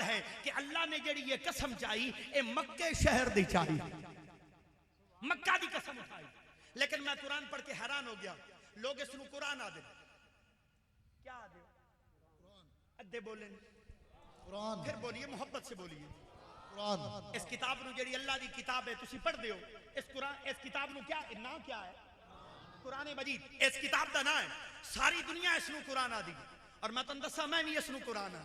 है कि अल्लाह ने जड़ी ये कसम चाही ए मक्के शहर दी चाही, मक्का दी कसम उठाई। लेकिन मैं कुरान पढ़ के हैरान हो गया, लोग इसनु कुरान आदे क्या आदे अद्दे बोले कुरान, फिर बोलिए मोहब्बत से बोलिए कुरान। इस किताब नु जड़ी अल्लाह दी किताब है तुसी पढ़ दे हो, इस कुरान इस किताब नु क्या नाम क्या है? कुरान मजीद। इस किताब का नाम है, सारी दुनिया इसनु कुरान आदी और मैं तुम दसा मैं भी इसनु कुरान आ,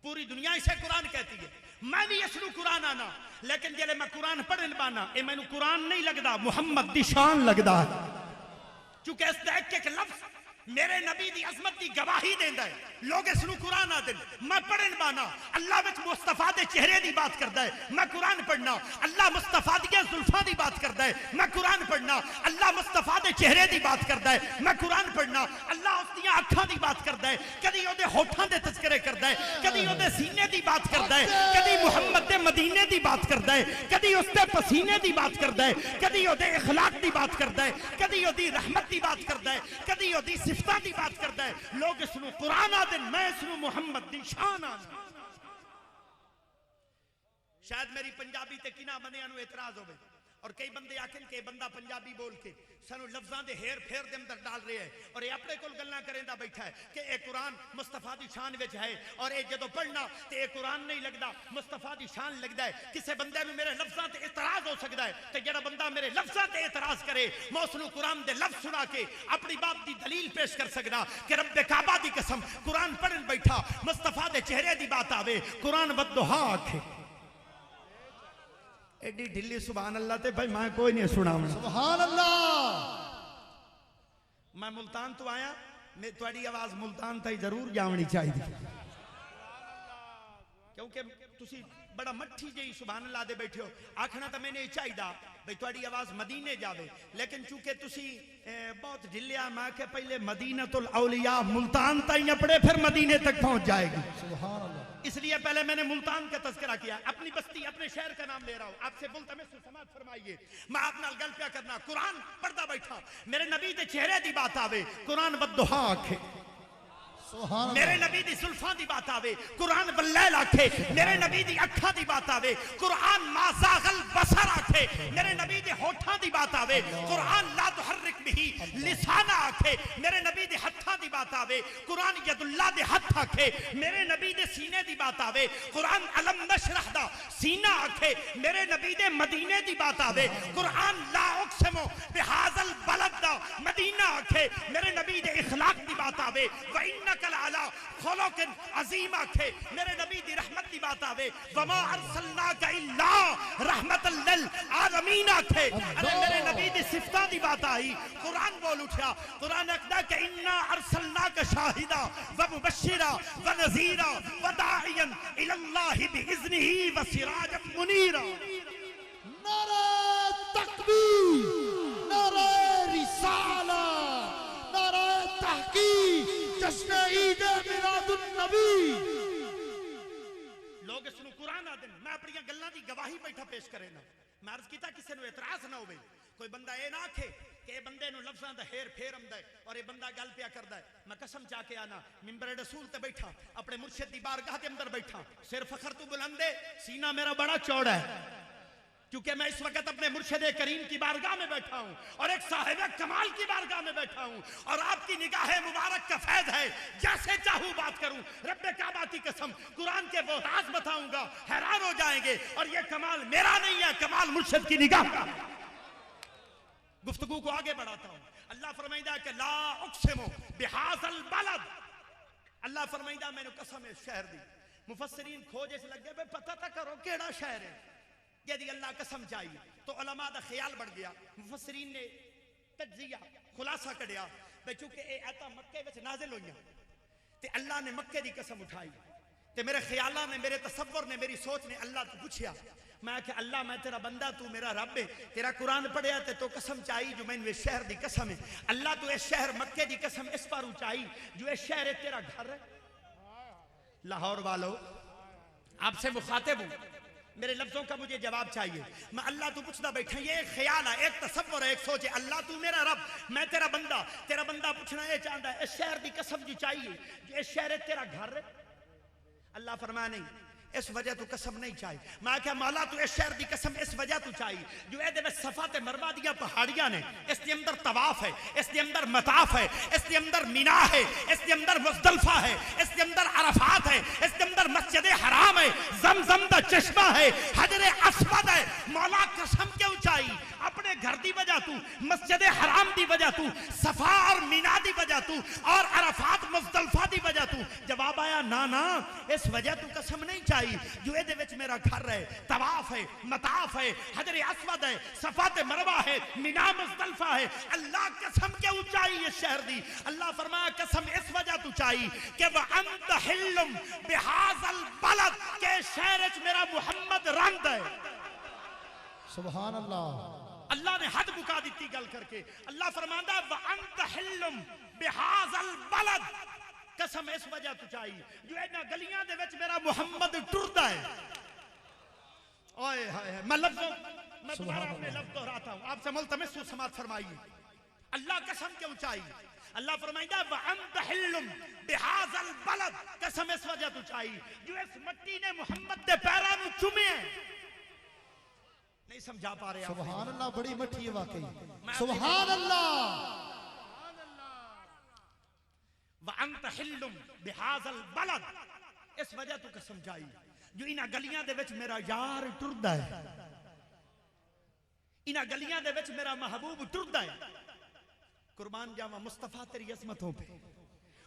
पूरी दुनिया इसे कुरान कहती है, मैं भी इसनु कुरान आना। लेकिन जेले मैं कुरान पढ़न पाना ये मैनू कुरान नहीं लगता, मुहम्मद दी शान लगता है। चूंकि इस एक लफ्ज मेरे नबी दी अजमत की गवाही देंदा है, लोग इसनु कुरान आदे। मैं पढ़न पाना अल्लाह विच मुस्तफा दे चेहरे दी बात करदा है, मैं कुरान पढ़ना अल्लाह मुस्तफा दी जुल्फां दी बात करदा है, मैं कुरान पढ़ना अल्लाह मुस्तफा दे चेहरे दी बात करदा है, मैं कुरान पढ़ना अल्लाह उसदी अखां दी बात करदा है, कदी ओदे होठां दे तज़किरे करदा है, कदी ओदे सीने दी बात करदा है, कदी मुहम्मद दे मदीने दी बात करदा है, कदी उसदे पसीने दी बात करदा है, कदी ओदे इखलाक दी बात करदा है, कदी ओदी रहमत दी बात करदा है, कदी ओदी सिफता दी बात करता है। लोग इसनु कुरान आदे, मैं इसनु मुहम्मद दी शान आ। शायद मेरी पंजाबी ते किना बंदियां नु एतराज होवे और कई बंदे आखन के बंदा पंजाबी बोल के सानू लफ्जां दे हेर फेर दे अंदर डाल रहे हैं और ये अपने कोल गल्लां करेंदा बैठा है कि ये कुरान मुस्तफा दी शान विच है और ये जदों पढ़ना ते ये कुरान नहीं लगदा, मुस्तफा दी शान लगदा है। किसी बंदे नु मेरे लफ्जां ते एतराज हो सकदा है ते जेड़ा बंदा मेरे लफ्जां ते एतराज करे मैं उसनु कुरान दे लफ्ज सुना के अपनी बात दी दलील पेश कर सकदा कि रब्बे काबा दी कसम कुरान पढ़न बैठा मुस्तफा दे चेहरे दी बात आवे, कुरान वद्दुहा आखे एडी ढिल्ली सुभान अल्लाह ते भाई मैं कोई नहीं सुना। सुभान अल्लाह। मैं मुल्तान तो आया, मैं थोड़ी आवाज मुल्तान तक जरूर जावनी चाहिए क्योंकि तुसी बड़ा मट्ठी जी सुभान अल्लाह दे बैठे हो। आखना तो मैंने चाहिए भाई थोड़ी आवाज मदीने जावे, लेकिन चूंकि तुसी बहुत ढिलिया मैं के पहले मदीनतुल औलिया मुल्तान तक अपने फिर मदीने तक पहुंच जाएगी। सुभान अल्लाह। इसलिए पहले मैंने मुल्तान का तज़किरा किया, अपनी बस्ती अपने शहर का नाम ले रहा हूं आपसे। बोलता मैं समाज फरमाइए, मैं आप नाल गल क्या करना, कुरान पढ़ता बैठा मेरे नबी दे चेहरे दी बात आवे, कुरान वद्दुहा आखे, मेरे नबी दी सुल्फां दी बात आवे, कुरान वल्लैल आखे, मेरे नबी दी अखां दी बात आवे, कुरान माज़ागल बसर आखे, मेरे नबी दे होठां दी बात आवे, कुरान ला तुहर्रिक बिही लिसाना आखे, मेरे नबी दे हत्थां दी बात आवे, कुरान यदुल्लाह दे हत्थ आखे, मेरे नबी दे सीने दी बात आवे, कुरान अलम नशरह दा सीना आखे, मेरे नबी दे मदीने दी बात आवे, कुरान ला उक़सिमु बिहाज़ल बलद दा मदीना आखे, मेरे नबी दे इखलाक दी बात आवे, व इन्नक अला खुलुकिन अज़ीम आखे, मेरे नबी दी रहमत दी बात आवे, वमा अरसलनाका इल्ला रहमतल लिल आलमीन आखे, अरे मेरे नबी दी सिफतां दी बात आई, कुरान बोल उठा, कुरान कहता कि इन्ना अरसलनाका शाहिदा व मुबश्शिरा व नज़ीरा व दाइयन इलल्लाहि बिइज़्निही व सिराजम मुनीरा। नारे तकबीर, नारे रिसाला, नारे तहकीक, जश्न ईद मिलादुन नबी। लोग इसनु कुरान आदे, मैं अपनी गल्लां दी गवाही बैठा पेश करेना। मैं अर्ज कीता किसी नु एतराज ना होवे, कोई बंदा ये ना आखे कि बंदे नु लफ्जां दा हेर फेर आंदा है और ये बंदा गल पिया करदा है। मैं कसम चाके आना मिंबर रसूल ते बैठा अपने मुर्शिद दी बारगाह दे अंदर बैठा, सिर फखर तू बुलंदे सीना मेरा बड़ा चौड़ा है क्योंकि मैं इस वक्त अपने मुर्शिद करीम की बारगाह में बैठा हूं और एक साहिब कमाल की बारगाह में बैठा हूं और आपकी निगाह मुबारक का फैज है, जैसे चाहूं बात करूं। रब्बे काबा की कसम कुरान के वो राज बताऊंगा, हैरान हो जाएंगे और ये कमाल मेरा नहीं है, कमाल मुर्शिद की निगाह का। गुफ्तगू को आगे बढ़ाता हूं। अल्लाह फरमाइंदा कि ला उक़सिमु बिहाज़ल बलद, अल्लाह फरमाइंदा मैंने कसम है शहर दी। मुफस्सिरीन खोज इस लगे पे पता तो करो केड़ा शहर है यदि अल्लाह कसम चाहिए, तो उलमा दा ख्याल बढ़ गया। मुफस्सिरीन ने तज्जिया खुलासा कढ़िया भाई चूंकि ये आयतां मक्के विच नाज़िल होईयां ते अल्लाह ने मक्के दी कसम उठाई ते मेरे ख्यालां ने, मेरे तसव्वुर ने, मेरी सोच ने अल्लाह तो पूछया। मैं कि अल्लाह मैं तेरा बंदा, तू मेरा रब है, तेरा कुरान पढ़िया ते तो कसम चाहिए जो मैंने इस शहर दी कसम है। अल्लाह तू इस शहर मक्के दी कसम इस पर ऊंचाई जो इस शहर है तेरा घर है। लाहौर वालों आपसे मुखातिब हूं, मेरे लफ्जों का मुझे जवाब चाहिए। मैं अल्लाह तू पूछना बैठा, ये एक ख्याल है, एक तसव्वुर है, एक सोच है। अल्लाह तू मेरा रब, मैं तेरा बंदा पूछना ये चाहता है इस शहर की कसम जी चाहिए जो इस शहर है तेरा घर है। अल्लाह फरमाया नहीं, इस वजह तू कसम नहीं चाही। मैं क्या मौला तू इस शहर की कसम इस वजह तू चाही जो ए सफा ते मरवा दिया पहाड़ियां ने, इसके अंदर तवाफ है, इसके अंदर मताफ है, इसके अंदर मीना है, इसके अंदर मुज़दलिफा है, इसके अंदर अरफात है, इसके अंदर मस्जिद हराम है, जमजम दा चश्मा है, हजर अस्वद है। मौला कसम क्यों चाही अपने घर दी वजह तू, मस्जिद हराम दी वजह तू, सफा और मीना दी वजह तू और अरफात मुज़दलिफा दी वजह तू। जवाब आया ना ना इस वजह तू कसम नहीं चाही जो ए विच मेरा घर है, तवाफ है, मताफ है, हजर अस्वद है, सफा ते मरवा है, मीना मुज़दलिफा है। अल्लाह कसम क्यों चाही इस शहर दी? अल्लाह फरमाया कसम इस वजह तू चाही कि व अंत हिल्लुम बिहाज़ल बलद के शहर च मेरा मोहम्मद रंद है। सुभान अल्लाह। अल्लाह ने हद मुका दी गल करके। अल्लाह फरमांदा व अंत हिल्लुम बिहाज़ल बलद, कसम इस वजह तू चाही जो इन्हां गलियां दे विच मेरा मोहम्मद टुरदा है। ओए हाय मैं दोबारा अपने लफ्ज़ दोहराता हूं, आपसे मुल्तमिस समाअत फरमाइए। अल्लाह कसम क्यों चाही? अल्लाह फरमाइंदा व अंत हिल्लुम बिहाज़ल बलद, कसम इस वजह तू चाही जो इस मिट्टी ने मोहम्मद दे पैरां नूं चुमे। नहीं समझा पा रहे? सुभान अल्लाह, बड़ी मठी है वाकई। सुभान अल्लाह। व अंत हिल्लुम बिहाज़ल बलद, इस वजह तू कसम चाही जो इन्हां गलियां दे विच मेरा यार टुरदा है, इन्हां गलियां दे विच मेरा महबूब टुरदा है। कुर्बान जावा मुस्तफा तेरी अज़मतों पे,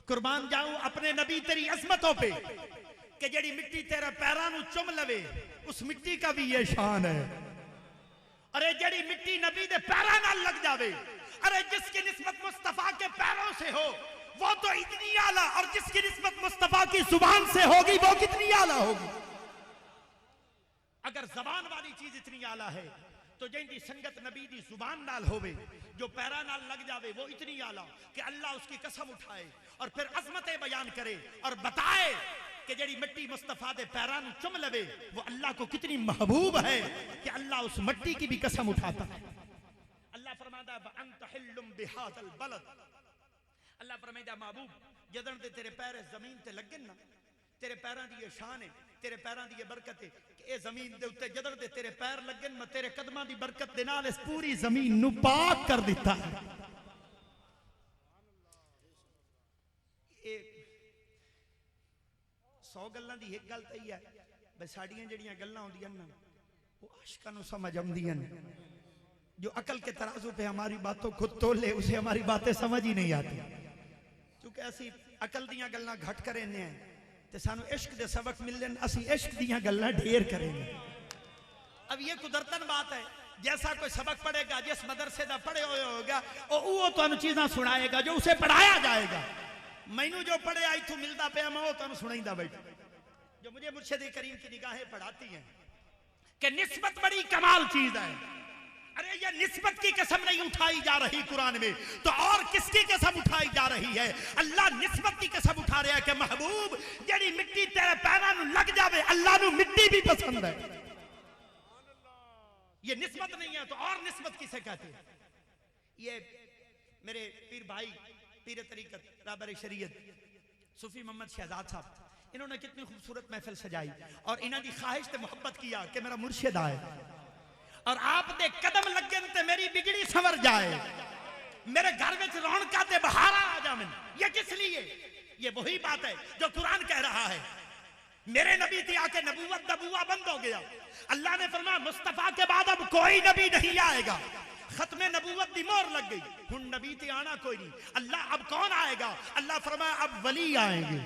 कुर्बान जाऊं अपने नबी तेरी अज़मतों पे कि जेड़ी मिट्टी तेरे पैरां नूं चुम लवे उस मिट्टी का भी ये शान है। अरे जेड़ी मिट्टी नबी दे पैरां नाल लग जावे, अरे जिसकी निस्बत मुस्तफा के पैरों से हो वो तो इतनी आला, और जिसकी निस्बत मुस्तफा की जुबान से होगी वो कितनी आला होगी। अगर जबान वाली चीज इतनी आला है तो जिंदी संगत नबी दी जुबान नाल होवे, जो पैरा नाल लग जावे वो इतनी आला कि अल्लाह उसकी कसम उठाए और फिर अजमतें बयान करे और बताए कि जेड़ी मिट्टी मुस्तफा दे पैरां नूं चुम लवे वो अल्लाह को कितनी महबूब है कि अल्लाह उस मिट्टी की भी कसम उठाता है। अल्लाह फरमाता है अंत हिल्लुम बिहाज़ल बलद, अल्लाह फरमाता महबूब जदन ते तेरे पैर जमीन ते लगन ना, तेरे पैरां दी ये शान है, तेरे पैरां दी ये बरकत है कि ए जमीन दे उत्ते जदन ते तेरे पैर लगन मैं तेरे कदमां दी बरकत दे नाल इस पूरी जमीन नूं पाक कर दिता है। ए 100 गल्लां दी एक गल तो ही है भाई साड़ियां जड़ियां गल्लां होंदियां ना वो आशिकां नूं समझ आउंदियां ने। जो अकल के तराजू पे हमारी बातों को तोले उसे हमारी बातें समझ ही नहीं आती, क्योंकि असी अकल दियां गल्लां घट करेंगे हैं ते सानू इश्क दे सबक मिलने, असी इश्क दियां गल्लां ढेर करेंगे। अब ये कुदरतन बात है, जैसा कोई सबक पढ़ेगा जिस मदरसे दा पढ़े हुए होगा वो तुहानू चीज़ां सुनाएगा जो उसे पढ़ाया जाएगा। मैनू जो पढ़े इथों मिलता पे मैं वो तुहानू सुनाईंदा बैठा, जो मुझे मुर्शिद करीम की निगाहें पढ़ाती हैं कि निस्बत बड़ी कमाल चीज है। अरे ये निस्बत की कसम नहीं उठाई जा रही कुरान में तो और किसकी कसम उठाई जा रही है? अल्लाह निस्बत की कसम उठा रहा है कि महबूब जेड़ी मिट्टी तेरे पैरां नूं लग जावे अल्लाह नूं मिट्टी भी पसंद है। ये निस्बत नहीं है तो और निस्बत किसे कहते हैं? ये मेरे पीर भाई पीर तरीकत राबर शरीयत सूफी मोहम्मद शहजाद साहब, इन्होंने कितनी खूबसूरत महफिल सजाई और इन्हों की ख्वाहिश ते मोहब्बत किया कि मेरा मुर्शिद आए और आप दे कदम लगन ते मेरी बिगड़ी संवर जाए, मेरे घर में रौनका ते बहारा आ जाए। ये किस लिए? ये वही बात है जो कुरान कह रहा है। मेरे नबी थी आके नबूवत नबूवा बंद हो गया। अल्लाह ने फरमाया मुस्तफा के बाद अब कोई नबी नहीं आएगा, खत्मे नबूवत की मोहर लग गई, हुन नबी थी आना कोई नहीं। अल्लाह अब कौन आएगा? अल्लाह फरमाया अब वली आएंगे,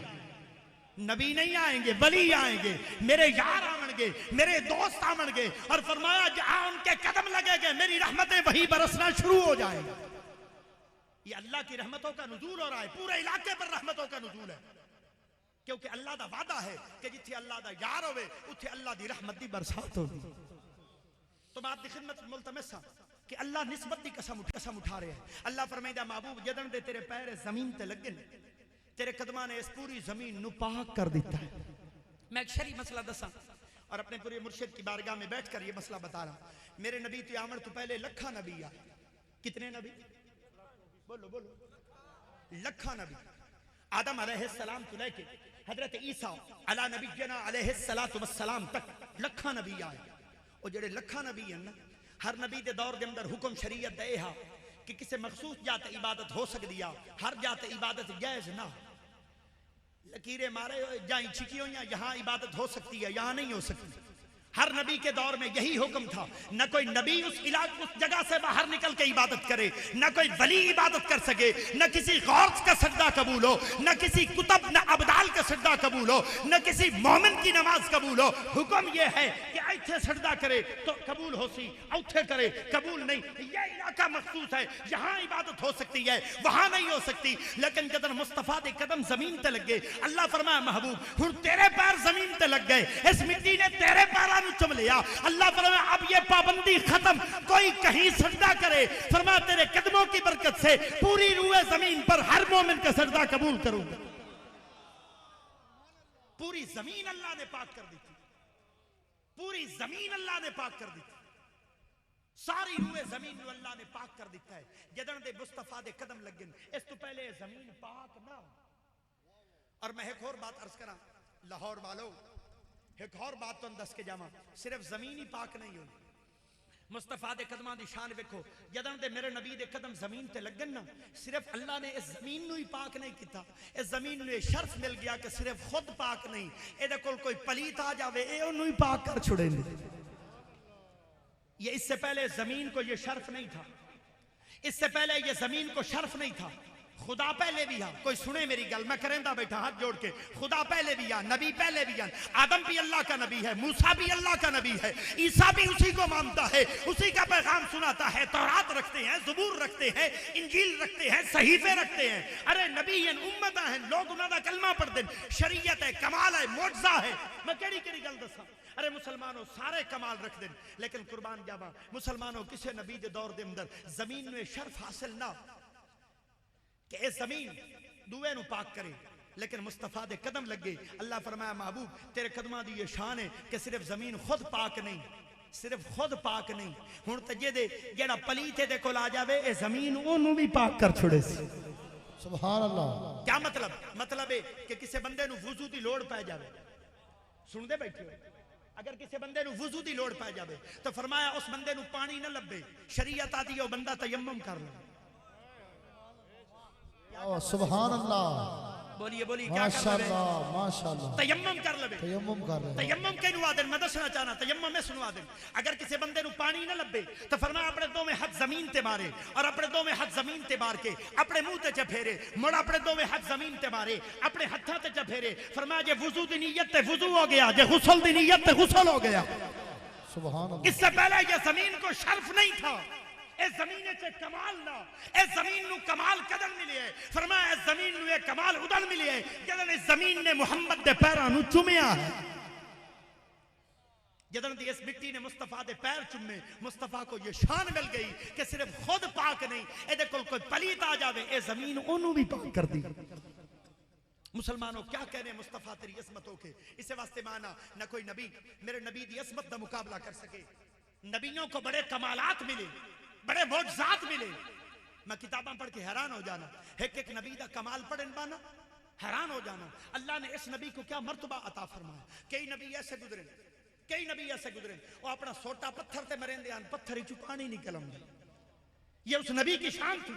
नबी नहीं आएंगे, वली आएंगे, मेरे यार आएंगे, मेरे दोस्त आएंगे। और फरमाया जहां उनके कदम लगेंगे मेरी रहमतें वही बरसना शुरू हो जाएंगी। ये अल्लाह की रहमतों का नुज़ूल हो रहा है, पूरे इलाके पर रहमतों का नुज़ूल है, क्योंकि अल्लाह का वादा है कि जिथे अल्लाह का यार होवे उथे अल्लाह की रहमत की बरसात होगी। तो मैं आपकी खिदमत मुल्तमिस हां कि अल्लाह निस्बत की कसम उठा रहे हैं। अल्लाह फरमाइंदा महबूब जदन दे तेरे पैर जमीन ते लगन तेरे कदमां ने इस पूरी जमीन नू पाक कर दिता है। मैं एक शरी मसला दसा और अपने पूरे मुर्शिद की बारगाह में बैठकर ये मसला बता रहा हूं। मेरे नबी ते आमद तो पहले लखा नबी आए। कितने नबी? बोलो बोलो। लखा नबी। आदम अलैहिस्सलाम तो लेके हजरत ईसा अला नबीना अलैहिस्सलातु वस्सलाम तक लखा नबी आए। और जेड़े लखा नबी हैं ना, हर नबी के दौर के अंदर हुक्म शरीयत दे हा कि किसी मखसूस जात इबादत हो सकती है, हर जात इबादत जायज ना। लकीरें मारे जहाँ छिकी हुई यहाँ इबादत हो सकती है, यहाँ नहीं हो सकती। हर नबी के दौर में यही हुक्म था। न कोई नबी उस जगह से बाहर निकल के इबादत करे, न कोई वली इबादत कर सके, न किसी गौस का सजदा कबूल हो, न किसी कुतुब न अबदाल का सजदा कबूल हो, न किसी मोमिन की नमाज कबूल हो। हुक्म यह है कि ऐसे सजदा करे तो कबूल हो सी, औथे करे कबूल नहीं। यह इलाका मखसूस है, यहाँ इबादत हो सकती है, वहां नहीं हो सकती। लेकिन जदन मुस्तफा दे कदम जमीन ते लग गए, अल्लाह फरमाया महबूब हुण तेरे पैर जमीन ते लग गए, इस मिट्टी ने तेरे पैर चुम लिया। अल्लाह फरमाया अब ये पाबंदी खत्म, कोई कहीं सजदा करे, फरमाया तेरे कदमों की बरकत से पूरी रूए जमीन पर हर मोमिन का सजदा कबूल करूंगा। पूरी जमीन अल्लाह ने पाक कर दी थी, पूरी जमीन अल्लाह ने पाक कर दी थी, सारी रूए जमीन को अल्लाह ने पाक कर दिता है। जदन दे मुस्तफा दे कदम लग गए, इस तो पहले जमीन पाक ना। और मैं एक और बात अर्ज करा लाहौर वालों, एक और बात तो दस के जावा, सिर्फ जमीन ही पाक नहीं हुई, मुस्तफा दे कदमां दी शान वेखो। जदन दे मेरे नबी दे कदम जमीन ते लगन ना, सिर्फ अल्लाह ने इस जमीन नू ही पाक नहीं किया, इस जमीन नू ये शर्फ मिल गया कि सिर्फ खुद पाक नहीं, एदे कोल कोई पलीत आ जावे ए ओनू ही पाक कर छुड़ेंगे। ये इससे पहले जमीन को ये शर्फ नहीं था, इससे पहले ये जमीन को शर्फ नहीं था। खुदा पहले भी है, कोई सुने मेरी गल, मैं करेंदा बैठा हाथ जोड़ के, खुदा पहले भी है, नबी पहले भी है, आदम भी अल्लाह का नबी है, मूसा भी अल्लाह का नबी है, ईसा भी उसी को मानता है, उसी का पैगाम सुनाता है। तौरात रखते हैं, ज़बूर रखते हैं, इंजील रखते हैं, सहीफे रखते हैं। अरे नबी हैं, उम्मता हैं, लोग उन्होंने कलमा पढ़ते हैं, शरीयत है, कमाल है, मोज़ा है। मैं केड़ी केड़ी गल दसा, अरे मुसलमानों सारे कमाल रख दें, लेकिन कुर्बान जावा मुसलमानों किसी नबी के दौर के अंदर जमीन में शर्फ हासिल ना कि इस जमीन दुए नु पाक करे, लेकिन मुस्तफा दे कदम लगे। अल्लाह फरमाया महबूब तेरे कदमां दी ये शान है कि सिर्फ जमीन खुद पाक नहीं, सिर्फ खुद पाक नहीं, हुण ते जे दे जेड़ा पलीत दे कोल आ जावे ए जमीन ओनू भी पाक कर छोड़े सी। सुभान अल्लाह। क्या मतलब? मतलब है कि किसी बंदे नु वुजू दी लोड़ पै जावे, सुनदे बैठे हो, अगर किसी बंदे नु वुजू दी लोड़ पै जावे तो फरमाया उस बंदे नु पानी न लभे, शरीयत आती है वो बंदा तयम्मुम कर ले। सुभान अल्लाह, बोलिए बोलिए क्या कर ले? माशाअल्लाह, तयम्मुम कर ले। तयम्मुम कर ले। तयम्मुम के नुआ दे, मैं दसना चाहना तयम्मुम में सुनवा दे। अगर किसी बंदे नु पानी न लभे तो फरमाया अपने दो में हाथ जमीन ते मारे, और अपने दो में हाथ जमीन ते मार के अपने मुंह ते चफेरे, मुड़ अपने दो में हाथ जमीन ते मारे, अपने हत्था ते चफेरे। फरमाया जे वुजू दी नीयत ते वुजू हो गया, जे गुस्ल दी नीयत ते गुस्ल हो गया। सुभान अल्लाह। इससे पहले ये जमीन को शर्फ नहीं था, इस जमीन से कमाल ना, इस जमीन नु कमाल कदम मिले है। फरमाया इस जमीन नु एक कमाल उदल मिले है जदन इस जमीन ने मुहम्मद दे पैरां नु चुमिया है। जदन दी इस मिट्टी ने मुस्तफा दे पैर चुमे, मुस्तफा को ये शान मिल गई कि सिर्फ खुद पाक नहीं, एदे कोल कोई पलीत आ जावे ए जमीन ओनू भी पाक कर दी। मुसलमानों क्या कहने मुस्तफा तेरी असमतों के, इसे वास्ते माना न कोई नबी मेरे नबी दी असमत दा मुकाबला कर सके। नबियों को बड़े कमालात मिले, बड़े मोज़ात मिले। मैं किताबां पढ़ के हैरान हो जाना, एक एक नबी दा कमाल पढ़न पाना हैरान हो जाना। अल्लाह ने इस नबी को क्या मर्तबा अता फरमाया। कई नबी ऐसे गुजरे, कई नबी ऐसे गुजरे वो अपना सोटा पत्थर ते मरेंदे आन, पत्थर ही पानी निकल आंदा। ये उस नबी की शान थी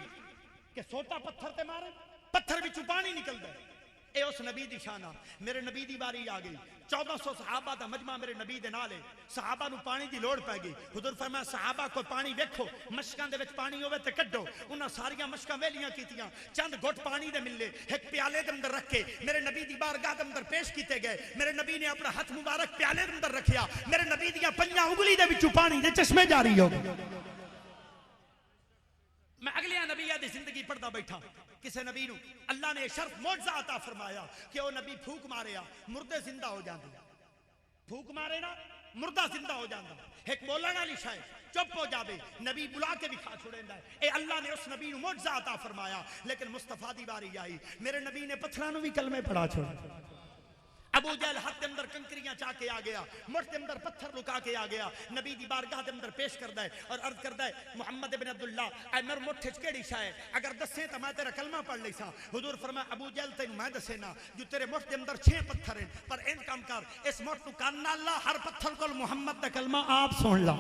कि सोटा पत्थर ते मारे, पत्थर भी पानी निकलदा है। ए उस नबी दी शान। मेरे नबी दी बारी आ गई, 1400 सहाबा दा मजमा मेरे नबी दे नाल है। सहाबा नु पानी दी लोड़ पै गई। हुजूर फरमाया सहाबा को पानी वेखो, मशकां दे विच पानी होवे ते कड्डो। उन्हां सारियां मशकां वेलियां कीतियां, चंद घुट पानी दे मिले, एक प्याले दे अंदर रख के मेरे नबी दी बारगाह दे अंदर पेश कीते गए। मेरे नबी ने अपना हाथ मुबारक प्याले दे अंदर रखिया, मेरे नबी दियां पंजां उंगली दे विचों पानी दे चश्मे जारी हो गए। मैं अगले नबी दी जिंदगी पढ़दा बैठा, किसी नबी नू अल्लाह ने शर्फ मोज़ा अता फरमाया कि वो नबी फूक मारे मुर्दे जिंदा हो जाते, फूक मारे ना मुर्दा जिंदा हो जाता। एक बोलने वाली शायद चुप हो जावे, नबी बुला के भी खा छुड़ेंदा है। ए अल्लाह ने उस नबी नू मोज़ा अता फरमाया। लेकिन मुस्तफा दी बारी आई, मेरे नबी ने पत्थरां नू भी कलमे पढ़ा छोड़ा। अबू जहल हाथ के अंदर कंकरियां चा के आ गया, मुठ के अंदर पत्थर लुका के आ गया, नबी दी बारगाह के अंदर पेश करदा है और अर्ज करदा है मुहम्मद इब्न अब्दुल्ला ऐ मेरे मुठ च केड़ी शै है, अगर दसे तो मैं तेरा कलमा पढ़ लैसा। हुजूर फरमाया अबू जहल तेन मैं दसे ना, जो तेरे मुठ के अंदर 6 पत्थर हैं, पर इन काम कर इस मुठ नु कान नाल ला, हर पत्थर को मुहम्मद दा कलमा आप सुन ला।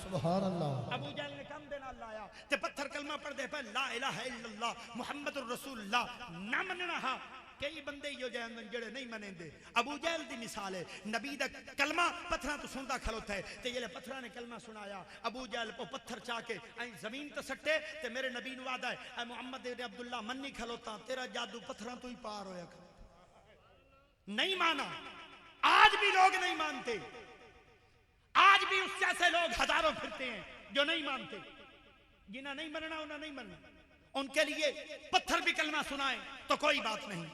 सुभान अल्लाह। अबू जहल ने काम दे नाल लाया ते पत्थर कलमा पढ़ दे पे ला इलाहा इल्लल्लाह मुहम्मदुर रसूलुल्लाह ना मनना। हा कई बंदे यो जेड़े नहीं मनेंदे। अबू जहल दी मिसाल है, नबी दा कलमा पत्थरां तो सुनदा खलोता है ते जेले पत्थरां ने कलमा सुनाया, अबू जहल को पत्थर चा के ऐ जमीन ते सट्टे ते मेरे नबी नु वादा है ऐ मुहम्मद इब्न अब्दुल्ला मन्नी खलोता तेरा जादू पत्थरां तो ही पार होया। नहीं माना, आज भी लोग नहीं मानते, आज भी उस जैसे लोग हजारों फिरते हैं जो नहीं मानते। जिन्हें नहीं मनना उन्हें नहीं मनना, उनके लिए पत्थर भी कलमा सुनाए तो कोई बात नहीं,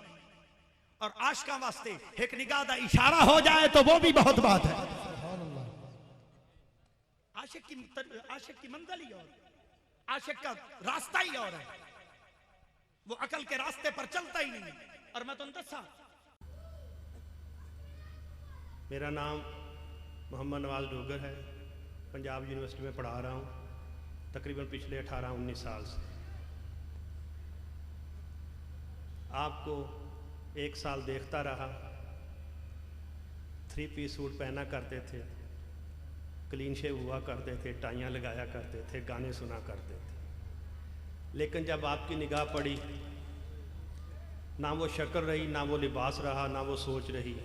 और आशिका वास्ते एक निगाह दा इशारा हो जाए तो वो भी बहुत बात है। सुभान अल्लाह। आशिक की मंजिल ही और, आशिक का रास्ता ही और है, वो अकल के रास्ते पर चलता ही नहीं। और मैं तुम दसा, मेरा नाम मोहम्मद नवाज डोगर है, पंजाब यूनिवर्सिटी में पढ़ा रहा हूँ तकरीबन पिछले 18-19 साल से। आपको 1 साल देखता रहा, 3 पीस सूट पहना करते थे, क्लीन शेव हुआ करते थे, टाइयाँ लगाया करते थे, गाने सुना करते थे, लेकिन जब आपकी निगाह पड़ी ना वो शक्ल रही, ना वो लिबास रहा, ना वो सोच रही।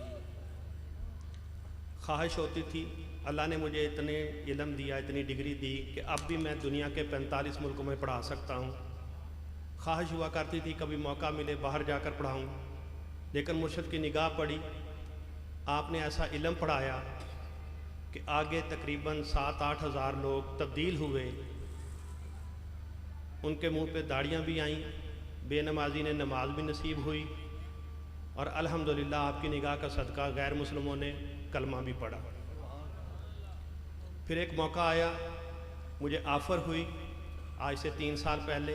ख्वाहिश होती थी, अल्लाह ने मुझे इतने इल्म दिया, इतनी डिग्री दी कि अब भी मैं दुनिया के 45 मुल्कों में पढ़ा सकता हूँ। ख्वाहिश हुआ करती थी कभी मौका मिले बाहर जाकर पढ़ाऊँ, लेकिन मुर्शिद की निगाह पड़ी, आपने ऐसा इल्म पढ़ाया कि आगे तकरीबन 7-8 हज़ार लोग तब्दील हुए। उनके मुंह पे दाढ़ियाँ भी आईं, बेनमाजी ने नमाज भी नसीब हुई, और अल्हम्दुलिल्लाह आपकी निगाह का सदका गैर मुस्लिमों ने कलमा भी पढ़ा। फिर एक मौका आया, मुझे ऑफ़र हुई आज से 3 साल पहले,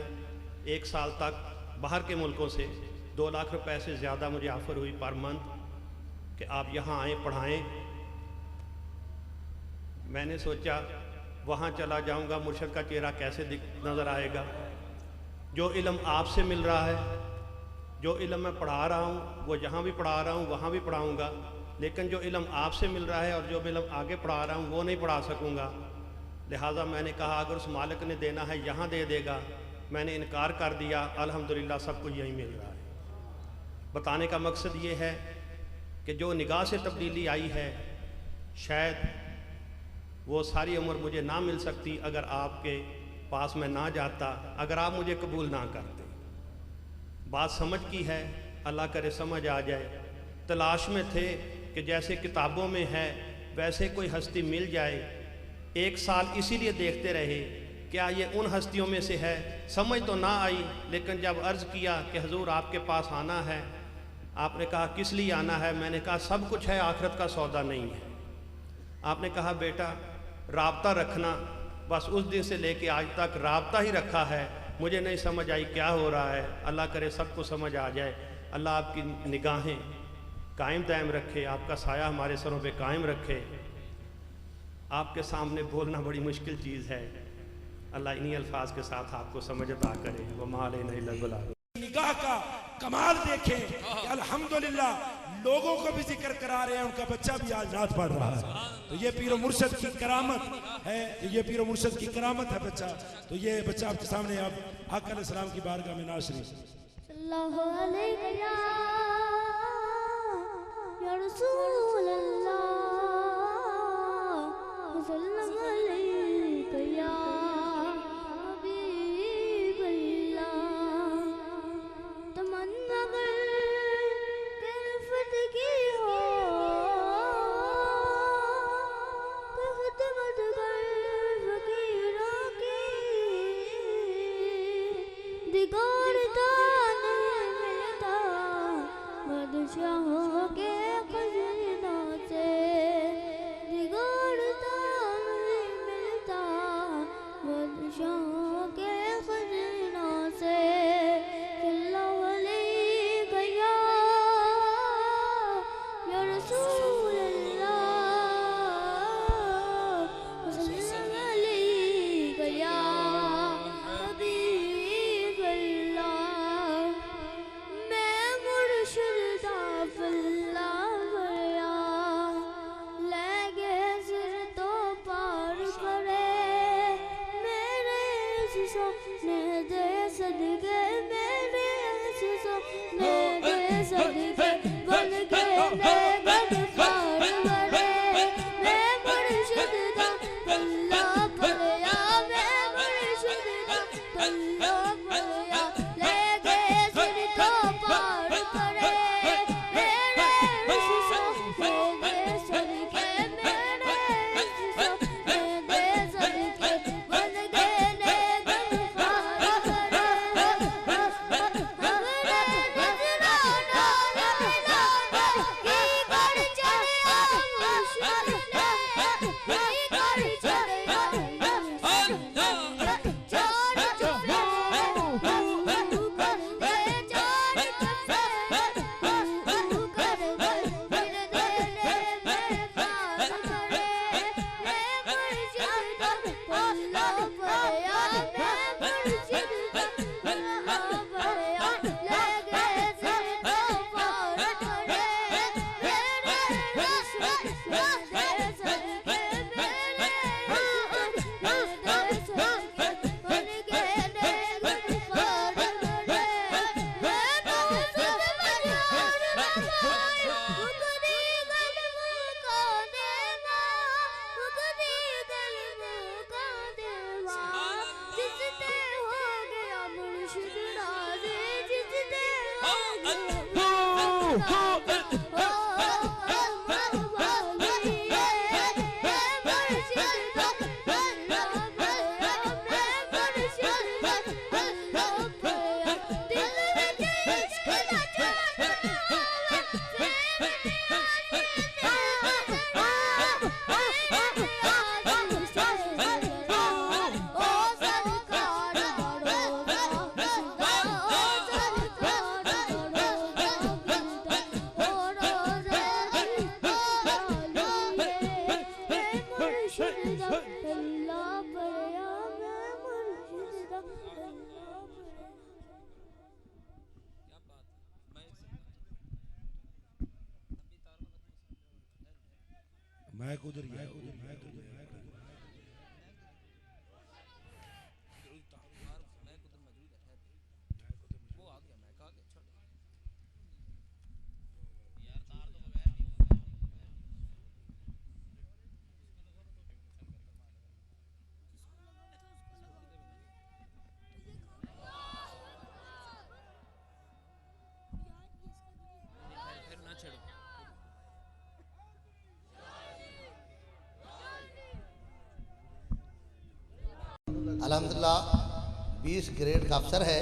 1 साल तक बाहर के मुल्कों से 2 लाख रुपए से ज़्यादा मुझे ऑफ़र हुई पर मंथ कि आप यहाँ आएँ पढ़ाएँ। मैंने सोचा वहाँ चला जाऊँगा, मुर्शिद का चेहरा कैसे नज़र आएगा। जो इल्म आपसे मिल रहा है, जो इल्म मैं पढ़ा रहा हूँ, वो जहाँ भी पढ़ा रहा हूँ वहाँ भी पढ़ाऊँगा, लेकिन जो इल्म आपसे मिल रहा है और जो इल्म आगे पढ़ा रहा हूँ वो नहीं पढ़ा सकूँगा। लिहाजा मैंने कहा अगर उस मालिक ने देना है यहाँ दे देगा। मैंने इनकार कर दिया, अल्हम्दुलिल्लाह सब कुछ यहीं मिल रहा है। बताने का मकसद ये है कि जो निगाह से तब्दीली आई है, शायद वो सारी उम्र मुझे ना मिल सकती अगर आपके पास मैं ना जाता, अगर आप मुझे कबूल ना करते। बात समझ की है, अल्लाह करे समझ आ जाए। तलाश में थे कि जैसे किताबों में है वैसे कोई हस्ती मिल जाए। 1 साल इसीलिए देखते रहे क्या ये उन हस्तियों में से है। समझ तो ना आई, लेकिन जब अर्ज़ किया कि हुजूर आपके पास आना है, आपने कहा किस लिए आना है। मैंने कहा सब कुछ है, आखिरत का सौदा नहीं है। आपने कहा बेटा राब्ता रखना। बस उस दिन से लेके आज तक राब्ता ही रखा है। मुझे नहीं समझ आई क्या हो रहा है, अल्लाह करे सबको समझ आ जाए। अल्लाह आपकी निगाहें कायम दायम रखे, आपका साया हमारे सरों पे कायम रखे। आपके सामने बोलना बड़ी मुश्किल चीज़ है। अल्लाह इन्हीं अल्फाज के साथ आपको समझ अता करे। वो माले नहीं लगला निगाह का कमाल देखें कि अल्हम्दुलिल्लाह लोगों को भी जिक्र करा रहे हैं, उनका बच्चा भी आज नात पढ़ रहा है। तो ये पीरो मुर्शद की करामत है, ये पीरो मुर्शद की करामत है बच्चा। तो ये बच्चा आपके सामने अब आका अलैहिस्सलाम की बारगाह में नाज़ शरीफ। सल्लल्लाहु अलैहि या रसूल अल्लाह, सल्लल्लाहु अलैहि या हबीब अल्लाह। तमन्ना खिलफत की हो, खिदमत कर फकीरों की, दिगारता नहीं मिलता बादशाहों के खजानों से। सोने दे सदके मेरे सोने दे सदके बन के नेगन पार बड़े मैं मुर्शिद दा अल्लाह पढ़या मैं मुर्शिद दा अल्लाह पढ़या ले गए सिर तो पार पड़े मेरे सोने दे सदके मेरे सोने दे सदके बन के नेगन पार बड़े हमरे नजराना लैला की कर चढ़िया मुश्किल की कर चढ़िया जान चुपे तू कर दे जान चुपे तू कर दे फिर देने में पार पड़े मैं मुर्शिद दा अल्लाह पढ़या मैं मुर्शिद दा अल्लाह पढ़या ले गए सिर तो पार पड़े मेरे रसूल दे सदके मेरे रसूल दे सदके बन के नेगन पार पड़े मैं मौजूद मजार बखाया मुकदी गल मुका देवा मुकदी गल मुका देवा जिसते हो गया मुर्शिद राज़ी जिसते हो गया मैं उधर गया अल्हम्दुलिल्लाह 20 ग्रेड का अफसर है,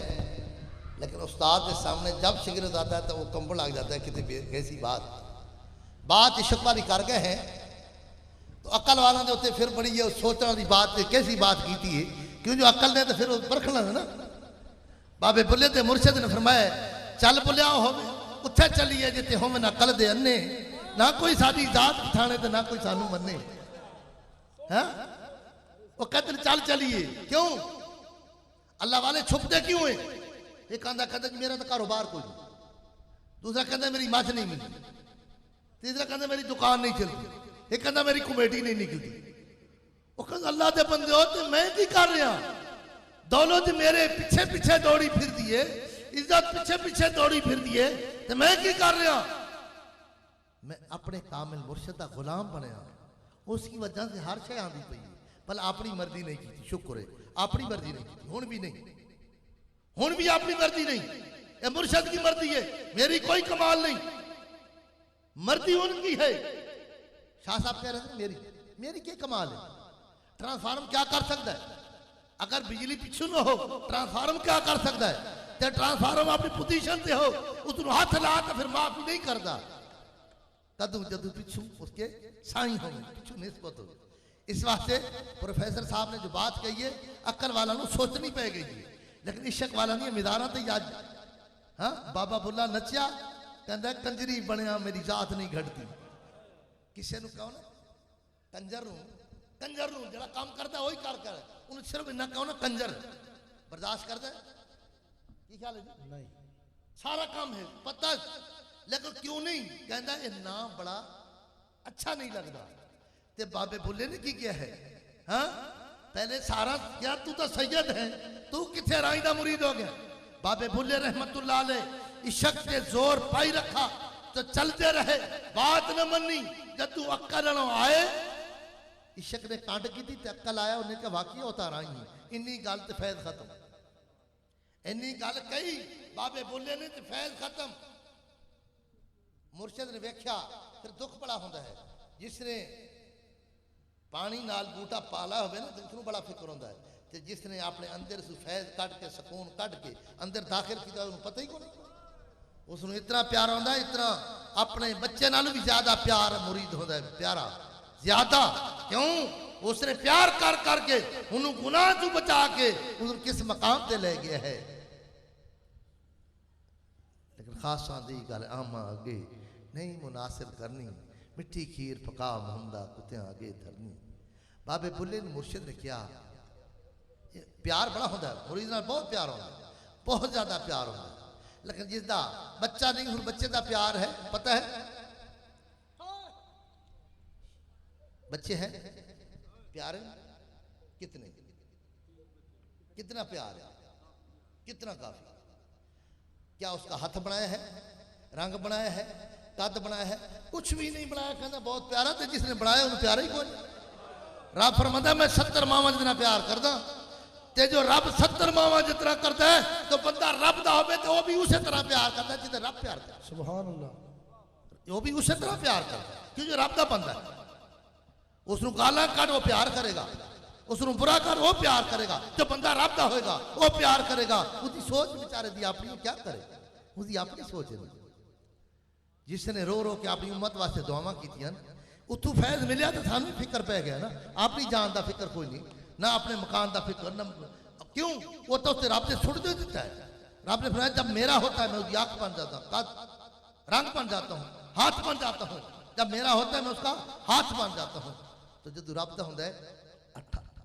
लेकिन उस्ताद के सामने जब शिगिर्द आता है तो वो कंबल लग जाता है। कितनी कैसी बात इश्क वाली कर गए हैं तो अकल वालों के उत्ते फिर बड़ी है सोचने वाली बात कैसी बात की थी, क्यों जो अकल ने तो फिर परखना है ना। बाबे बुल्ले ते मुर्शिद ने फरमाया चल बुलिया हो उत्थे चलिए जिते होवे ना अकल दे अन्ने, ना कोई साडी जात पठाने ते ना कोई सानू मन्ने। हाँ वो कहते चल चलिए, क्यों अल्लाह वाले छुपते क्यों है? एक आंदा कहता मेरा तो कारोबार कोई नहीं, दूसरा कहता मेरी मछ नहीं मिलती, तीसरा कहता मेरी दुकान नहीं चलती, एक कहता मेरी कमेटी नहीं निकलती। वो कहता अल्लाह दे बंदे हो तो मैं की कर रहा? दौलत मेरे पीछे पीछे दौड़ी फिर दिए, इज्जत पीछे पीछे दौड़ी फिर दिए तो मैं की कर रहा? मैं अपने कामिल मुर्शिद का गुलाम बनया, उसकी वजह से हर शय आती पई, भला अपनी मर्जी नहीं की। शुक्र है अपनी मर्जी नहीं की, हुण भी नहीं, हुण भी अपनी मर्जी नहीं, ये मुर्शिद की मर्जी है, मेरी कोई कमाल नहीं, मर्जी उनकी है। शाह साहब कह रहे थे मेरी क्या कमाल है? ट्रांसफार्म क्या कर सकता है? अगर बिजली पिछू न हो ट्रांसफार्म क्या कर सकता है? तो ट्रांसफार्म अपनी पोजीशन से हो उसको हाथ ला तो फिर माफी नहीं करता, कदू जदू पिछू उसके साई हो पिछू निस्बत हो। इस वास्ते प्रोफेसर साहब ने जो बात कही है अक्ल वाला सोचनी पै गई है, लेकिन इश्क वाला नहीं मिदारा तो याद। हाँ बाबा बुल्ला नचिया कहता कंजरी बनया मेरी जात नहीं घटती। किसी को कहो ना कंजर जरा काम करता वही कर उन्हें सिर्फ इन्ना कहो ना कंजर बर्दाश्त करता है की ख्याल है? नहीं सारा काम है पता, लेकिन क्यों नहीं कहता ये ना बड़ा अच्छा नहीं लगता। ते बाबे बुल्ले ने की किया है? हाँ पहले सारा क्या तू तो सैयद है, तू किथे राई दा मुरीद हो गया। बाबे बुल्ले रहमतुल्लाह अलैह इशक के जोर पाई रखा तो चलते रहे, बात न मनी। जब तू अक्ल आए इशक ने कांड की थी, अक्ल आया, उन्हें कहा वाकई होता रही इन्नी गल तो फैज खत्म। इन्नी गल कही बाबे बुल्ले ने तो फैज खत्म। मुर्शद ने वेख्या फिर दुख बड़ा होता है, जिसने पानी नाल बूटा पाला हो ना तो उसको बड़ा फिक्र होता है, तो जिसने अपने अंदर से फैज कट के सुकून कट के अंदर दाखिल किया उन्हें पता ही कौन, उसने इतना प्यार होता है, इतना अपने बच्चे नालों भी ज्यादा प्यार मुरीद होता है, प्यारा ज्यादा। क्यों? उसने प्यार कर करके उन्होंने गुनाह से बचा के उन्हें किस मकाम से ले गया है। लेकिन खासा दी गल आमा अगे नहीं मुनासिब करनी, मिठी खीर पका मुंदा कुत्तियां आगे धरनी। बाबे बुल्ले ने मुर्शिद ने किया, प्यार बड़ा होता है मुरीद नाल, बहुत प्यार होता है, बहुत ज्यादा प्यार होता है। लेकिन जिसका बच्चा नहीं, हुण बच्चे का प्यार है, पता है बच्चे हैं प्यार है कितने, कितना प्यार है, कितना काफी। क्या उसका हाथ बनाया है, रंग बनाया है, कद बनाया है? कुछ भी नहीं बनाया, कहना बहुत प्यारा। तो जिसने बनाया उन्हें प्यारा ही कौन। रब फरमाता मैं 70 मावा जितना प्यार करदा, ते जो रब 70 मावा जितना करता है तो बंदा रब दा होवे तो वो भी उसी तरह प्यार करता है जितना रब प्यार करता है। सुभान अल्लाह, वो भी उसी तरह प्यार करता है क्योंकि रब दा बंदा है। उसनु गाला कट वो प्यार करेगा, उसनु बुरा कर वो प्यार करेगा। जो बंदा रब दा होएगा वो प्यार करेगा। उसकी सोच बेचारे दी अपनी क्या करे, उसकी अपनी सोच है। जिसने रो रो के अपनी उम्मत वास्ते दुआवां कीतियां, उतों फैज मिलिया तो सानू फिक्र पै गया ना। अपनी जान का फिक्र कोई नहीं, ना अपने मकान का फिक्र ना। क्यों? वो तो उसने रब ने छुड़ दे देता है। रब ने फरमाया जब मेरा होता है मैं उसकी आंख बन जाता हूँ, रंग बन जाता हूँ, हाथ बन जाता हूँ। जब मेरा होता है मैं उसका हाथ बन जाता हूँ। तो जो रब का होंगे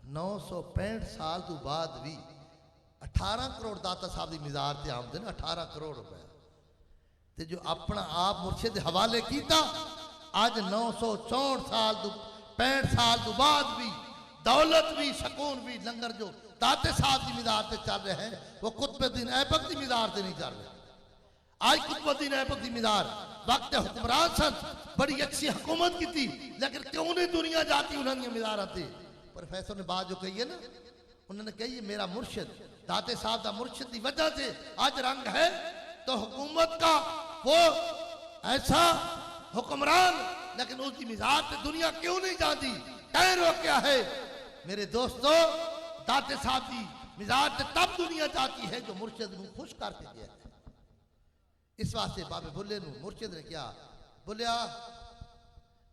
965 साल तो बाद भी 18 करोड़ दाता साहब की मिजार से आमदन 18 करोड़ रुपए, ते जो अपना आप मुर्शिद के हवाले किया, आज 964 साल तो 65 साल तो बाद भी दौलत भी सुकून भी लंगर जो दाते साहब की मिजार से चल रहे हैं वो कुतुबुद्दीन ऐबक की मिजार से नहीं चल रहे। आज कुतुबुद्दीन ऐबक की मिजार वक्त हुक्मरान सन, बड़ी अच्छी हुकूमत की थी, लेकिन क्यों नहीं दुनिया जाती उन्होंने मिजार आती। प्रोफेसर ने बात जो कही है ना, उन्होंने कही मेरा मुर्शिद दाते साहब का मुर्शिद की वजह से आज रंग है। तो हुकूमत का वो ऐसा हुक्मरान, लेकिन उसकी मिजाज से दुनिया क्यों नहीं जाती? कह रो क्या है मेरे दोस्तों, दाते साहब की मिजाज से तब दुनिया जाती है जो मुर्शिद को खुश करके गया है। इस वास्ते बाबे बुल्ले मुर्शिद ने क्या बोलिया,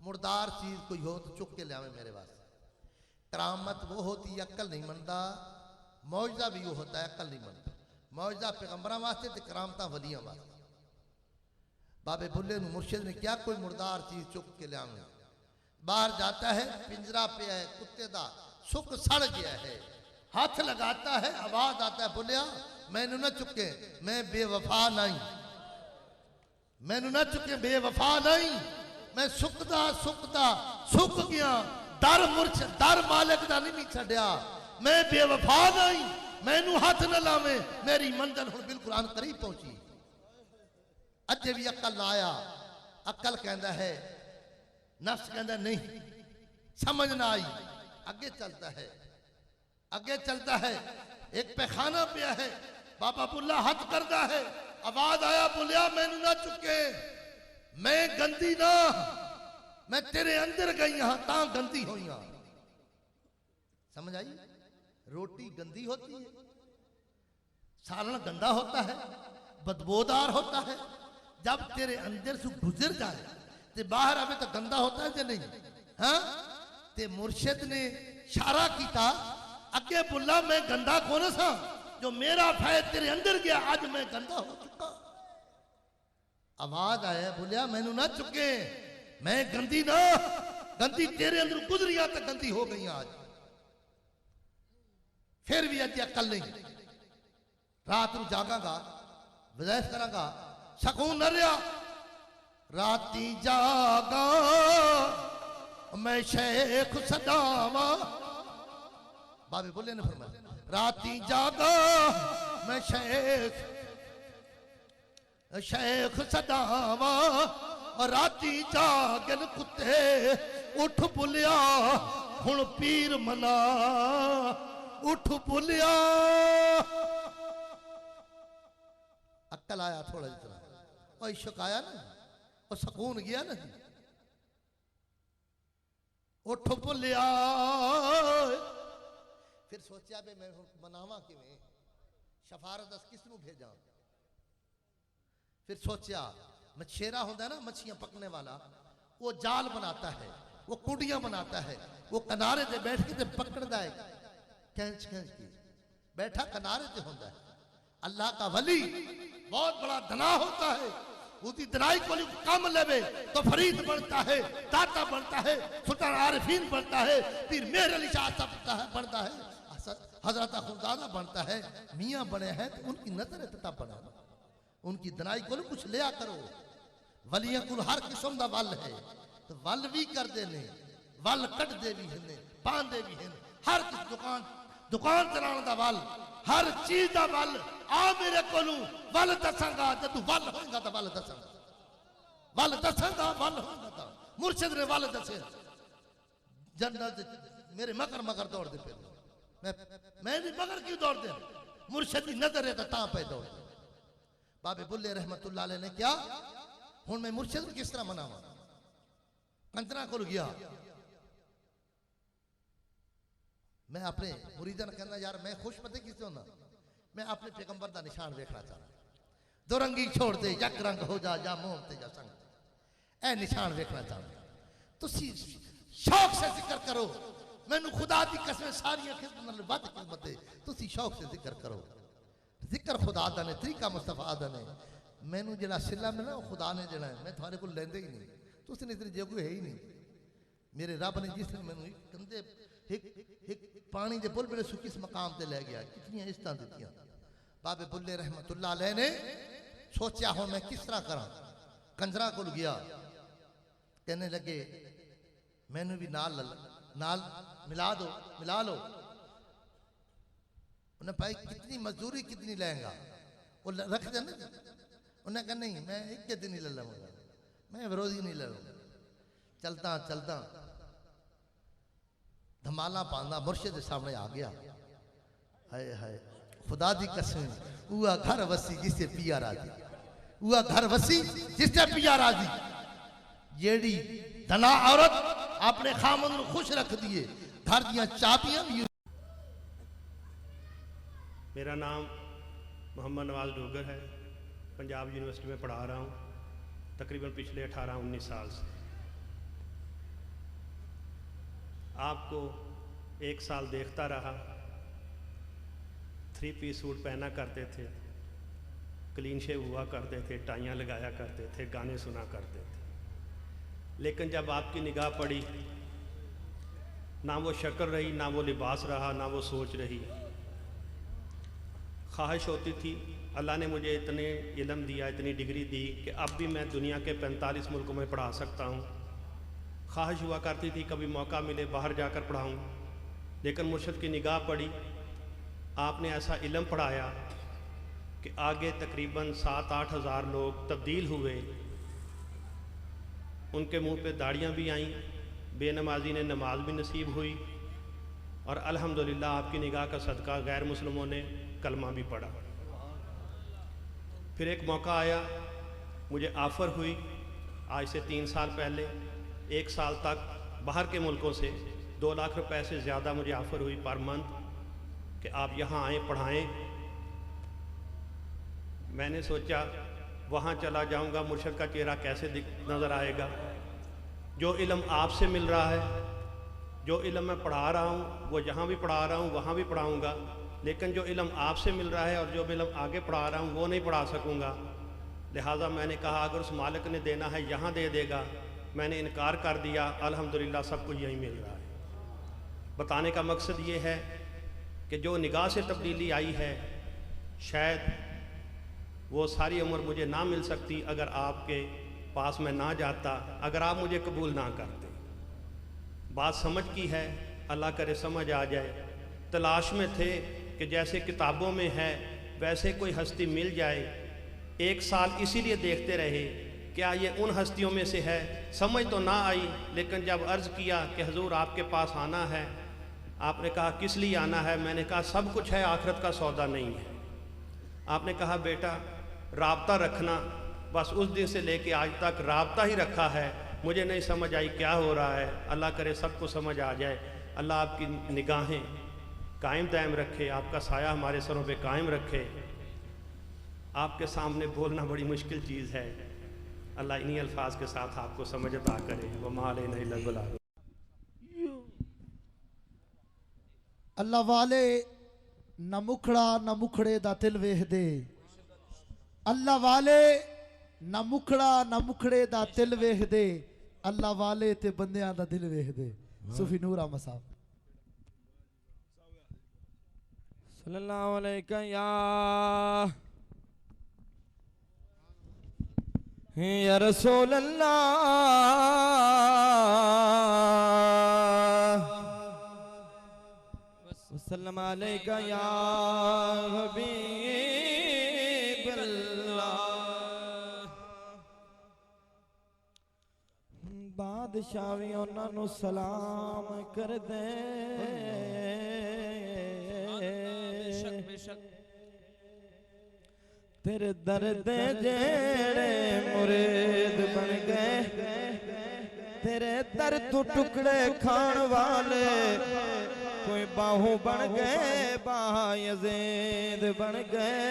मुर्दार चीज कोई हो तो चुक के लियावे मेरे वास्ते। करामत वो होती अक्ल नहीं मनता, मौजदा भी वो होता है अक्ल नहीं मनता। मौजदा पैगंबरां वास्ते ते करामता वलियां वास्ते। बाबे बुल्ले मुर्शिद ने क्या कोई मुर्दार चीज चुक के लियावे। बाहर जाता है, पिंजरा पे है कुत्ते दा, सुख सड़ गया है, हाथ लगाता है, आवाज आता है बोलिया मैनू ना चुके, मैं बेवफा नहीं, मैनू ना चुके बेवफा नहीं, मैं सुखदा सुखदा सुख गया, दर मुर्शिद दर मालिक दा नहीं छड्या, मैं बेवफा नहीं, मैनू हाथ न लावे, मेरी मंजिल हुण बिल्कुल अन करीब पहुंची। अजे भी अकल ना आया, अकल कहता है, नफ्स कहता नहीं, समझ ना आई, आगे चलता है, आगे चलता है। एक पैखाना पिया है, बाबा बुल्ला हाथ करता है, आवाज आया बोलिया मैनू ना चुके, मैं गंदी ना, मैं तेरे अंदर गई हाँ ता गंदी हुई हाँ। समझ आई? रोटी गंदी होती है, सालन गंदा होता है, बदबूदार होता है। जब तेरे अंदर से गुजर जाए तो बाहर आवे तो गंदा होता है या नहीं? हाँ, ते मुर्शिद ने इशारा किया, अगे बुल्ला मैं गंदा कौन सा, जो मेरा फैज तेरे अंदर गया आज मैं गंदा हो चुका। आवाज आया बोलिया मैनू ना चुके, मैं गंदी ना, गंदी तेरे अंदर गुजरिया तो गंदी हो गई आज। फिर भी अज अकल नहीं, रात को जागांगा, वज़ाइफ करांगा, सुकून न रहा, राती जागा मैं शेख सदावा, बाबे बुल्ले ने फरमाया राती जागा मैं शेख सदावा और राती जागन कुत्ते उठ बुलिया हुण पीर मना उठ बुलिया। अक्ल आया थोड़ा जितना और इश्क आया ना और सुकून गया ना। उठ बुलिया फिर सोचा भी मैं मनावा किवें शफारत किसनू भेजा। फिर सोचा मछेरा होता है ना मछलियां पकने वाला वो जाल बनाता है वो कुंडियां बनाता है वो किनारे से बैठ के पकड़ता है खींच खींच के बैठा किनारे से होता है। अल्लाह का वली बहुत बड़ा धना होता है उसकी दनाई को कम लेवे तो फरीद बनता है दाता बनता है सुल्तान आरिफीन बनता है पीर मेहर अली शाह बनता है हजरत खुदादा बनता है। मियाँ बने हैं तो उनकी नजर तता बना उनकी दनाई को कुछ लिया करो। वलियां को हर किस्म का वल है तो वल भी कर देने वल कट दे भी हैं पांदे भी हैं हर किस दुकान चलाने का वल हर चीज का वल आ मेरे को वल दसांगा जब वल होगा तो वल दसांगा वल दसांगा वल होगा तो मुर्शिद ने वल दसे जनरल मेरे मगर मगर दौड़ते पे मैं भी मगर क्यों दौड़ते मुर्शिद की नजर है तो पे दौड़ते। बाबे बुल्ले रहमतुल्लाह अलैह ने क्या हुण मैं मुर्शिद किस तरह मनावा कंजरा को गया मैं अपने मुरीदां कहना यार मैं खुश पते किस होना मैं अपने पैगंबर का निशान देखना चाहता दो रंगी छोड़ दे यक रंग हो जा मोह ते जा संग ए निशान देखना चाहता तुसी शौक से जिक्र करो मैनू खुदा की कसम सारिया खिदमत वध खिदमत तुसी शौक से जिक्र करो जिक्र खुदा दा ने तरीका मुस्तफा दा ने मैनू जेड़ा सिला मिलना खुदा ने देना है मैं थारे को लेंदे ही नहीं तुसी ने इतनी जो कोई है ही नहीं मेरे रब ने जिस मैनू कंधे एक पानी के बुलबुले सु किस मकाम ते ले गया कितनी इज्जत दित्तियां। बाबे बुल्ले रहमतुल्लाह अलैह ने सोचा हो मैं किस तरह करा कंजरा को गया कहने लगे मैनू भी नाल मिला लो उन्हें भाई कितनी मजदूरी कितनी लेगा वो रख दे ना उन्हें कहा नहीं मैं एक दिन ही ले लूँगा मैं रोज ही नहीं ले लूँगा चलता धमाला पांदा मुर्शिद सामने आ गया हाय हाय खुदा दी कसम हुआ घर वसी जिससे पिया राजी हुआ घर वसी जिससे पिया राजी जेड़ी धना औरत अपने खामन को खुश रख दिए घर दियां चाबियां भी। मेरा नाम मोहम्मद नवाज डोगर है पंजाब यूनिवर्सिटी में पढ़ा रहा हूँ तकरीबन पिछले 18-19 साल से। आपको एक साल देखता रहा 3 पीस सूट पहना करते थे क्लीन शेव हुआ करते थे टाइयाँ लगाया करते थे गाने सुना करते थे लेकिन जब आपकी निगाह पड़ी ना वो शक्ल रही ना वो लिबास रहा ना वो सोच रही। ख्वाहिश होती थी अल्लाह ने मुझे इतने इल्म दिया इतनी डिग्री दी कि अब भी मैं दुनिया के 45 मुल्कों में पढ़ा सकता हूँ। ख्वाहिश हुआ करती थी कभी मौका मिले बाहर जाकर पढ़ाऊँ लेकिन मुर्शिद की निगाह पड़ी आपने ऐसा इल्म पढ़ाया कि आगे तकरीबन 7-8 हज़ार लोग तब्दील हुए उनके मुंह पे दाढ़ियाँ भी आईं बेनमाजी ने नमाज भी नसीब हुई और अल्हम्दुलिल्लाह आपकी निगाह का सदका गैर मुस्लिमों ने कलमा भी पढ़ा। फिर एक मौका आया मुझे ऑफ़र हुई आज से 3 साल पहले 1 साल तक बाहर के मुल्कों से 2 लाख रुपए से ज़्यादा मुझे ऑफ़र हुई पर मंथ कि आप यहाँ आएँ पढ़ाएँ। मैंने सोचा वहाँ चला जाऊँगा मुर्शिद का चेहरा कैसे नज़र आएगा। जो इल्म आपसे मिल रहा है जो इल्म मैं पढ़ा रहा हूँ वो जहाँ भी पढ़ा रहा हूँ वहाँ भी पढ़ाऊँगा लेकिन जो इल्म आपसे मिल रहा है और जो इल्म आगे पढ़ा रहा हूँ वो नहीं पढ़ा सकूँगा। लिहाजा मैंने कहा अगर उस मालिक ने देना है यहाँ दे देगा। मैंने इनकार कर दिया अल्हम्दुलिल्लाह सब कुछ यहीं मिल रहा है। बताने का मकसद ये है कि जो निगाह से तब्दीली आई है शायद वो सारी उम्र मुझे ना मिल सकती अगर आपके पास मैं ना जाता अगर आप मुझे कबूल ना करते। बात समझ की है अल्लाह करे समझ आ जाए तलाश में थे कि जैसे किताबों में है वैसे कोई हस्ती मिल जाए। 1 साल इसीलिए देखते रहे क्या ये उन हस्तियों में से है। समझ तो ना आई, लेकिन जब अर्ज़ किया कि हुजूर आपके पास आना है, आपने कहा किस लिए आना है। मैंने कहा सब कुछ है, आखिरत का सौदा नहीं है। आपने कहा बेटा राब्ता रखना। बस उस दिन से लेके आज तक राब्ता ही रखा है। मुझे नहीं समझ आई क्या हो रहा है, अल्लाह करे सबको समझ आ जाए। अल्लाह आपकी निगाहें कायम दायम रखे, आपका साया हमारे सरों पे कायम रखे। आपके सामने बोलना बड़ी मुश्किल चीज़ है। अल्लाह इन्हीं अल्फाज के साथ आपको समझ अता करे। वो माले नहीं लगला। अल्लाह वाले न मुखड़ा न मुखड़े दा दिल वेखदे। अल्लाह वाले न मुखड़ा न मुखड़े दा दिल वेखदे। अल्लाह वाले ते बंदियां दा दिल वेखदे। सूफी नूर अहमद साहब। सल्लल्लाहु अलैहि या रसूल अल्लाह वसल्लम अलैका या हबीब अल्लाह। बादशाह भी उन्होंने सलाम कर दे। तेरे दर्द जेड़े मुरीद बन गए, तेरे दर तू टुकड़े खान वाले कोई बाहू बन गए, बाहा यजीद बन गए।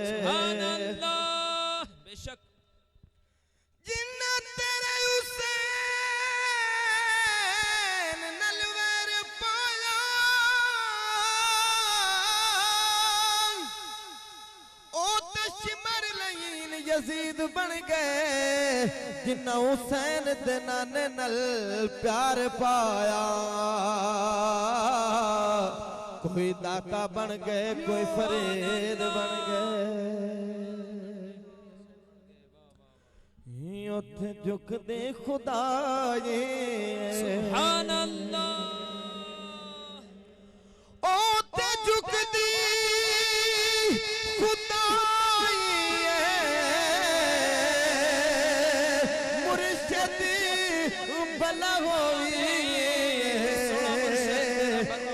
सुभान अल्लाह। बेशक जिन्ना तेरे हुसैन नलवर पाया, ओ तशमर लईन यजीद बन गए। जिन्ना हुसैन दे नाने नल प्यार पाया, कोई दाता बन गए, कोई फरीद बन गए। उथे झुकदे खुदाए सुभान अल्लाह। उथे झुकदी भला होई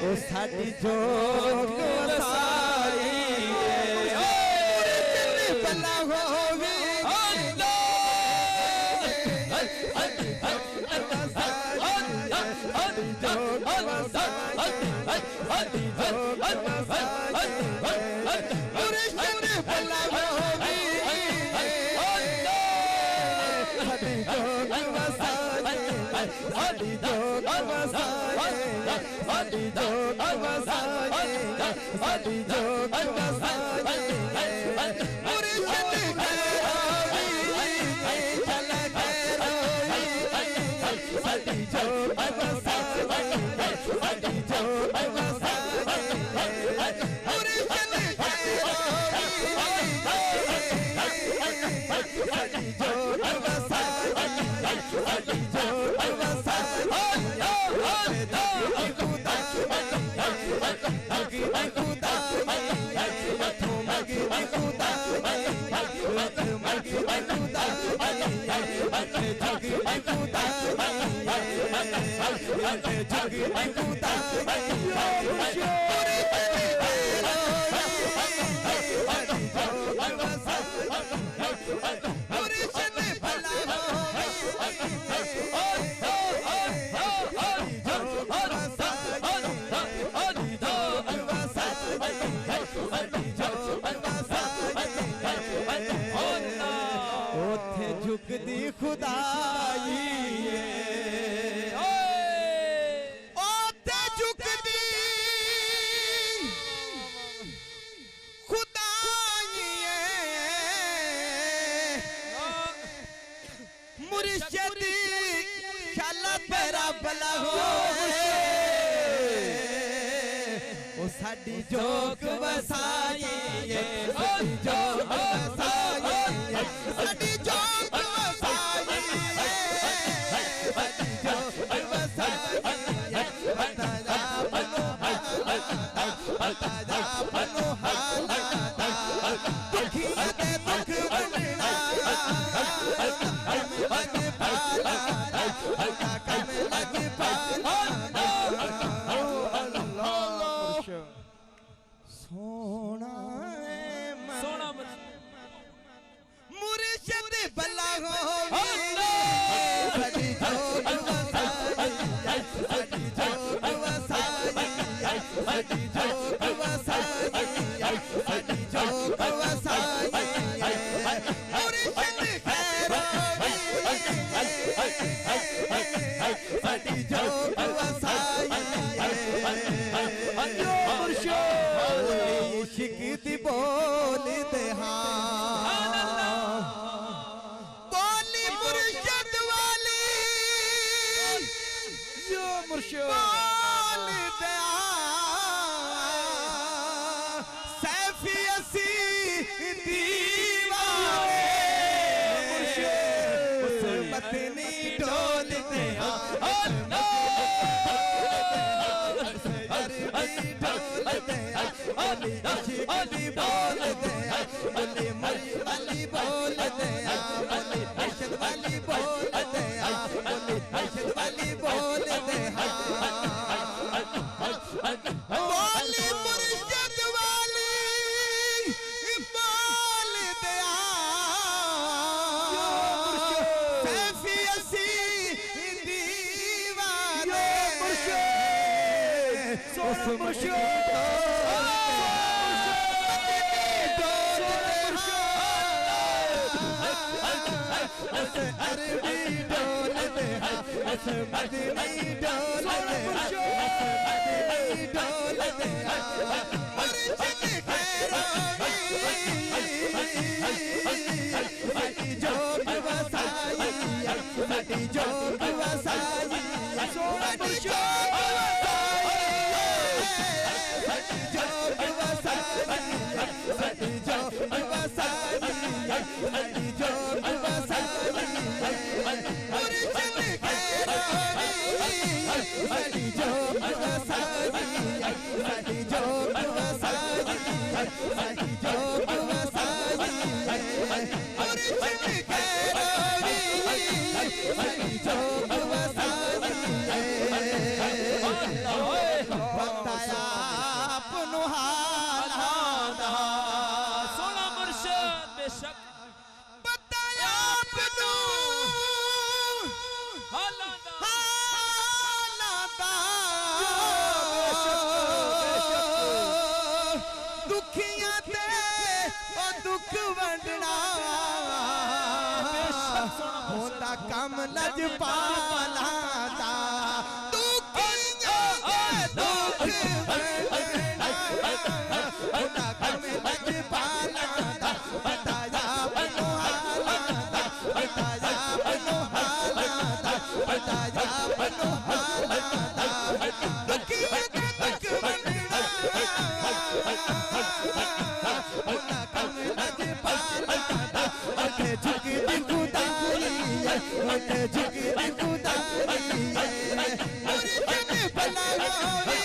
ओ साडी जोग वसाई भला होवी। झुकदी खुदाई ओते झुकदी खुदाई मुर्शिदी शाला तेरा भला होए ओ साडी जोग वसाई साडी जोग वसाई साडी जोग वसाई कम लज पाला सोना सोना मुर्शद भला होवे सदी जोग वसाई सदी जोग वसाई सदी जोग वसाई सदी जोग वसाई मुर्शद खैरावी सदी जोग वसाई इश्क दी बोल दे बोली मुर्शद वाली जो मुर्शद बोल दे सैफी असी दीवाने उस मतनी ढोल दे बोली बोल दे बोली मरी वाली बोल दे बोली मुर्शद वाली बोल दे बोली मुर्शद वाली बोल दे बोली मुर्शद वाली बोल दे सैफी असी दीवाने उस मुर्शद अरबी डोल दे मदनी डोल दे मदनी डोल दे मुर्शद खैरावी सदी जोग वसाई सदी जोग वसाई सदी जोग वसाई सदी जोग वसाई सदी जोग वसाई मुर्शद खैरावी सदी जोग वसाई सदी जोग वसाई सदी जोग वसाई मुर्शद खैरावी सदी जोग वसाई बताया अपनो हाल सोना मुर्शद बेशक बताया अपनो दुखियां ते ओ दुख वंडना होता कम लज पाला दा दुखियां ते दुख वंडना होता कम लज पाला दा बताया अपनो हालात बताया अपनो हालात बताया अपनो हालात दुखियां ते दुख वंडना होता कम लज पाला दा ओठे झुकी दी खुदाई ओठे झुकी दी खुदाई मुर्शद भला होवे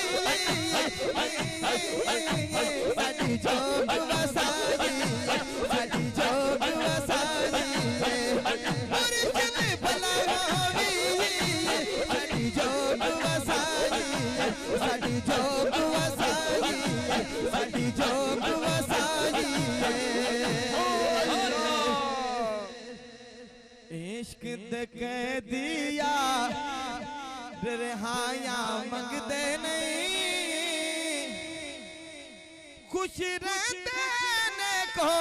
सदी जोग वसाई सदी जोग वसाई मुर्शद भला होवे सदी जोग वसाई सदी जोग वसाई सदी जोग वसाई इश्क दे कह दिया रिहाया मंगदे नहीं खुश रहते ने को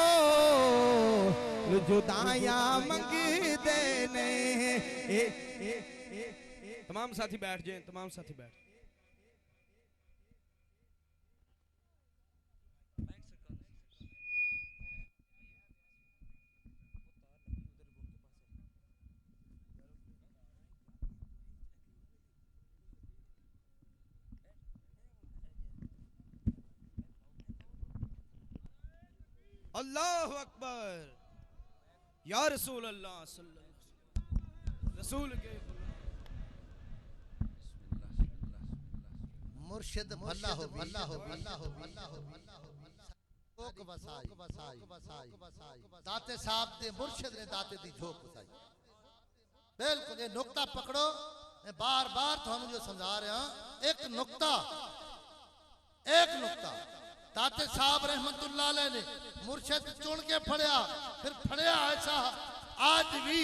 जुदाया मंगदे नहीं तमाम साथी बैठ जाएं, तमाम साथी बैठ। अल्लाहु अकबर या रसूल अल्लाह रसूल के मुर्शिद भला हो भला हो भला हो भला हो झोक वसाई दाते साहब दे मुर्शिद ने दाते दी झोक वसाई बिल्कुल ये नुक्ता पकड़ो मैं बार बार थानू जो समझा रहा एक नुक्ता दाते साहब रहमतुल्लाह अलैह ने मुर्शिद चुन के फड़िया फिर फड़िया ऐसा आज भी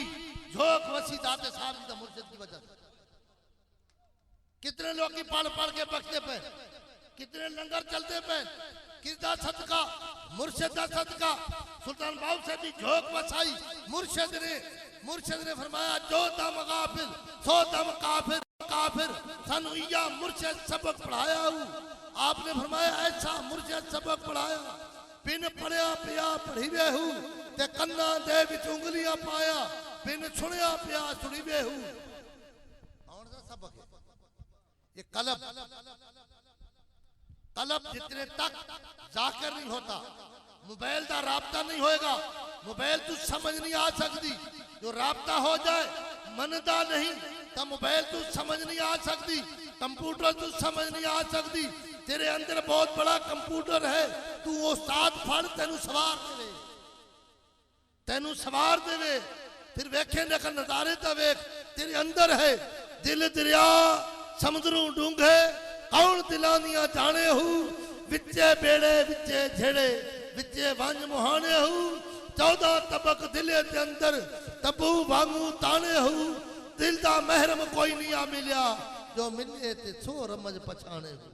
झोंक वसी दाते साहब जी का मुर्शिद की वजह से कितने लोग की पढ़ पढ़ के बखते पे कितने लंगर चलते पे किसदा सदका मुर्शिद दा सदका सुल्तान बाबू से भी झोंक वसाई मुर्शिद ने फरमाया जो दम गाफिल सो दम काफिर काफिर सानू इया मुर्शिद सबक पढ़ाया हूं आपने फरमाया ऐसा मुर्शिद सबक पढ़ाया बिन पढ़िया पिया पढ़ी वे हूं ते कन्ना दे विच उंगलियां पाया बिन सुनिया पिया सुनी वे हूं कौन सा सबक है ये कलब जितने तक जाकर नहीं होता मोबाइल का राबता नहीं होएगा मोबाइल तू समझ नहीं आ सकती जो राबता हो जाए मनदा नहीं तो मोबाइल तू समझ नहीं आ सकती कंप्यूटर तू समझ नहीं आ सकती तेरे अंदर बहुत बड़ा कंप्यूटर है तू उस्ताद फड़ तेनू सवार देवे फिर वेखे नखल नजारे तो वेख तेरे अंदर है दिल दरिया समुद्रों डूंघे कौन दिलां दियां जाने हूं विचे बेड़े विचे झेड़े विचे वंज मुहाने हूं 14 तबक दिले के अंदर तबू वांगू ताने हूं दिल दा महरम कोई नहीं आ मिलिया जो मिले ते सो रमज पछाने हूं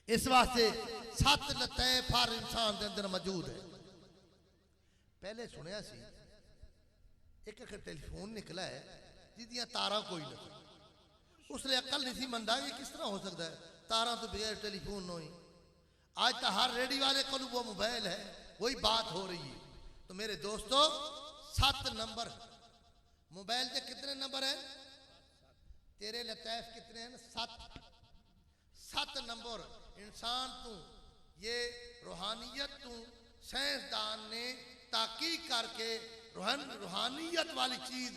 इस वास्ते 7 लतैफ हर इंसान के अंदर मौजूद है पहले सुनिया सी एक टेलीफोन निकला है जिदियां तारा कोई नहीं उसने अकल नहीं सी मनता कि किस तरह हो सकता है तारा तो बगैर टेलीफोन नहीं आज तो हर रेडी वाले को वो मोबाइल है वही बात हो रही है तो मेरे दोस्तों 7 नंबर मोबाइल के कितने नंबर है तेरे लतैफ कितने हैं 7 नंबर इंसान तू ये रूहानियत तू साइंसदान ने ताकीक करके रूहानियत वाली चीज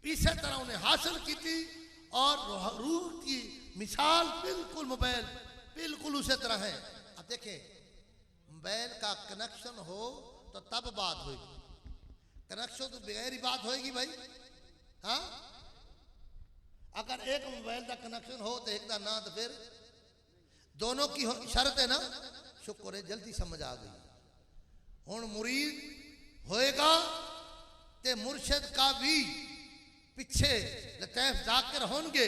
इसी तरह उन्हें हासिल की थी और रूह की मिसाल बिल्कुल मोबाइल बिल्कुल उसी तरह है अब देखें मोबाइल का कनेक्शन हो तो तब बात होगी कनेक्शन तो बगैर ही बात होगी भाई हाँ अगर एक मोबाइल का कनेक्शन हो तो एक का ना तो फिर दोनों की शर्त है ना शुक्र है जल्दी समझ आ गई हुण मुरीद होएगा ते मुर्शिद का भी पीछे लतैफ जाकिर होंगे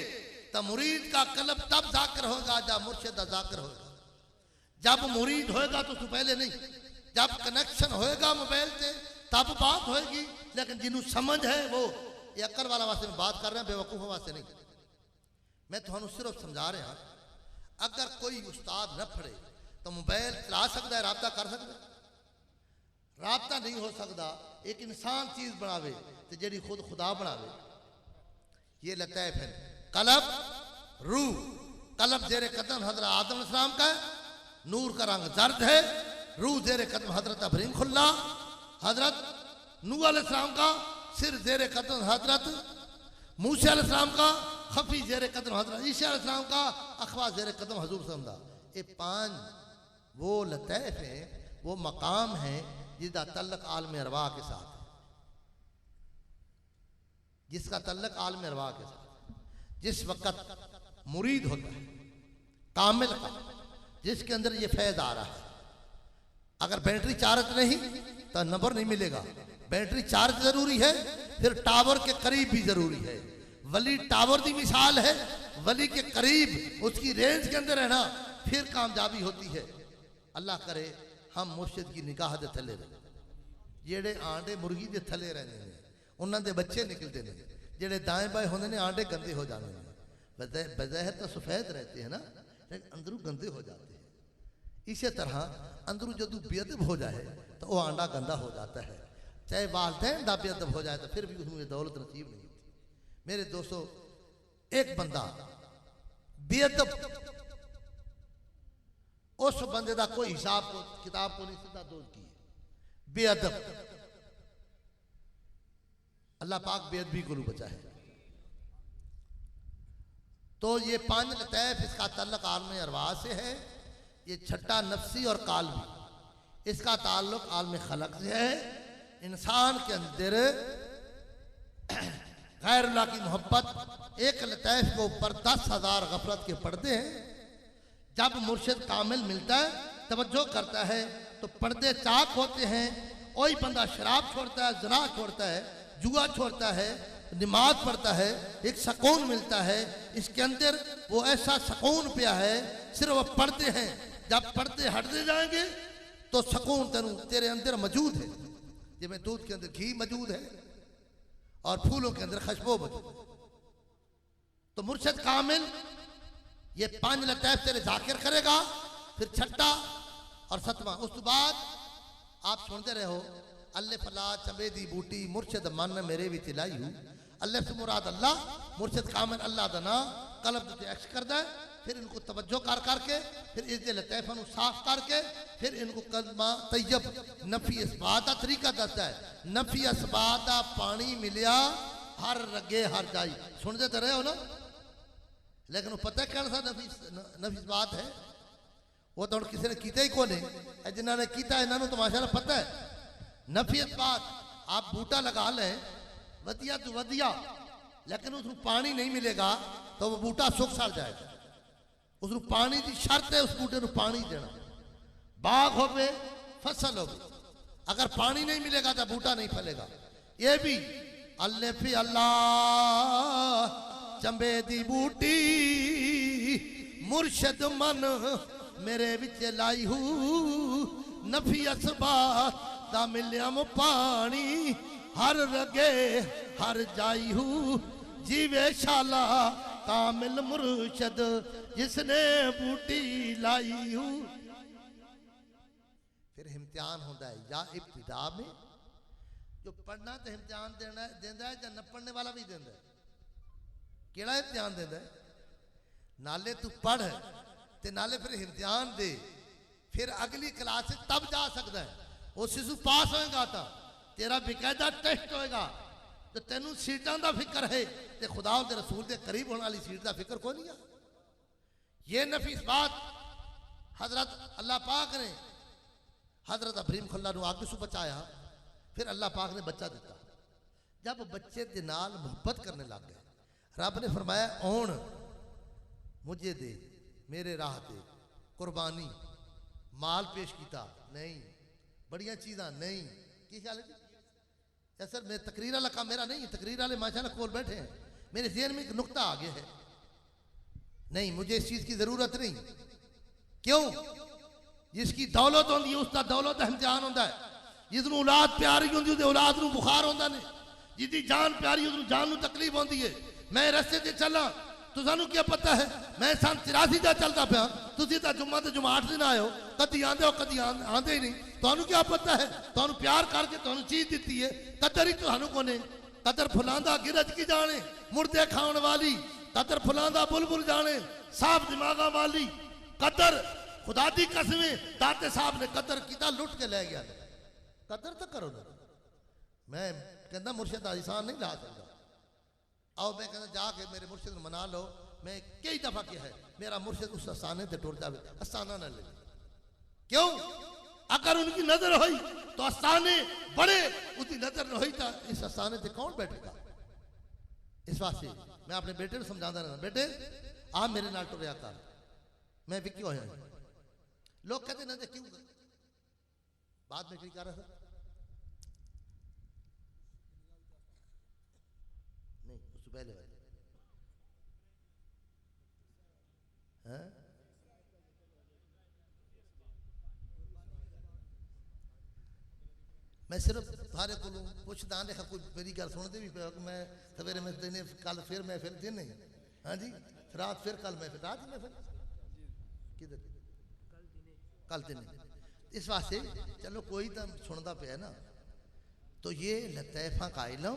तो मुरीद का कलब तब जाकिर होगा जब मुर्शिद जाकिर होगा जब मुरीद होएगा तो पहले नहीं जब कनेक्शन होएगा मोबाइल से तब बात होएगी लेकिन जिन्होंने समझ है वो ये अक्ल वाला वास्ते में बात कर रहे हैं बेवकूफ़ों वास्ते नहीं मैं तुहानू सिर्फ समझा रहा अगर कोई उस्ताद न पढ़े तो मोबाइल चला सकता है राबता कर सकता है राबता नहीं हो सकता एक इंसान चीज बनावे तो जी खुद खुदा बनावे ये लतैफ है कलब रूह कलब जेरे कदम हजरत आदम अलैहिस्सलाम का है नूर का रंग जर्द है रूह जेरे कदम हजरत इब्राहीम खुल्ला हजरत नूह अलैहिस्सलाम का सिर जेरे कदम हजरत मूसा अलैहिस्सलाम का खफी जेरे कदम हजरत ईसा अलैहिस्सलाम का अखवा जेरे कदम हजूर समझा ये 5 वो लतैफ हैं वो मकाम है जिसका तल्लक आलम अरवाह के साथ जिसका तल्लक आलम अरवाह के साथ जिस वक्त मुरीद होता है कामिल का जिसके अंदर ये फैज आ रहा है अगर बैटरी चार्ज नहीं तो नंबर नहीं मिलेगा बैटरी चार्ज जरूरी है फिर टावर के करीब भी जरूरी है वली टावर की मिसाल है वली के करीब उसकी रेंज के अंदर रहना फिर कामयाबी होती है अल्लाह करे हम मुर्शिद की निगाह के थले रहे जेड़े आंडे मुर्गी के थले रहने हैं उन्होंने बच्चे निकलते हैं जेड़े दाएं बाएं होंगे ने आंडे गंदे हो जाते हैं बज़ाहिर तो सफ़ेद रहते हैं ना लेकिन अंदरू गंदे हो जाते हैं इसी तरह अंदरू जदू बेअदब हो जाए तो वो आंडा गंदा हो जाता है चाहे वालदैन दा बेअदब हो जाए तो फिर भी उसमें दौलत नसीब नहीं होती मेरे दोस्तों एक बंदा बेअदब उस बंदे का कोई हिसाब को किताब को नहीं सीधा दोष की बेअदब अल्लाह पाक बेअदबी को बचाए तो ये 5 लतैफ इसका ताल्लुक आलम अरवाह से है ये छठा नफ्सी और कालवी इसका ताल्लुक आलम खलक से है इंसान के अंदर गैरुल्लाह की मोहब्बत, एक लतैफ के ऊपर 10,000 गफलत के पर्दे हैं। जब मुर्शिद कामिल मिलता है, तवज्जो करता है, तो पर्दे चाक होते हैं। वही बंदा शराब छोड़ता है, ज़ना छोड़ता है, जुआ छोड़ता है, नमाज पढ़ता है, एक सुकून मिलता है। इसके अंदर वो ऐसा सुकून पिया है, सिर्फ वो पर्दे हैं। जब पर्दे हटते जाएंगे तो सुकून तेरे अंदर मौजूद है। जिसमें दूध के अंदर घी मौजूद है और फूलों के अंदर खुशबू मौजूद है। तो मुर्शिद कामिल ये 5 लतैफ तेरे जाकिर करेगा, फिर छठा और सतवां। उस बाद आप सुनते रहो, अल्ले फला चंबेदी बूटी मुर्शिद मन मेरे विच लाई हूं। अल्लाह से मुराद अल्लाह, मुर्शिद कामिल अल्लाह दा नाम कल्ब ते एक्स करदा है। फिर इनको तवज्जो कर करके, फिर इस लतैफा साफ करके, फिर इनको कलमा तैयब नफी इसबात का तरीका दसदा है। नफी इसबात का पानी मिलिया हर रगे हर जाई। सुनते तो रहे हो ना, लेकिन वो पता क्या सा नफी इसबात है, वो तो किसी ने किया ही कौन है। जिन्होंने किया इन्होंने तो माशाल्लाह पता है। नफी इसबात आप बूटा लगा लें वधिया तो वधिया, लेकिन उसको पानी नहीं मिलेगा तो वो बूटा सुख सड़ जाएगा। उसको पानी की शर्त है, उस बूटे को पानी देना। बाग हो गए, फसल हो गई, अगर पानी नहीं मिलेगा तो बूटा नहीं फलेगा। ये भी अल्लाह फी अल्लाह चंबे दी बूटी मुर्शिद मन मेरे विच लाई हूं। नफी असबात दा मिलियम पानी हर रगे हर जाई हूं। जीवे शाला कामिल मुर्शिद जिसने बूटी लाई हूं। फिर इम्तिहान होता है या इब्तिदा में, जो पढ़ना तो इम्तिहान देना है, या न पढ़ने वाला भी देता है। केड़ा इम्तिहान देता है? नाले तू पढ़ ते नाले फिर इम्तिहान दे, फिर अगली क्लास से तब जा सकता है। वो शिशु पास होएगा तो तेरा बेकायदा टेस्ट होएगा, तो तेनू सीटां दा फिक्र है, ते खुदा दे रसूल दे करीब होने वाली सीट दा फिक्र कोई नहीं है। ये नफीस बात हजरत अल्लाह पाक ने हजरत इब्राहिम खल्ला नू आग सु बचाया, फिर अल्लाह पाक ने बच्चा दिता। जब बच्चे दे नाल मोहब्बत करने लग गए, रब ने फरमाया ओण मुझे दे, मेरे राह दे कुर्बानी, माल पेश किया नहीं, बड़िया चीज़ा नहीं। की ख्याल है जी? सर मैं तकरीर वाला काम मेरा नहीं, तकरीर वाले माशाल्लाह खोल बैठे हैं, मेरे ज़हन में एक नुक्ता आ गया है, नहीं मुझे इस चीज़ की ज़रूरत नहीं। क्यों? जिसकी दौलत होती है उसका दौलत इम्तिहान होता है। जिसनों औलाद प्यारी होती है औलाद को बुखार होता नहीं, जिसकी जान प्यारी उसको जान को तकलीफ होती है। मैं रस्ते से चला तो सानू क्या पता है, मैं सन 83 का चलता पाया, तुम तो जुम्मा तो जुम्मा 8 दिन आए हो, कदी आते हो कदी आते ही नहीं। तुहानू क्या पता है, तुहानू प्यार करके तुहानू चीज दी है, कदर ही तुहानू कोने। कदर फुलांदा गिरज की जाने, मुर्दे खाने वाली कदर फुलांदा बुलबुल जाने, साफ दिमागा वाली कदर खुदा दी कसमें दाते साहब ने कदर किया, लुट के ले गया। कदर तो करो ना। मैं कहना मुर्शिद आसान नहीं ला सकता। आओ मैं कहना जाके मेरे मुर्शिद मना लो। मैं कई दफा किया है, मेरा मुर्शिद उस आसाने से टुट जाए, आसाना ना ले। क्यों? अगर उनकी नजर हुई तो आसाने बड़े, उसकी नजर न हुई तो इस आसाने से कौन बैठेगा? इस वास्ते मैं अपने बेटे को समझाता रहना, बेटे आप मेरे नाल टुरिया कर, मैं विक्की होया। लोग कहते ना क्यों, बाद में क्या कर रहा था नहीं उससे पहले वाले हैं? मैं सिर्फ थारे को पुछदा देखा कोई मेरी गल सुनते भी पे, मैं सवेरे में दिन कल फिर मैं फिर दिन नहीं, हाँ जी रात फिर कल मैं फिर रात में फिर किधर कल दिन। इस वास्ते चलो कोई तो सुनता पे ना। तो ये लतैफा का इल्म,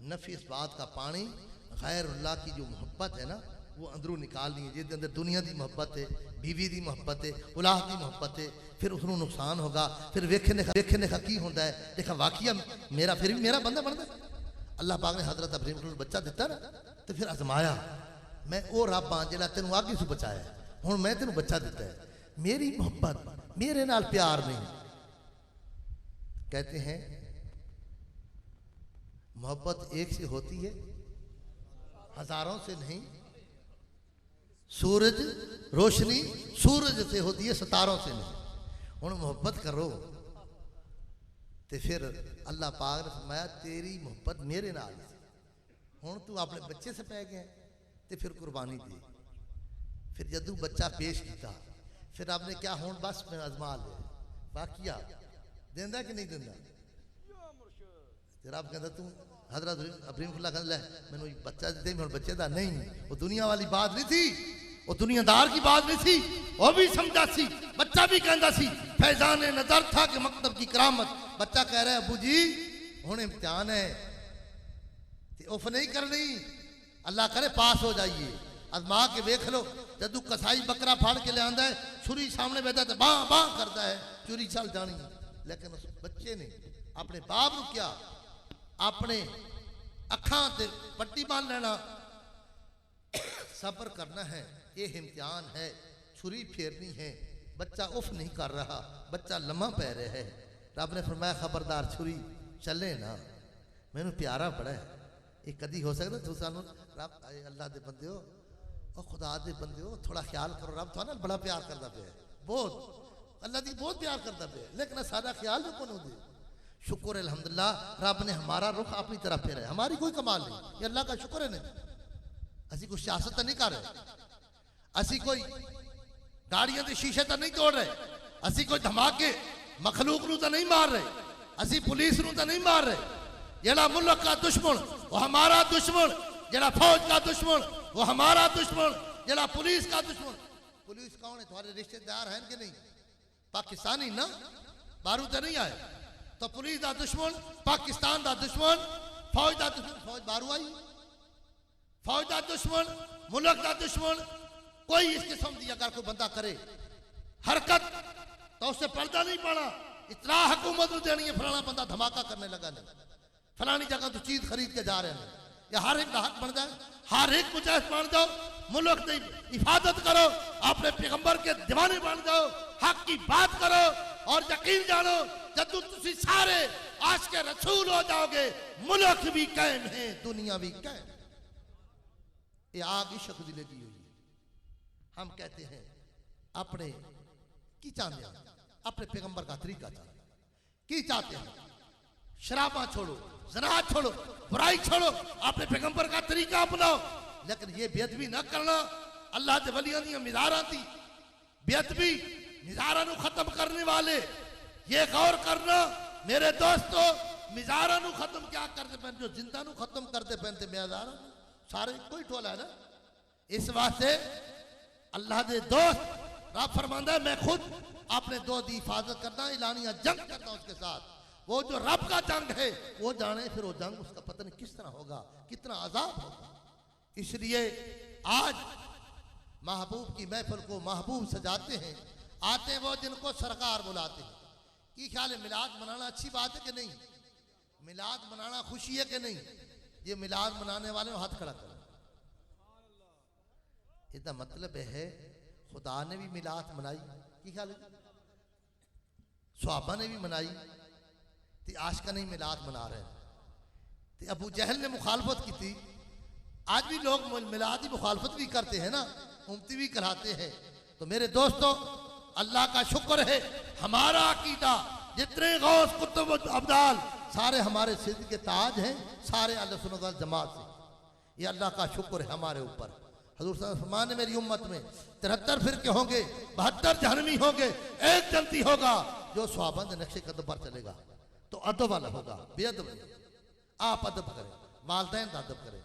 नफी इस बात का पानी, गैरुल्लाह की जो मोहब्बत है ना वो अंदरों निकालनी है। जिसके अंदर दुनिया की मोहब्बत है, बीवी की मोहब्बत है, औलाद की मोहब्बत है, फिर उसको नुकसान होगा। फिर वेखने का की होता है, देखा वाकिया मेरा फिर भी मेरा बंदा बनता। अल्लाह पाक ने हजरत इब्राहिम को बच्चा दिता ना, तो फिर आजमाया मैं वो रब हाँ जो तेन आगे से बचाया, हूँ मैं तेन बच्चा दिता है। मेरी मोहब्बत मेरे नाल प्यार नहीं। कहते हैं मोहब्बत एक से होती है हजारों से नहीं। सूरज रोशनी सूरज से होती है, सितारों से नहीं। हुण मोहब्बत करो ते फिर अल्लाह पाक ने फरमाया तेरी मोहब्बत मेरे नाल सी। हुण तू अपने बच्चे से पै गया ते फिर कुर्बानी दी। फिर जदू बच्चा पेश किया फिर आपने क्या हुण बस मैं आजमा लिया वाकिया देंदा कि नहीं देंदा। रब कहता तू हजरत अब्रीमुल्लाह कहता ले मैनू बच्चा दे, मैं बच्चे दा नहीं। वो दुनिया वाली बात नहीं थी, वो दुनियादार की बात नहीं थी। वो भी समझा सी, बच्चा भी कहता सी। फैजान नजर था कि मकतब की करामत। बच्चा कह रहा है अबू जी हुण इम्तिहान है, उफ नहीं करनी, अल्लाह करे पास हो जाइए। अजमा के देख लो, जदू कसाई बकरा फाड़ के ले आंदा है, छुरी सामने बैठा तो बां बां करता है, चुरी चल जानी। लेकिन उस बच्चे ने अपने बाप को क्या अपने अखां ते पट्टी बांध लेना, सब्र करना है, ये इम्तिहान है, छुरी फेरनी है। बच्चा उफ नहीं कर रहा, बच्चा लम्हा पै रहा है। रब ने फरमाया खबरदार छुरी चले ना, मैनू प्यारा बड़ा है। ये कदी हो सकता तू सानू रब अल्लाह दे बंदे हो, खुदा दे बंदे हो, थोड़ा ख्याल करो। रब थाना बड़ा प्यार करता पे, बहुत अल्लाह दी बहुत प्यार करता पे, लेकिन सारा ख्याल जो कौन दे। शुक्र अल्हम्दुलिल्लाह रब ने हमारा रुख अपनी तरफ फेरा है। हमारी कोई कमाल नहीं, ये अल्लाह का शुक्र है। नहीं असी कोई सियासत नहीं कर रहे, असी कोई गाड़ियां के शीशे तो नहीं तोड़ रहे, असी कोई धमाके मखलूक नू तो नहीं मार रहे, असी पुलिस नू तो नहीं मार रहे। जेड़ा मुल्क का दुश्मन वो हमारा दुश्मन, जेड़ा फौज का दुश्मन वो हमारा दुश्मन, जेड़ा पुलिस का दुश्मन। पुलिस कौन है? तुम्हारे रिश्तेदार हैं कि नहीं? पाकिस्तानी ना, बारू तो नहीं आए तो पुलिस का दुश्मन, पाकिस्तान का दुश्मन, फौज का दुश्मन। फौज बारू आई, फौज का दुश्मन, मुल्क का दुश्मन। कोई इस किस्म की अगर कोई बंदा करे हरकत तो उससे पर्दा नहीं पड़ा। इतना हुकूमत को देनी है फलाना बंदा धमाका करने लगा, नहीं फलानी जगह तो चीज खरीद के जा रहे हैं, या हर एक का हक बन जाए, हर एक मुजाहिद बन जाओ, मुल्क की हिफाजत करो, अपने पैगंबर के दीवाने बन जाओ, हक की बात करो और यकीन जानो जदू तुम सारे आज के रसूल हो जाओगे, मुल्क भी कायम है, दुनिया भी कायम। ये आग इश्क दी लगी हुई है। हम कहते हैं अपने की चाहते हैं, अपने पैगंबर का तरीका चाहते हैं, की चाहते हैं शराबा छोड़ो, ज़नात छोड़ो, बुराई छोड़ो, अपने पैगंबर का तरीका अपनाओ। लेकिन ये बेअदबी ना करना, अल्लाह के वलियां दी मिज़ारां दी बेअदबी, मिज़ारां नू खत्म करने वाले, ये गौर करना मेरे दोस्तों, मिज़ारां नू खत्म क्या करते पे, जो जिंदा नू खत्म करते पे मिज़ारां सारे कोई टोला है ना। इस वास्ते अल्लाह के दोस्त रब फरमांदा है मैं खुद अपने दोस्त की हिफाजत करता, ऐलानिया जंग करता उसके साथ। वो जो रब का जंग है वो जाने, फिर वो जंग उसका पता नहीं किस तरह होगा, कितना अजाब होगा। इसलिए आज महबूब की महफिल को महबूब सजाते हैं, आते हैं वो जिनको सरकार बुलाते हैं। की ख्याल है मिलाद मनाना अच्छी बात है कि नहीं? मिलाद मनाना खुशी है कि नहीं? ये मिलाद मनाने वाले हाथ खड़ा करो। इसका मतलब है खुदा ने भी मिलाद मनाई, की ख्याल है? सहाबा ने भी मनाई, ते आशिका नहीं मिलाद मना रहे। ते अबू जहल ने मुखालफत की थी, आज भी लोग मिलाद की मुखालफत भी करते हैं ना, उम्मती भी कराते हैं। तो मेरे दोस्तों अल्लाह का शुक्र है, हमारा अकीदा जितने गौस कुतुब अब्दाल सारे हमारे सिद्ध के ताज हैं, सारे अहले सुन्नत वल जमात से। ये अल्लाह का शुक्र है हमारे ऊपर। हजूर सल्लल्लाहु अलैहि वसल्लम फरमाने मेरी उम्मत में 73 फिरके होंगे, 72 जहन्नमी होंगे, एक जन्नती होगा जो सहाबा के नक्शे कदम पर चलेगा। तो अदब वाला होगा, बेअदब नहीं। आप अदब करें, वालिदैन का अदब करें,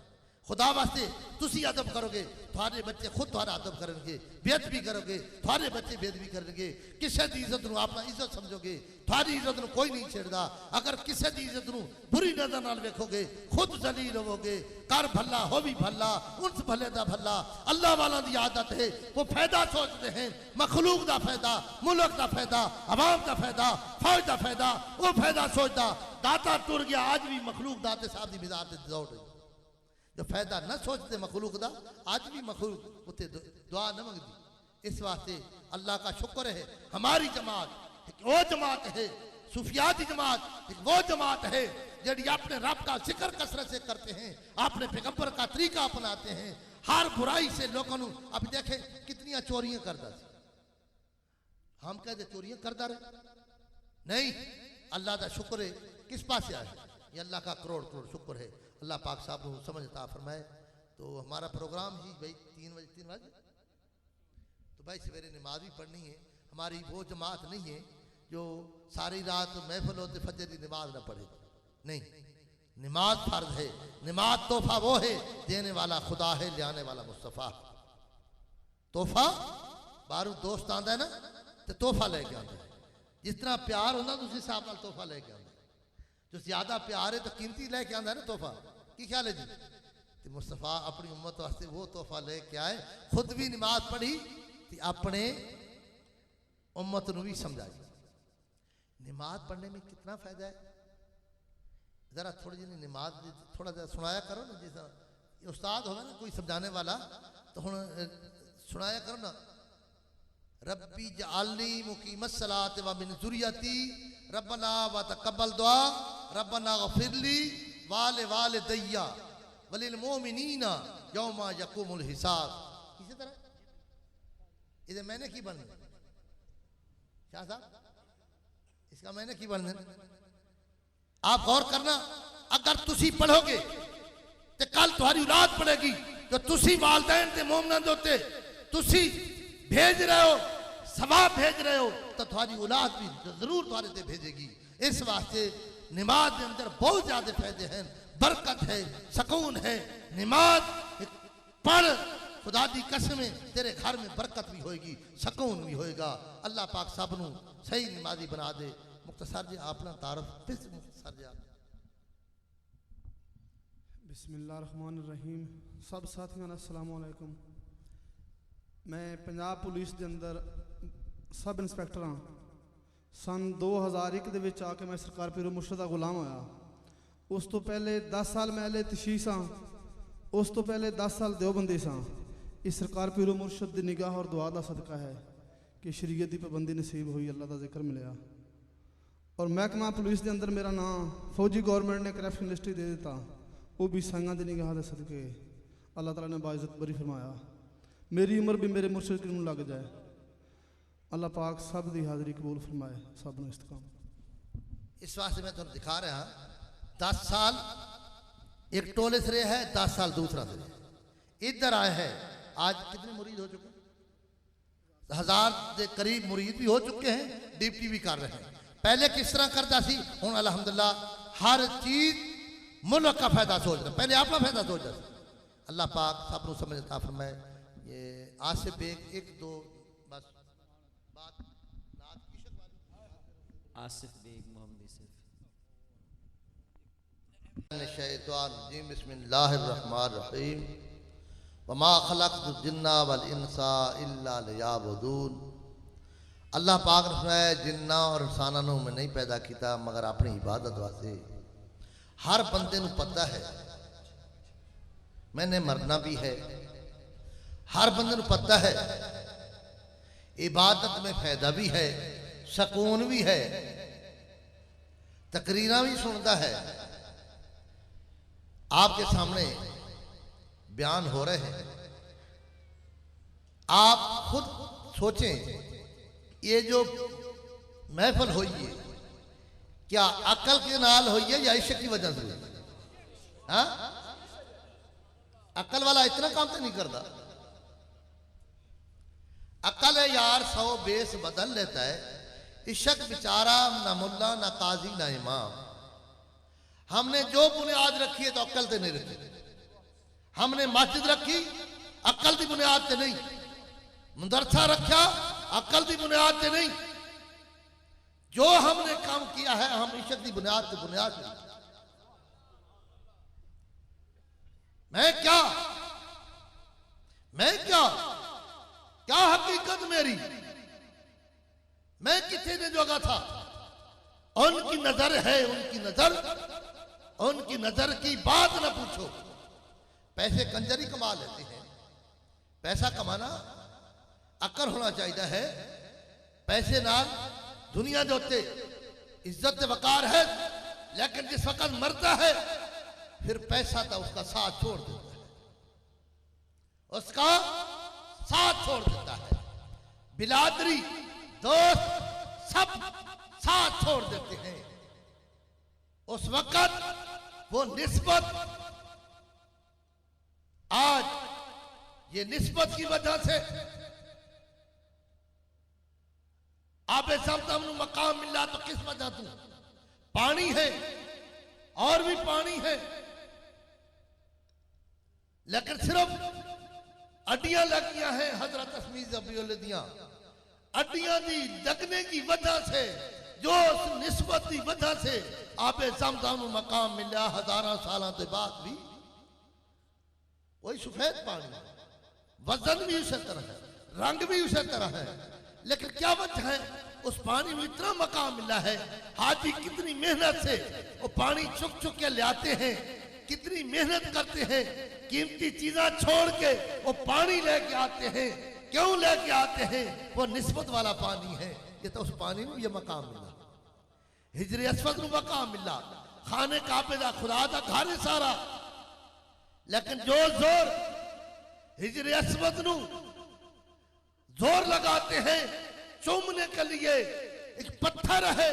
खुदा वास्ते तुसी अदब करोगे, थारे बच्चे खुद थारा अदब करेंगे, बेअदबी करोगे, थारे बच्चे बेअदबी करेंगे। किसी की इज्जत नू अपना इज्जत समझोगे, थारी इज्जत नू कोई नहीं छेड़दा। अगर किसी की इज्जत नू बुरी नजर नाल वेखोगे, खुद जलील होवोगे। कर भला हो भी भला, उस भले दा भला। अल्लाह वाला दी आदत है, वो फायदा सोचते हैं, मखलूक दा फायदा, मुल्क दा फायदा, अवाम दा फायदा, फौज दा फायदा, वो फायदा सोचता। दाता टुर गया, आज भी मखलूक दाते साहब की मिजाज से दौड़ रही। जो फायदा न सोचते मखलूक दा, आज भी मखलूक उते दुआ न मंगती। इस वास्ते अल्लाह का शुक्र है हमारी जमात वो जमात है सूफिया की जमात एक वो जमात है जड़ी अपने रब का जिक्र कसरत से करते हैं, अपने पैगंबर का तरीका अपनाते हैं, हर बुराई से लोगों को। अब देखें कितनी चोरियां करता सी, हम कहते चोरियां करता रहे नहीं। अल्लाह का शुक्र है, किस पास आए, ये अल्लाह का करोड़ करोड़ शुक्र है। अल्लाह पाक साहब को समझता फरमाए। तो हमारा प्रोग्राम ही भाई 3 बजे, तो भाई सवेरे नमाज भी पढ़नी है। हमारी वो जमात नहीं है जो सारी रात महफिल होते फजर की नमाज ना पढ़े, नहीं। नमाज फर्ज है, नमाज तोहफा वो है, देने वाला खुदा है, लाने वाला मुस्तफ़ा। तोहफा बारू दोस्त आंदा है ना, तो तोहफा लेके आंदा है। जितना प्यार होता उस हिसाब नाल तोहफा लेके आंदा है। जो ज्यादा प्यार है तो कीमती लेके आंदा है ना तोहफा। की ख्याल है जी? तो मुस्तफ़ा अपनी उम्मत वास्ते वो तोहफा लेके आए, खुद भी नमाज पढ़ी तो अपने उम्मत को भी समझाई। नमाज पढ़ने में कितना फायदा है, जरा थोड़ी जी नमाज थोड़ा जरा सुनाया करो ना। जैसा उस्ताद होगा ना कोई समझाने वाला, तो हुण सुनाया करो ना। रब्बी जअलनी मुकीमस सलात व मिन ज़ुर्रियती रब्बना व तक़ब्बल दुआ रब्बना ग़फ़िरली वाले वालिदैया वलिल मोमिनीना यौमा यक़ूमुल हिसाब। इसी तरह इधर मैंने की बनना शाह साहब, इसका मैंने की बनना। आप गौर करना, अगर तुसी पढ़ोगे तो कल तुम्हारी औलाद पढ़ेगी। जो तुसी वालदैन ते मोमनां दे उत्ते तुसी भेज रहे हो, सवाब भेज रहे हो, तो तुम्हारी औलाद भी जरूर तुम्हारे से भेजेगी। इस वास्ते नमाज के अंदर बहुत ज्यादा फायदे हैं, बरकत है, सुकून है। नमाज पढ़, खुदा दी कसम तेरे घर में बरकत भी होएगी, सुकून भी होएगा। अल्लाह पाक सब नू सही नमाजी बना दे। मुख्तसर जी अपना तारफ फिर से मुख्तसर जी। बिस्मिल्लाहिर्रहमानिर्रहीम। सब साथियों अस्सलाम वालेकुम। मैं पंजाब पुलिस के अंदर सब इंस्पैक्टर हाँ। सन 2001 दे विच आके मैं सरकार पीरो मुर्शद दा गुलाम होया। उस तो पहले 10 साल मैं अहले तशीश हाँ। उस तो पहले 10 साल देवबंदी सां। इस सरकार पीरो मुर्शद की निगाह और दुआ का सदका है कि शरीयत की पाबंदी नसीब हुई, अल्लाह का जिक्र मिलया। और महकमा पुलिस के अंदर मेरा नाम फौजी गवर्नमेंट ने करप्शन लिस्ट दे दिता, वो भी साइयां की निगाह के सदके अल्लाह ताला ने बाइज़्ज़त बरी फरमाया। मेरी उम्र भी मेरे मुर्शिद नूं लग जाए। अल्लाह पाक सब की हाज़री कबूल फरमाए, सब नूं इस्तकाम। इस वास्ते मैं तुहानूं दिखा रहा 10 साल एक टोले से रहा है, 10 साल दूसरा से इधर आए हैं। आज कितने मुरीद हो चुके? 1000 के करीब मुरीद भी हो चुके हैं, डिप्टी भी कर रहे हैं। पहले किस तरह करता सी, हुण अल्हम्दुलिल्लाह हर चीज मुल्क का फायदा सोचता, पहले अपना फायदा सोचता। अल्लाह पाक सब नूं समझ अता फरमाए। ये आसिफ बेग एक दो बस बात नात इश्क वाली। आसिफ बेग मोहम्मद यूसुफ। शैतान रजीम बिस्मिल्लाहिर्रहमानिर्रहीम। वमा खलक़तुल जिन्ना वल इंसा इल्ला लियाबुदून। अल्लाह पाक ने फरमाया जिन्ना और इंसाना नूं मैं नहीं पैदा किया मगर अपनी इबादत वास्ते। हर बंदे नूं पता है मैंने मरना भी है, हर बंदे नूं पता है इबादत में फायदा भी है, सुकून भी है, तकरीरां भी सुनता है। आपके सामने बयान हो रहे हैं, आप खुद सोचें ये जो महफिल हुई है क्या अकल के नाल हुई है या इश्क की वजह से हुई? हाँ, अकल वाला इतना काम तो नहीं करता। अकल है यार 100 बेस बदल लेता है। इश्क बेचारा ना मुल्ला ना काजी ना इमाम। हमने जो बुनियाद रखी है तो अकल से नहीं रखी। हमने मस्जिद रखी अकल की बुनियाद से नहीं, मदरसा रखा अकल की बुनियाद से नहीं। जो हमने काम किया है हम इश्क की बुनियाद से बुनियाद नहीं। मैं क्या क्या हकीकत मेरी, मैं किसी ने जगह था। उनकी नजर है, उनकी नजर की बात ना पूछो। पैसे कंजरी कमा लेते हैं, पैसा कमाना अकल होना चाहिए है। पैसे नाल दुनिया के उत्ते इज्जत वकार है, लेकिन जिस वक्त मरता है फिर पैसा था उसका साथ छोड़ देता है, उसका साथ छोड़ देता है, बिलादरी दोस्त सब साथ छोड़ देते हैं। उस वक्त वो निस्बत, आज ये निस्बत की वजह से आप सामने मकाम मिला तो किस वजह तू पानी है और भी पानी है, लेकिन सिर्फ अड्डियां लग गया है। हजरत अस्मीज अबियोलदियां अड्डियां दी लगने की वजह से, जो उस निस्बत की वजह से आप सामने मकाम मिला, हजारों सालों के बाद भी वही सफेद पानी, वजन भी उसी तरह है, रंग भी उसी तरह है, लेकिन क्या वजह है? उस पानी में इतना मकाम मिला है। हाजी कितनी मेहनत से वो पानी चुक चुक के ले आते हैं, कितनी मेहनत करते हैं, कीमती चीजें छोड़ के वो पानी लेके आते हैं। क्यों लेके आते हैं? वो निस्बत वाला पानी है। ये तो उस पानी में ये मकाम मिला, हिजरे अस्वद में मकाम मिला, खाने काबे दा खुदा दा घर सारा, लेकिन जो जोर हिजरे अस्वद नु जोर लगाते हैं चूमने के लिए, एक पत्थर है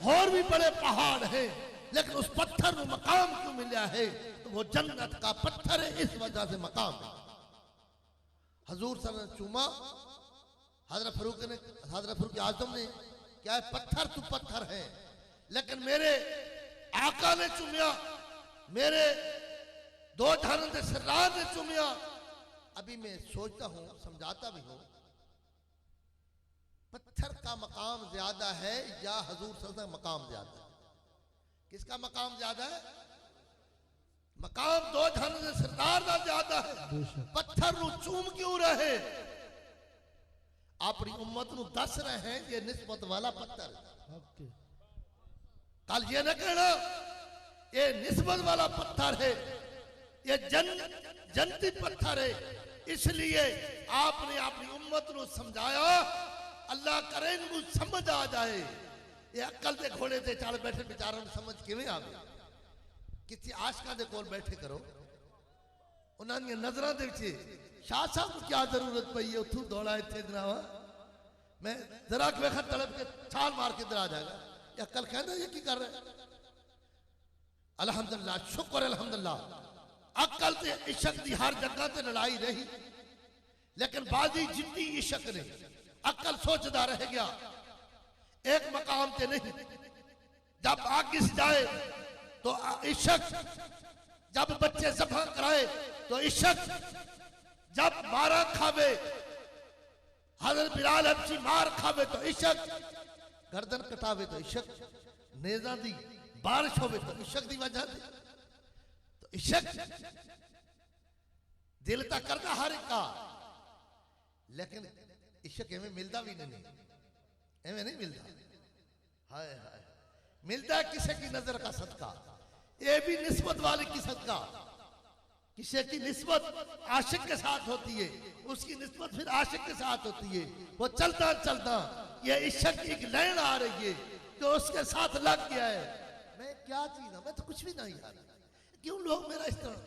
और भी बड़े पहाड़ हैं, लेकिन उस पत्थर में मकाम क्यों मिला है? तो वो जन्नत का पत्थर है, इस वजह से मकाम है। हजूर सल्लल्लाहु अलैहि वसल्लम ने चूमा, हजरत फरूक आजम ने क्या है, पत्थर तू पत्थर है, लेकिन मेरे आका ने चूमिया, मेरे दो जहान के सरदार ने चूमिया। अभी मैं सोचता हूं, समझाता भी हूं, पत्थर का मकाम ज्यादा है या हजूर सल्लल्लाहु अलैहि वसल्लम का मकाम ज्यादा है? किसका मकाम ज्यादा है? मकाम दो जहान के सरदार का ज्यादा है। पत्थर नु चूम क्यों रहे? अपनी उम्मत नु दस रहे हैं ये निस्बत वाला पत्थर। कल ये न कहना ये निस्बत वाला पत्थर है, ये जनती पत्थर है। इसलिए आपने अपनी उम्मत नु समझाया, अल्लाह करे इनको समझ आ जाए। ये अक्ल के घोड़े से चल बैठे बेचारों को समझ किवें आवे? किसी आशका दे कोल बैठे करो, उन्होंने नजरों के विच शाह साहब को क्या जरूरत पई है उथू दौड़ा इतने दिन आवा, मैं जरा वेखा तड़प के छाल मार के इधर आ जाएगा। ये अक्ल कहना ये की कर रहे? अल्हम्दुलिल्लाह, शुक्र अल्हम्दुलिल्लाह, अक्ल ते इश्क दी हर जगह ते लड़ाई रही, लेकिन बाजी जिद्दी इश्क ने, अक्ल सोचदा रह गया, एक मकाम ते नहीं। जब आगिस जाए तो इश्क, जब बच्चे ज़ब्ह कराए तो इश्क, जब मारा खावे हज़रत बिलाल हबशी मार खावे तो इश्क, गर्दन कटावे तो इश्क, नेज़ा दी बारिश होवे तो इश्क दी वजह से। तो इश्क दिल तक करता हर एक का, लेकिन इश्क एवं मिलता भी नहीं, एवं नहीं मिलता। हाय हाय, मिलता किसी की नजर का सदका, ये भी निस्बत वाले की सदका। किसी की निस्बत आशिक के साथ होती है, उसकी निस्बत फिर आशिक के साथ होती है। वो चलता चलता ये इश्क की एक लाइन आ रही है जो उसके साथ लग गया है। मैं क्या चीज हूं? मैं तो कुछ भी नहीं यार, क्यों लोग मेरा इस तरह?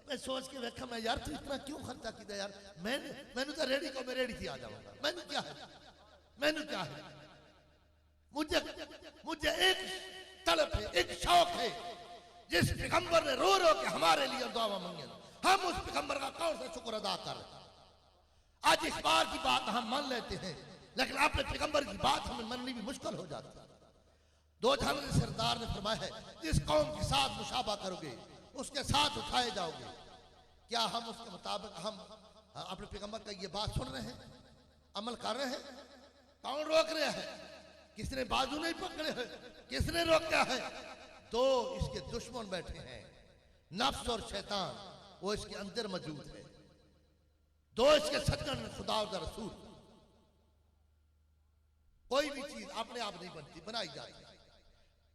मैं सोच के देखा, मैं यार तू इतना क्यों खर्चा किया यार? मैंने तो रेडी को मैं रेडी थी आ जाऊंगा, मैंने क्या है, मैंने क्या है? मुझे एक तलब है, एक शौक है, जिस पैगंबर ने रो रो के हमारे लिए दुआ मांगी, हम उस पैगंबर का कौन सा शुक्र अदा कर। आज इस बार की बात हम मान लेते हैं, लेकिन अपने पैगंबर की बात हमें माननी भी मुश्किल हो जाती है। दो जहान के सरदार ने फरमाया है, जिस कौम के साथ मुशाबा करोगे उसके साथ उठाए जाओगे। क्या हम उसके मुताबिक हम अपने पैगंबर का ये बात सुन रहे हैं, अमल कर रहे हैं? कौन रोक रहे हैं? किसने बाजू नहीं पकड़े हैं? किसने रोका है? दो इसके दुश्मन बैठे हैं, नफ्स और शैतान, वो इसके अंदर मौजूद है। दो इसके सज्जन, खुदा और रसूल। कोई भी चीज अपने आप नहीं बनती, बनाई जाती है,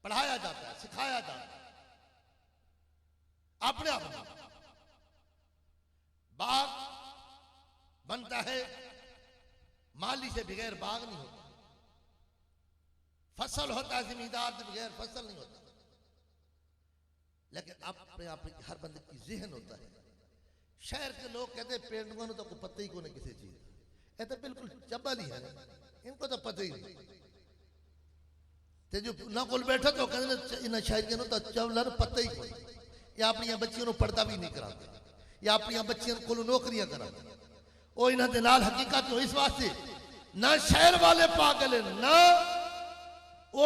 पढ़ाया जाता है, सिखाया जाता है, अपने आप नहीं। बाग बनता है, माली से बगैर बाग नहीं होता। फसल होता है जिम्मेदार के बगैर फसल नहीं होता। लेकिन अपने आप हर बंदे की जहन होता है। शहर के लोग कहते हैं पेंडुओं को तो पता ही को नहीं किसी चीज, ये तो बिल्कुल चबल ही है, इनको तो पता ही नहीं। ते जो ना कोल बैठा तो कहते इन शायरियों तो चबलर पता ही कोई, या अपनी बच्चियों को पर्दा भी नहीं कराते, या अपनी बच्चियों को नौकरियां कराते। वो इन्हों के नाल हकीकत हो इस वास्ते ना शहर वाले पागल है ना वो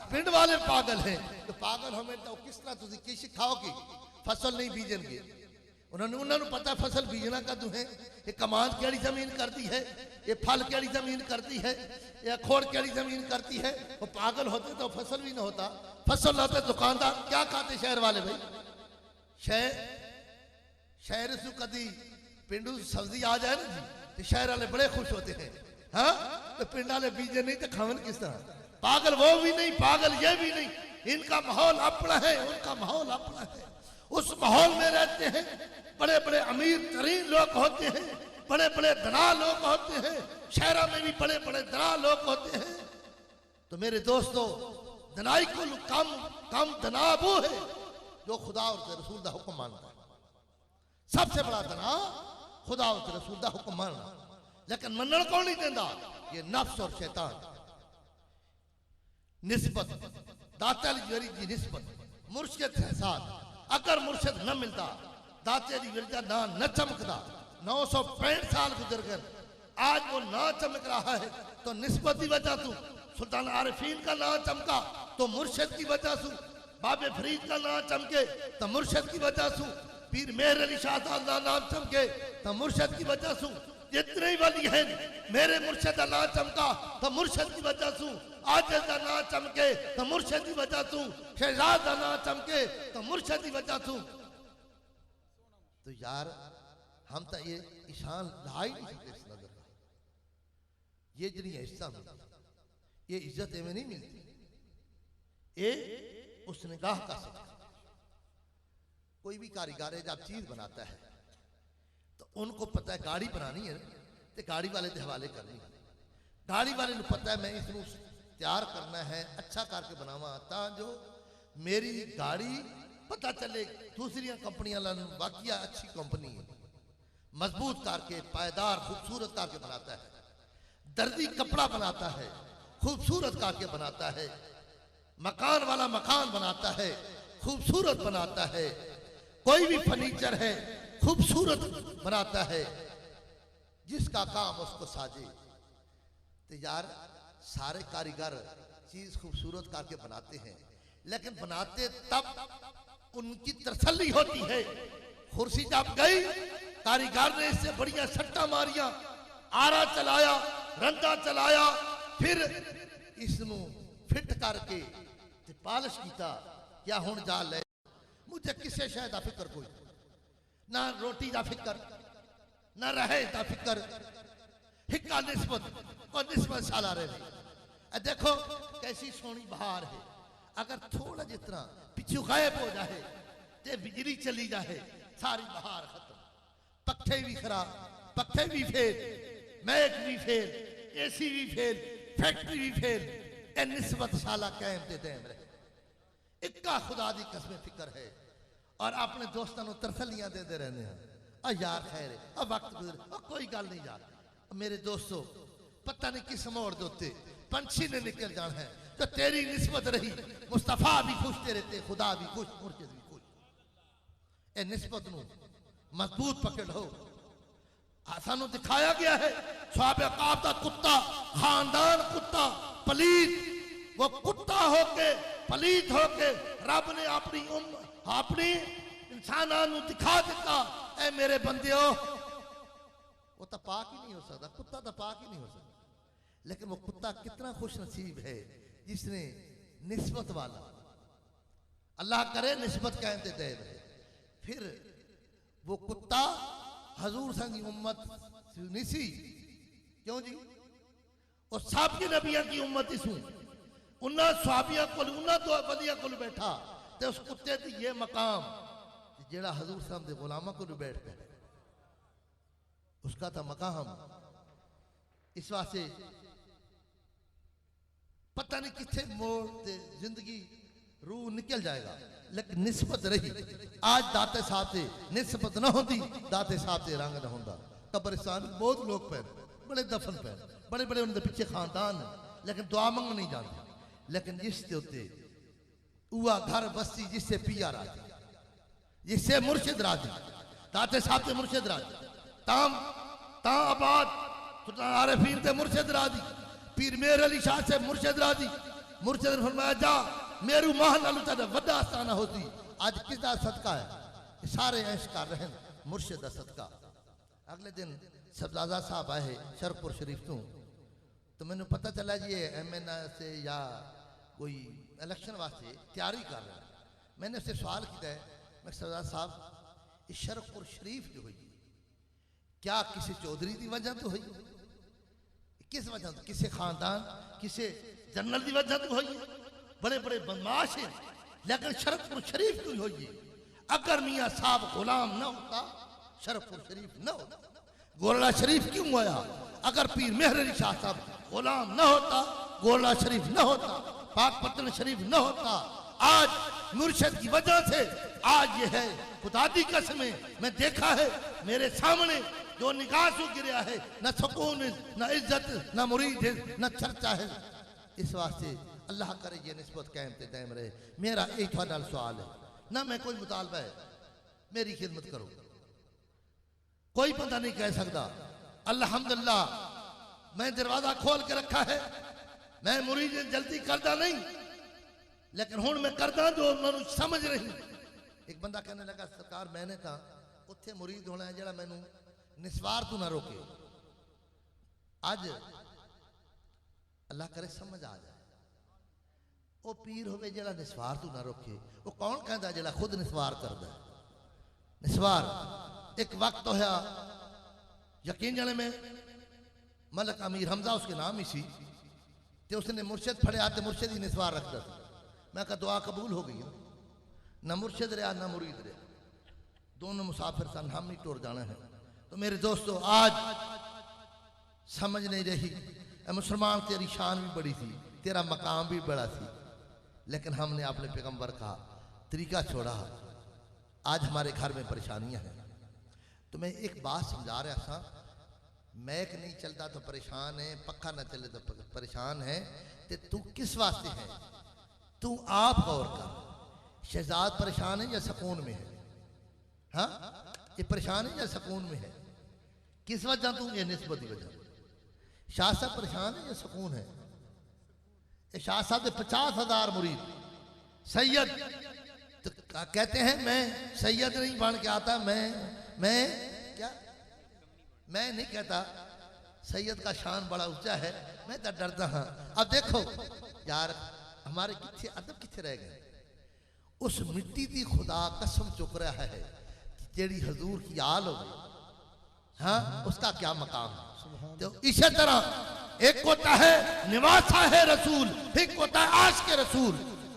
पिंड वाले पागल हैं। तो पागल हमें तो किस तरह तुम की सिखाओगे फसल नहीं बीजनगे। उन्होंने पता फसल बीजना का तू है, ये कमांद केड़ी जमीन करती है, ये फल केड़ी जमीन करती है, ये अखोड़ केड़ी जमीन करती है। वो पागल होते तो फसल भी ना होता। फसल होते दुकानदार क्या खाते शहर वाले भाई, शहर से कदी पिंडू सब्जी आ जाए ना जी तो शहर वाले बड़े खुश होते हैं। हाँ तो पिंड वाले बीजे नहीं तो खावन किस तरह। पागल वो भी नहीं, पागल ये भी नहीं, इनका माहौल अपना है, उनका माहौल अपना है। उस माहौल में रहते हैं, बड़े बड़े अमीर तरीन लोग होते हैं, बड़े बड़े धना लोग होते हैं, शहरों में भी बड़े बड़े धना लोग होते हैं। तो मेरे दोस्तों धनाई को कम धना वो है जो खुदा और रसूल का हुक्म मानता है। सबसे बड़ा धना खुदा और रसूल का हुक्म मानना, लेकिन मनन कौन नहीं देता, ये नफ्स और शैतान। निस्बत दाता की निस्बत मुर्शिद के साथ, अगर मुर्शिद न मिलता दाते की विरजा ना न चमकता। 965 साल गुजर गए, आज वो ना चमक रहा है तो निस्बत की वजह से। सुल्तान आरिफीन का ना चमका तो मुर्शिद की वजह से, बाबे फरीद का ना चमके तो मुर्शिद की वजह से, पीर मेहर अली शाह साहब का नाम चमके तो मुर्शिद की वजह से। जितने ही वाली हैं मेरे मुर्शिद का ना चमका तो मुर्शिद की वजह से, आज का ना चमके तो मुर्शिद की वजह से, शहजाद का ना चमके तो मुर्शिद की वजह से। तो यार हम तो ये ईशान ला ही नहीं सकते इस नजर का। ये जरी हिस्सा ये इज्जत एवं नहीं मिलती, ये उस निगाह का सबक। कोई भी कारीगर है जब चीज बनाता है तो उनको पता है गाड़ी बनानी है तो गाड़ी वाले के हवाले करनी है। गाड़ी वाले को पता है मैं इसको तैयार करना है, अच्छा करके बनावा ता जो मेरी गाड़ी पता चले दूसरी कंपनियां वाकई अच्छी कंपनी है। मजबूत करके पायदार खूबसूरत करके बनाता है। दर्जी कपड़ा बनाता है, खूबसूरत करके बनाता है। मकान वाला मकान बनाता है, खूबसूरत बनाता है। कोई भी फर्नीचर है खूबसूरत बनाता है, जिसका काम उसको साजे। तो यार सारे कारीगर चीज खूबसूरत करके बनाते हैं, लेकिन बनाते तब उनकी तसल्ली होती है। कुर्सी जब गई कारीगर ने इससे बढ़िया सट्टा मारिया, आरा चलाया, रंदा चलाया, फिर इसनू फिट करके पालिश किया। क्या हुण जा ले मुझे किसी शय का फिक्र कोई ना, रोटी का फिक्र ना रहे का फिक्र, हिक्का निस्बत और निस्बत साला रहे। देखो कैसी सोनी बहार है, अगर थोड़ा जितना पिछू गायब हो जाए ते बिजली चली जाए सारी बहार खत्म। पक्खे भी खराब, पक्खे भी फेल, मैक भी फेल, एसी भी फेल, फैक्ट्री भी फेल, ए निस्बत साला कायम ते देम रहे। इक्का खुदा दी कसम फिक्र है और अपने दोस्तों को तरसलियां देते रहने हैं। यार खैर है, अब वक्त गुजर, कोई गल नहीं यार। मेरे दोस्तों पता नहीं किस मोड़ दोते पंछी ने निकल जाना है तो तेरी निस्बत रही, मुस्तफा भी खुश तेरे ते, खुदा भी खुश, मुर्शिद भी खुश। ए निस्बत नू मजबूत पकड़ो। सानू दिखाया गया है सहाबे काब दा कुत्ता, खानदान कुत्ता, पलीत, वो कुत्ता होके पलीत होके रब ने अपनी अपनी इंसानों दिखा दिता। ए मेरे बंदियों, वो तो पाक ही नहीं हो सकता, कुत्ता तो पाक ही नहीं हो सकता। लेकिन वो कुत्ता कितना खुश नसीब है जिसने निस्बत वाला, अल्लाह करे निस्बत कहते दे। फिर वो कुत्ता हजूर संगी उम्मत निसी क्यों जी, और साबकी नबिया की उम्मत इसू उन्ना स्वाबिया को उन्ना तो वलिया को बैठा ते उस कुत्ते की ये मकाम जेड़ा हजूर साहब दे गुलामा को बैठता है उसका था मकाम। इस वास्ते पता नहीं कितने मोड़ ते जिंदगी रूह निकल जाएगा, लेकिन निस्बत रही। आज दाते साहब से निस्बत न होती, दाते साहब से रंग न होता। कब्रिस्तान बहुत लोग पैन, बड़े दफन पैन, बड़े बड़े उनके पीछे खानदान है, लेकिन दुआ मंग नहीं जानते। लेकिन जिसके उत्ते उआ घर बस्ती जिससे पिया राजी, जिससे मुर्शिद राजी, दाते साहब से मुर्शिद राजी, ताम ता आबाद सुल्तान आरिफीन से मुर्शिद राजी, पीर मेर अली शाह से मुर्शिद राजी। मुर्शिद ने फरमाया जा मेरू माह नालू तेरा वड्डा आस्थाना होती। आज किसका सदका है? सारे ऐश कर रहे हैं मुर्शिद का सदका। अगले दिन सबजादा साहब आए शरफपुर शरीफ तो मैंने पता चला जी MN से या कोई इलेक्शन वास्ते तैयारी कर रहे हैं। मैंने उससे सवाल किया है, मैं सरदार साहब इस शरफपुर शरीफ जो हुई क्या किसी चौधरी की वजह तो हुई? किस वजह तो? किसी खानदान किसी जनरल की वजह तो हुई? बड़े बड़े बदमाश हैं, लेकिन शरफपुर शरीफ क्यों हुई? अगर मियाँ साहब गुलाम न होता शरफपुर शरीफ न होता। गोरला शरीफ क्यों आया? अगर पीर मेहर अली शाह साहब गुलाम न होता, गोरला शरीफ न होता, पाकपतन शरीफ न होता। आज मुर्शिद की वजह से आज ये है। खुदा दी कसम मैं देखा है मेरे सामने जो निगाह से गिरा है, न सुकून है, न इज्जत, न मुरीद है, न चर्चा है। इस वास्ते अल्लाह करे ये निस्बत कायम ते दायम रहे। मेरा एक नाल सवाल है, ना मैं कोई मुतालबा है, मेरी खिदमत करो। कोई बंदा नहीं कह सकता अल्हम्दुलिल्लाह मैं दरवाजा खोल के रखा है, मैं मुरीद जल्दी करदा नहीं, लेकिन हुण मैं करदा जो मैं समझ रही। एक बंदा कहने लगा सरकार मैंने कहा उत्थे मुरीद होना है जरा मैनू निस्वार तू ना रोके। आज अल्लाह करे समझ आ जाए। वो पीर होवे जरा निस्वार तू ना रोके, वो कौन कहता जरा खुद निस्वार करता है? निस्वार एक वक्त होया यकीन जाने में मलक अमीर हमजा उसके नाम ही सी, तो उसने मुर्शिद फड़िया तो मुर्शिद ही निस्वार रखता था। मैं कहा दुआ कबूल हो गई, ना मुर्शिद रहा ना मुरीद रहा, दोनों मुसाफिर सन, हम नहीं टूर जाना है। तो मेरे दोस्तों आज समझ नहीं रही, मुसलमान तेरी शान भी बड़ी थी, तेरा मकाम भी बड़ा थी, लेकिन हमने अपने पैगंबर का तरीका छोड़ा। आज हमारे घर में परेशानियां हैं। तो मैं एक बात समझा रहा था, मैक नहीं चलता तो परेशान है, पक्का ना चले तो परेशान है। ते तू किस वास्ते है? तू आप गौर कर, शहजाद परेशान है या सुकून में है? हाँ, ये परेशान है या सुकून में है? किस वजह तू? ये निस्बत की वजह। शाह साहब परेशान है या सुकून है? ये शाह साहब के 50,000 मुरीद, सैयद तो कहते हैं मैं सैयद नहीं बन के आता, मैं क्या मैं नहीं कहता सैयद का शान बड़ा ऊंचा है, मैं तो डरता हाँ। अब देखो यार हमारे कितने अदब कितने रह गए। उस मिट्टी की खुदा कसम चुक रहा है जेड़ी हजूर की आल हो, हाँ उसका क्या मकाम है। तो इसी तरह एक होता है निवासा है रसूल, एक होता है आशिक रसूल,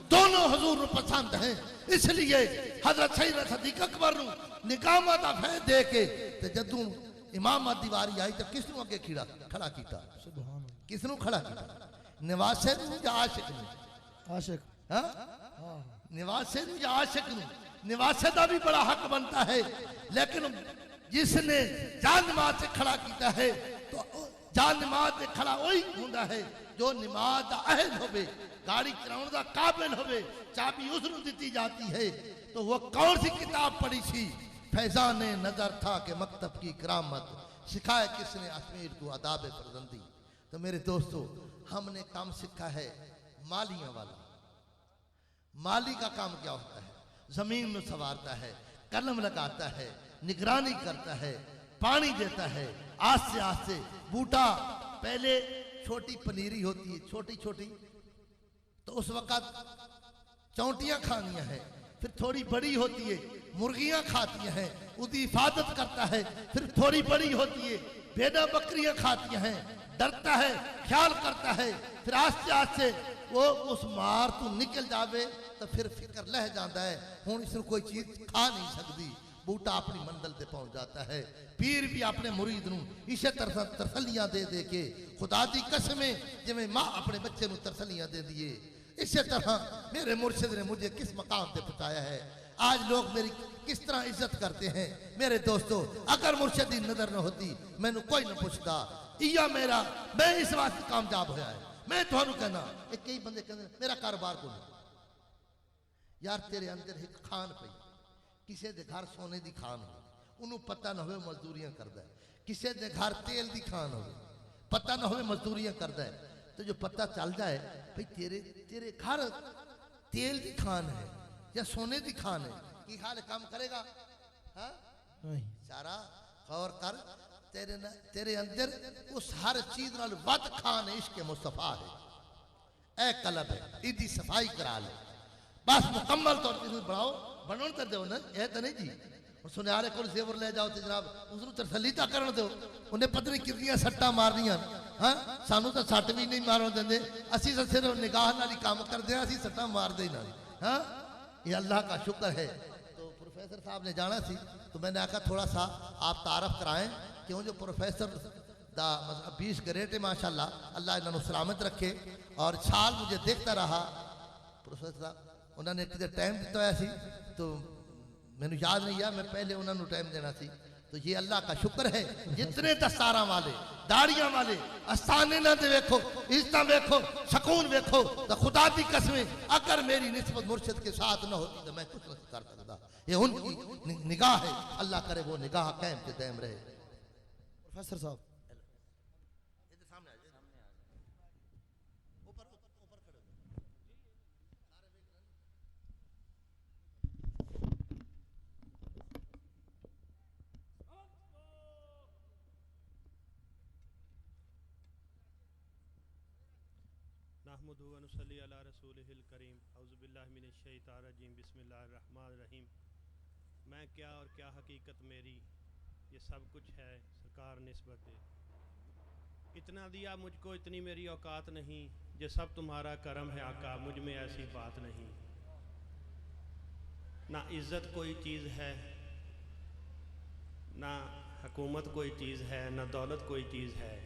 दोनों हजूर को पसंद हैं। इसलिए हजरत सैयद सदीक अकबर नु निकामा दा फैद दे के ते जदू इमाम दी वारी आई तो किसनु अगे खड़ा कीता? किसनु खड़ा कीता? निवासे नु या आशिक नु? आशिक। हाँ निवासे नु या आशिक नु? निवासे दा भी बड़ा हक बनता है, लेकिन जिसने जान नमाज से खड़ा कीता है तो जान नमाज से खड़ा वही होता है जो नमाज का अहल होवे, गाड़ी चलाने का काबिल होवे, चाबी उसनु दी जाती है। तो वो कौन सी किताब पढ़ी थी? फैजान नजर था कि मकतब की करामत, सिखाए किसने अश्मीर को अदाब फरजंदी। तो मेरे दोस्तों हमने काम सीखा है मालियों वाला। माली का काम क्या होता है? जमीन में संवारता है, कलम लगाता है, निगरानी करता है, पानी देता है, आस्ते आस्ते बूटा। पहले छोटी पनीरी होती है, छोटी छोटी, तो उस वक्त चौंटियां खानियां हैं, फिर थोड़ी बड़ी होती है, मुर्गियां खाती हैं, उसकी हिफाजत करता है। फिर थोड़ी बड़ी होती है, भेड़ा बकरियां खाती हैं, डरता है, ख्याल करता है। फिर आस्ते आस्ते वो उस मार तू निकल जावे तो फिर फिक्र लह जाता है, हुण इसमें कोई चीज खा नहीं सकती। बूटा अपनी मंजिल पे पहुंच जाता है। पीर भी अपने मुरीद नूं इसे तरसलियां दे दे के खुदा दी कसमें जिवें मां अपने बच्चे नूं तरसलियां दे दिए, इसी तरह मेरे मुर्शिद ने मुझे किस मकाम पे पहुंचाया है। आज लोग मेरी किस तरह इज्जत करते हैं। मेरे दोस्तों, अगर मुर्शिद दी नजर न होती मैनू कोई न पुछदा। इया मेरा मैं इस वास्ते कामयाब होया है। मैं तुहानू कहना, एक कई बंदे कहते मेरा कारोबार को यार, तेरे अंदर एक खान पई, किसी दे घर सोने दी खान हो, उन्होंने पता ना हो मजदूरियां करदा है। किसी दे घर तेल दी खान हो, पता ना हो मजदूरियां करदा है। तो जो पता चल जाए भाई तेरे घर तेल की खान है या सोने की खान है, की हाल काम करेगा? हाँ सारा गौर कर, तेरे अंदर उस हर चीज नाल वध खान इश्क मुस्तफा है। ए कलब है, इदी सफाई करा ले बस, मुकम्मल तौर पर बनाओ, बनन कर दो ना, यह तो नहीं जी। सुनियारे को जेवर ले जाओ तो जनाब उसको तसली तो कर दो। उन्हें पता नहीं कितनी सट्टा मारनिया। हाँ सानू तो सट भी नहीं मारन देंगे, असी तो सिर्फ निगाह नाल ही काम करते हैं, असी सट्टा मारते ही ना। हाँ ये अल्लाह का शुक्र है। तो प्रोफेसर साहब ने जाना सी, तो मैंने आखा थोड़ा सा आप तारफ कराएं, क्यों जो प्रोफेसर दा मतलब 20 ग्रेड है माशाल्लाह, अल्लाह इन्होंने सलामत रखे। और साल मुझे देखता रहा प्रोफेसर साहब, उन्होंने कितने टाइम दिता हुआ सी, तो मैंने याद नहीं है, मैं पहले उन्होंने टाइम देना सी। तो ये अल्लाह का शुक्र है, जितने दस्तारा वाले दाड़ियां वाले आस्थाने ना दे वेखो, इज्जत वेखो, सुकून वेखो, तो खुदा की कसमें अगर मेरी निस्बत मुर्शिद के साथ न होती तो मैं कुछ नहीं कर सकता। ये उनकी निगाह है, अल्लाह करे वो निगाह कायम के दायम रहे। प्रोफेसर साहब नहमदुहु व नुसल्ली अला रसूलिहिल करीम, औज़ु बिल्लाहि मिनश शैतानिर रजीम, बिस्मिल्लाहिर रहमानिर रहीम। मैं क्या और क्या हकीकत मेरी, ये सब कुछ है सरकार निस्बत दे। इतना दिया मुझको, इतनी मेरी औकात नहीं, ये सब तुम्हारा करम है आका, मुझ में ऐसी बात नहीं। ना इज़्ज़त कोई चीज़ है, ना हुकूमत कोई चीज़ है, ना दौलत कोई चीज़ है।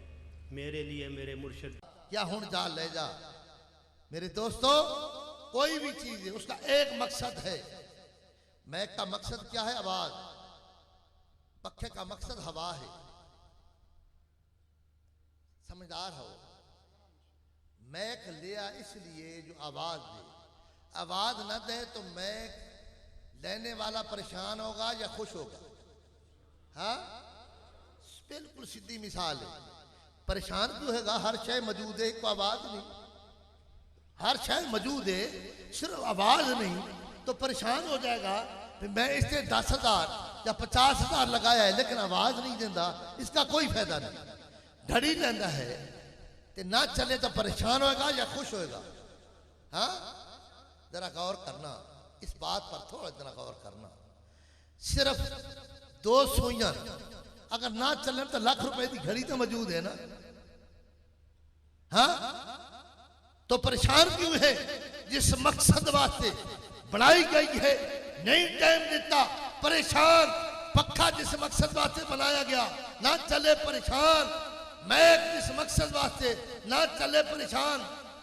मेरे लिए मेरे मुर्शिद या हुन जा ले जा। मेरे दोस्तों, कोई भी चीज है उसका एक मकसद है। मैक का मकसद क्या है? आवाज। पखे का मकसद हवा है। समझदार हो। मैक लिया इसलिए जो आवाज दे, आवाज न दे तो मैक लेने वाला परेशान होगा या खुश होगा? हाँ बिल्कुल सीधी मिसाल है। परेशान क्यों होगा? हर शय मौजूद है, एक आवाज नहीं। हर शय मौजूद है, सिर्फ आवाज नहीं, तो परेशान हो जाएगा। मैं इससे 10,000 या 50,000 लगाया है लेकिन आवाज नहीं देता, इसका कोई फायदा नहीं। घड़ी लेना है तो ना चले तो परेशान होगा या खुश होगा? हाँ जरा गौर करना इस बात पर, थोड़ा जरा गौर करना। सिर्फ 2 सुइयां अगर ना चले तो लाख रुपए की घड़ी तो मौजूद है ना। हाँ तो परेशान क्यों है? जिस मकसद वास्ते बनाई गई है नहीं टाइम देता, परेशान। पक्का जिस मकसद वास्ते बनाया गया ना चले परेशान। मैं जिस मकसद वास्ते ना चले परेशान।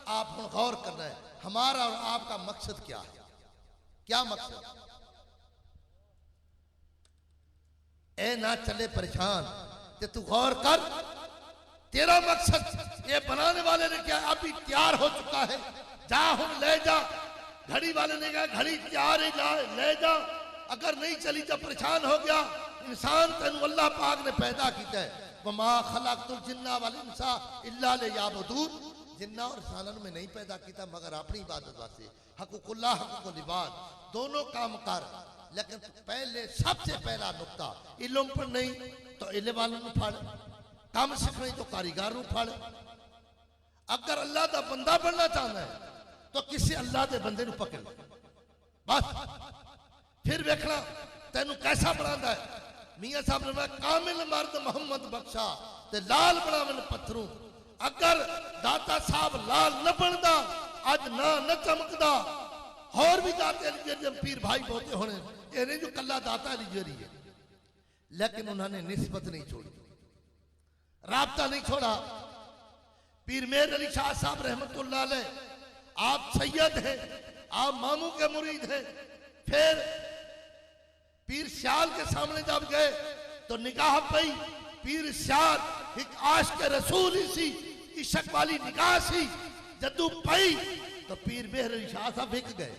आप गौर करना है हमारा और आपका मकसद क्या है? क्या मकसद? ए ना चले परेशान, ते तू गौर कर तेरा मकसद। ये बनाने वाले ने क्या अभी तैयार हो चुका है, जा हम ले जा। घड़ी वाले ने कहा घड़ी तैयार है, ले जा। अगर नहीं चली तो परेशान हो गया। इंसान तेन अल्लाह पाक ने पैदा किया है, वमा खलक़तुल जिन्ना वल इंसा इल्ला लियअबुदून। जिन्ना और इंसानों में नहीं पैदा किया मगर अपनी इबादत वास्ते। हक़ुक़ुल्लाह हक़ुक़ुल इबाद, दोनों काम कर। लेकिन पहले सबसे पहला नुक्ता इल्म पर नहीं तो इल्म वालों को फड़, काम सीखने तो कारीगर को फड़। अगर अल्लाह का बंदा बनना चाहता है तो किसी अल्लाह के बंदे को पकड़ बस, फिर देखना तेन कैसा बनाता है। मियाँ साहब ने कहा कामिल मर्द मोहम्मद बख्शा ते लाल बना मैंने पत्थरों। अगर दाता साहब लाल न बनता अज ना न चमकदा, और भी दाते पीर भाई बहुते होने ये नहीं जो कल्ला दाता निजरी है, लेकिन उन्होंने निस्बत नहीं छोड़ी, राब्ता नहीं छोड़ा। पीर मेर अली शाह साहब रहमतुल्लाह अलैह, आप सैयद हैं, आप मामू के मुरीद हैं। फिर पीर श्याल के सामने जब गए तो निगाह पई, पीर श्याल एक आशिक रसूल ही सी, इश्क वाली निगाह सी। जदू पई तो पीर मेहर अली शाह साहब विक गए।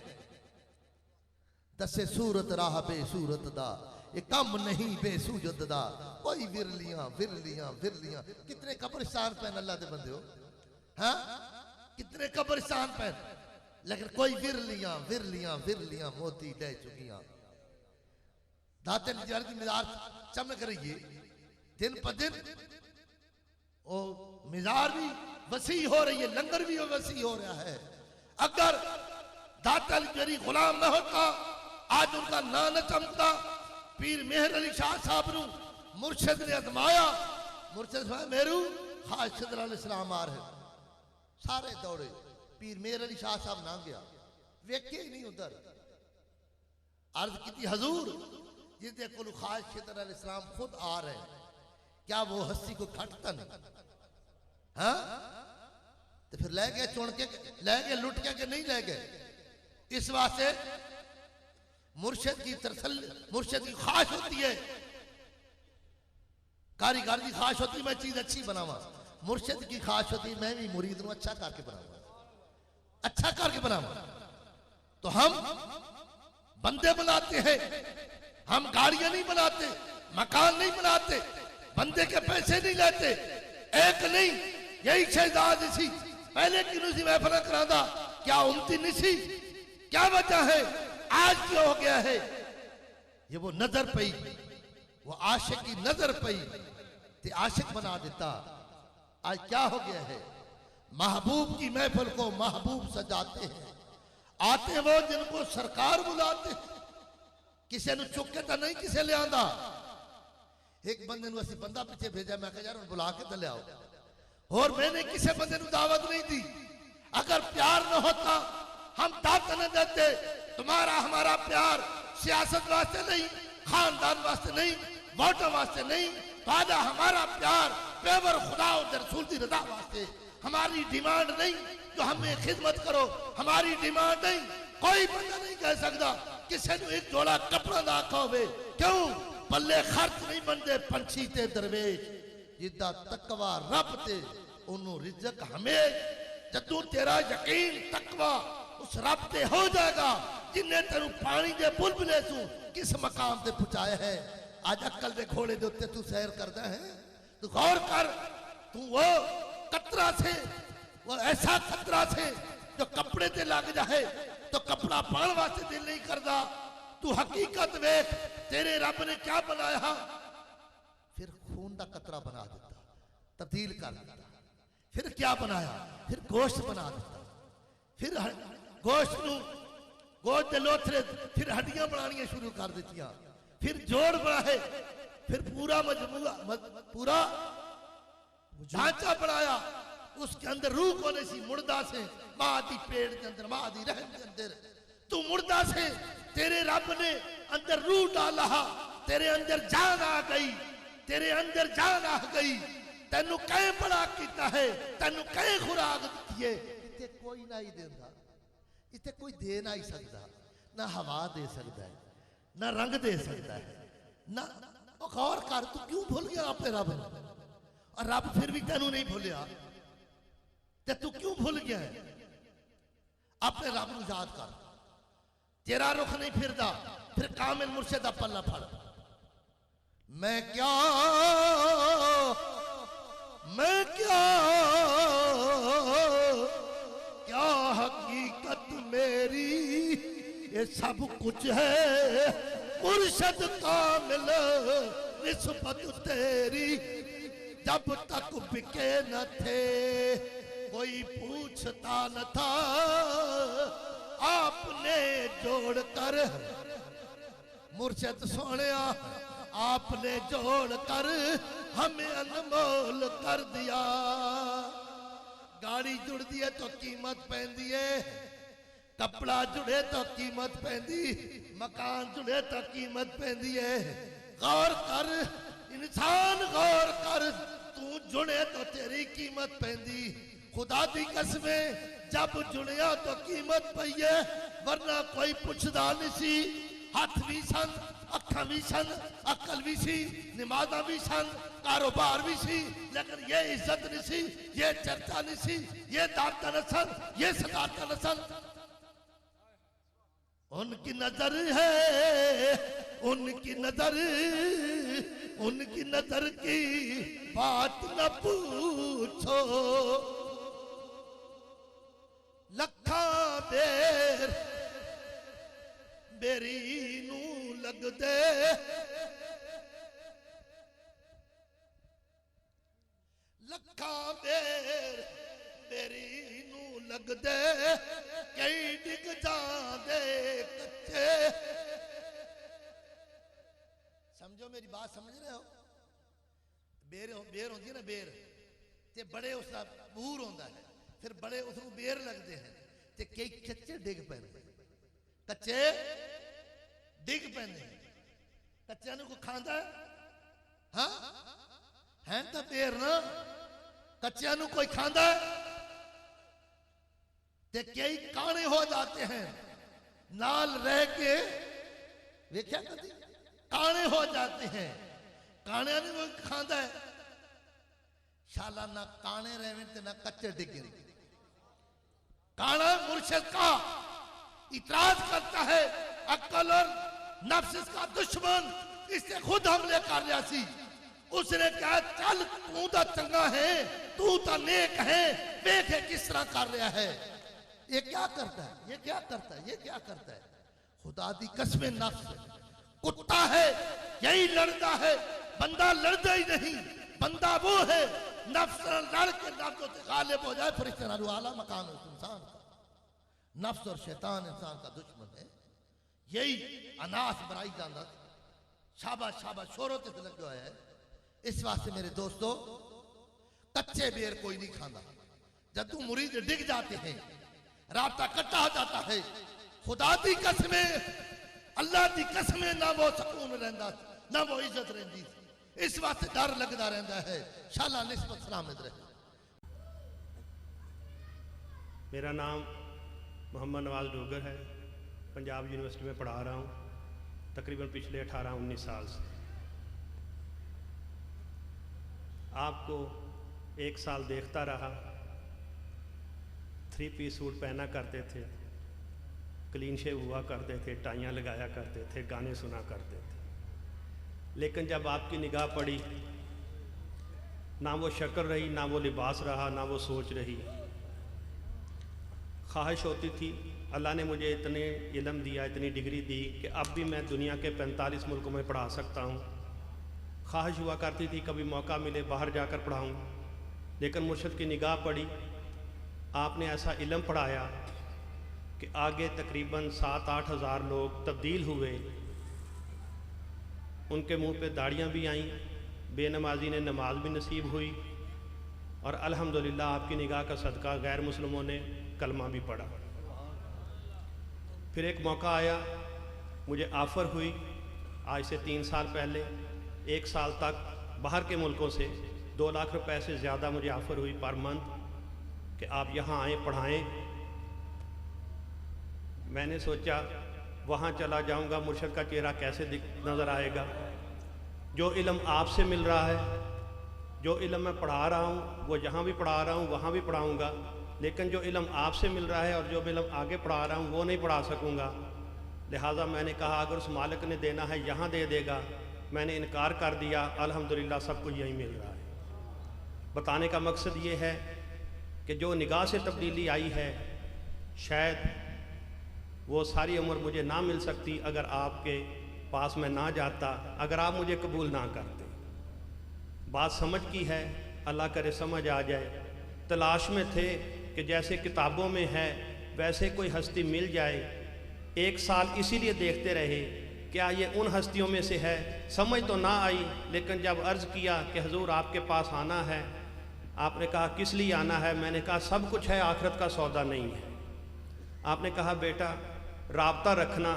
दसे सूरत राह बेसूरत दा, ये कम नहीं बेसूजत दा, कोई विरलियां विरलियां विरलियां। कितने कब्रिस्तान पे अल्लाह दे बंदे हो, हाँ कितने कब्रिस्तान पे, लेकिन कोई विरलियां विरलियां विरलियां मोती ले चुकियां। दाते निजार की मिजार चमक रही है दिन पर दिन, और मिजार भी वसी हो रही है, लंगर भी वसी हो रहा है। अगर दाता निजारी गुलाम न होता, आज उनका ना न चमकता। पीर मेहर अली शाह साहब नु मुर्शिद ने अजमाया, मुर्शिद मेरू खास खिदर अलैहिस्सलाम आ रहे, सारे दौड़े, पीर मेहर अली शाह साहब ना गया, वेखे ही नहीं उधर। अर्ज की हजूर जिसके कोल खास खिदर अलैहिस्सलाम खुद आ रहे, क्या वो हस्ती को खटता नहीं? हाँ तो फिर ले गए, चुन के ले गए, लुट के नहीं ले गए। इस वास्ते मुर्शिद की तरसल, मुर्शिद की ख्वाहिश होती है, कारीगर की ख्वाहिश होती है मैं चीज अच्छी बनावा। मुर्शिद की ख्वाहिश होती है मैं भी मुरीद नूं अच्छा करके बनावा, अच्छा करके बनावा। तो हम बंदे बनाते हैं, हम गाड़ियां नहीं बनाते, मकान नहीं बनाते, बंदे के पैसे नहीं लेते। एक नहीं, यही शहजाद सी पहले किनू सी महफिल करांदा, क्या उम्मती नहीं सी? क्या वजह है? आज क्यों हो गया है? ये वो नजर पई, वो आशिक की नजर पई ते आशिक बना देता। आज क्या हो गया है? महबूब की महफिल को महबूब सजाते हैं, आते वो जिनको सरकार बुलाते, किसी ने चुक के तो नहीं किसे ले आंदा। एक बंदे नूं असीं बंदा पीछे भेजा, मैं कहा यार उन्हें बुला के तो ले आओ, और मैंने किसी बंदे नूं दावत नहीं दी। अगर प्यार न होता हम दावत न देते। तुम्हारा हमारा प्यार सियासत वास्ते नहीं, खानदान वास्ते नहीं, वोटों वास्ते नहीं, तो हमारा प्यार पेवर खुदा और रसूल की रजा वास्ते। हमारी डिमांड नहीं जो हमें खिदमत करो, हमारी डिमांड नहीं। कोई बंदा नहीं कह सकता किसी ने एक जोड़ा कपड़ा ना आखा होवे, क्यों? पल्ले खर्च नहीं बनते पंछी ते दरवेश, जिदा तकवा रब ते ओनू रिज़्क हमें। जदू तेरा यकीन तकवा उस रब ते हो जाएगा जिन्हें तेरू पानी दे बुलबुले सू किस मकाम ते पहुंचाया है। आज अक्ल दे घोड़े दे उत्ते तू सैर करता है, तू गौर कर। तू वो कतरा से, वो ऐसा खतरा से जो कपड़े ते लग जाए तो कपड़ा पान वास्ते दिल नहीं करता। तू हकीकत वेख, तेरे रब ने क्या बनाया? फिर खून का कतरा बना देता, तब्दील कर देता। फिर क्या बनाया? फिर गोश्त बना देता। फिर गोश्त नू गोश्त दे लोथरे, फिर हड्डियां बनानियां शुरू कर देतियां। फिर जोड़ बनाए, फिर पूरा मजमूआ पूरा ढांचा बनाया। उसके अंदर रूह कोने सी, मुर्दा से, मां दी पेट के अंदर, मां दी रहम के अंदर। तू मुर्दा से, तेरे रब ने अंदर रूह डाला, तेरे अंदर जान आ गई, तेरे अंदर जान आ गई। तेनू कहीं बड़ा किया है, तेनू कहीं खुराक दी है। इतने कोई ना ही देता, इतने कोई दे ना ही सकता। ना हवा दे सकता है, ना रंग दे सकता है, ना। गौर कर, तू क्यों भूल गया अपने रब को? और रब फिर भी तेनू नहीं भूलिया, ते तू क्यों भूल गया है? अपने रब को याद कर। तेरा रुख नहीं फिरदा, फिर कामिल मुर्शिद दा पल्ला फड़। मैं क्या क्या हकीकत मेरी, ये सब कुछ है मुर्शिद कामिल निस्बत तेरी। जब तक बिके न थे कोई पूछता न था, आपने जोड़कर मुर्शिद सोनिया, आपने जोड़कर हमें अनमोल कर दिया। गाड़ी जुड़ती है तो कीमत पैंदी है, कपड़ा जुड़े तो कीमत पैंदी, मकान जुड़े तो कीमत पैंदी है। गौर कर इंसान, गौर कर, तू जुड़े तो तेरी कीमत पैंदी। खुदा दी कसमें जब जुड़िया तो कीमत पई है, वरना कोई पुछदा नहीं सी। हाथ भी सन, अखा भी सन, अकल भी सी, नमाजा भी सन, कारोबार भी सी, लेकिन ये इज्जत नहीं सी, ये चर्चा नहीं सी, ये दाता न सन, ये सदाता न सन। उनकी नजर है, उनकी नजर, उनकी नजर की बात न पूछो। लखा बेर बेरी नू लग दे, लखा बेर बेरी नू लग दे, कई डिग जांदे कच्चे। समझो मेरी बात, समझ रहे हो? बेर बेर होती है ना, बेर ते बड़े उसका बूर होता है, फिर बड़े उसको बेर लगते हैं, ते कई कच्चे डिग पैंदे, कच्चे डिग पैंदे। कच्चे को खांदा है, हाँ है तो बेर ना, कच्चे कोई खांदा है, ते कई काने हो जाते हैं नाल रह के। देखा कभी काने हो जाते हैं, काने नहीं कोई खांदा है। शाला ना काने रहे ते ना कच्चे डिगे। काना मुर्शिद का इतराज करता है, अक्ल और नफ्स इसका दुश्मन, इससे खुद हमले कर रहा सी। उसने कहा चल तू तो चंगा है, तू तो नेक है, देखे किस तरह कर रहा है। ये क्या करता है, ये क्या करता है, ये क्या करता है? खुदा दी कसमें नफ्स कुत्ता है, यही लड़ता है, बंदा लड़ता ही नहीं। बंदा वो है नफ्स लड़ के नफ्स से गालिब हो जाए, फरिश्ते ना आला मकान इंसान का। नफ्स और शैतान इंसान का दुश्मन है। यही अनास बनाई जाता, शाबाश शाबाश शोरों से लग गया है। इस वास्ते मेरे दोस्तों, कच्चे बेर कोई नहीं खाना। जब तू मुरीद डिग जाते हैं, रास्ता कट्टा हो जाता है, खुदा दी कसमें, अल्लाह दी कसमें, ना वो सुकून रहता, ना वो इज्जत रहती। इस वास्ते डर लगता रहता है। शाला निस्बत सलामत रहे। मेरा नाम मोहम्मद नवाज डोगर है, पंजाब यूनिवर्सिटी में पढ़ा रहा हूँ तकरीबन पिछले 18-19 साल से। आपको एक साल देखता रहा, 3 पीस सूट पहना करते थे, क्लीन शेव हुआ करते थे, टाइयाँ लगाया करते थे, गाने सुना करते थे। लेकिन जब आपकी निगाह पड़ी, ना वो शक्ल रही, ना वो लिबास रहा, ना वो सोच रही। ख्वाहिश होती थी, अल्लाह ने मुझे इतने इल्म दिया, इतनी डिग्री दी कि अब भी मैं दुनिया के 45 मुल्कों में पढ़ा सकता हूँ। ख्वाहिश हुआ करती थी कभी मौका मिले बाहर जाकर पढ़ाऊँ। लेकिन मुर्शिद की निगाह पड़ी, आपने ऐसा इल्म पढ़ाया कि आगे तकरीबन 7-8 हज़ार लोग तब्दील हुए। उनके मुंह पे दाढ़ियाँ भी आईं, बेनमाजी ने नमाज भी नसीब हुई, और अल्हम्दुलिल्लाह आपकी निगाह का सदका गैर मुस्लिमों ने कलमा भी पढ़ा। फिर एक मौका आया, मुझे ऑफ़र हुई आज से 3 साल पहले, 1 साल तक बाहर के मुल्कों से 2 लाख रुपए से ज़्यादा मुझे ऑफ़र हुई पर मंथ कि आप यहाँ आएँ पढ़ाएँ। मैंने सोचा वहाँ चला जाऊँगा, मुर्शिद का चेहरा कैसे नज़र आएगा। जो इल्म आपसे मिल रहा है, जो इल्म मैं पढ़ा रहा हूँ, वो जहाँ भी पढ़ा रहा हूँ वहाँ भी पढ़ाऊँगा। लेकिन जो इल्म आपसे मिल रहा है और जो इल्म आगे पढ़ा रहा हूँ वो नहीं पढ़ा सकूँगा। लिहाजा मैंने कहा अगर उस मालिक ने देना है यहाँ दे देगा। मैंने इनकार कर दिया। अल्हम्दुलिल्लाह सब कुछ यही मिल रहा है। बताने का मकसद ये है कि जो निगाह से तब्दीली आई है, शायद वो सारी उम्र मुझे ना मिल सकती अगर आपके पास मैं ना जाता, अगर आप मुझे कबूल ना करते। बात समझ की है, अल्लाह करे समझ आ जाए। तलाश में थे कि जैसे किताबों में है वैसे कोई हस्ती मिल जाए। 1 साल इसीलिए देखते रहे क्या ये उन हस्तियों में से है। समझ तो ना आई, लेकिन जब अर्ज़ किया कि हुजूर आपके पास आना है, आपने कहा किस लिए आना है। मैंने कहा सब कुछ है, आखिरत का सौदा नहीं है। आपने कहा बेटा राब्ता रखना,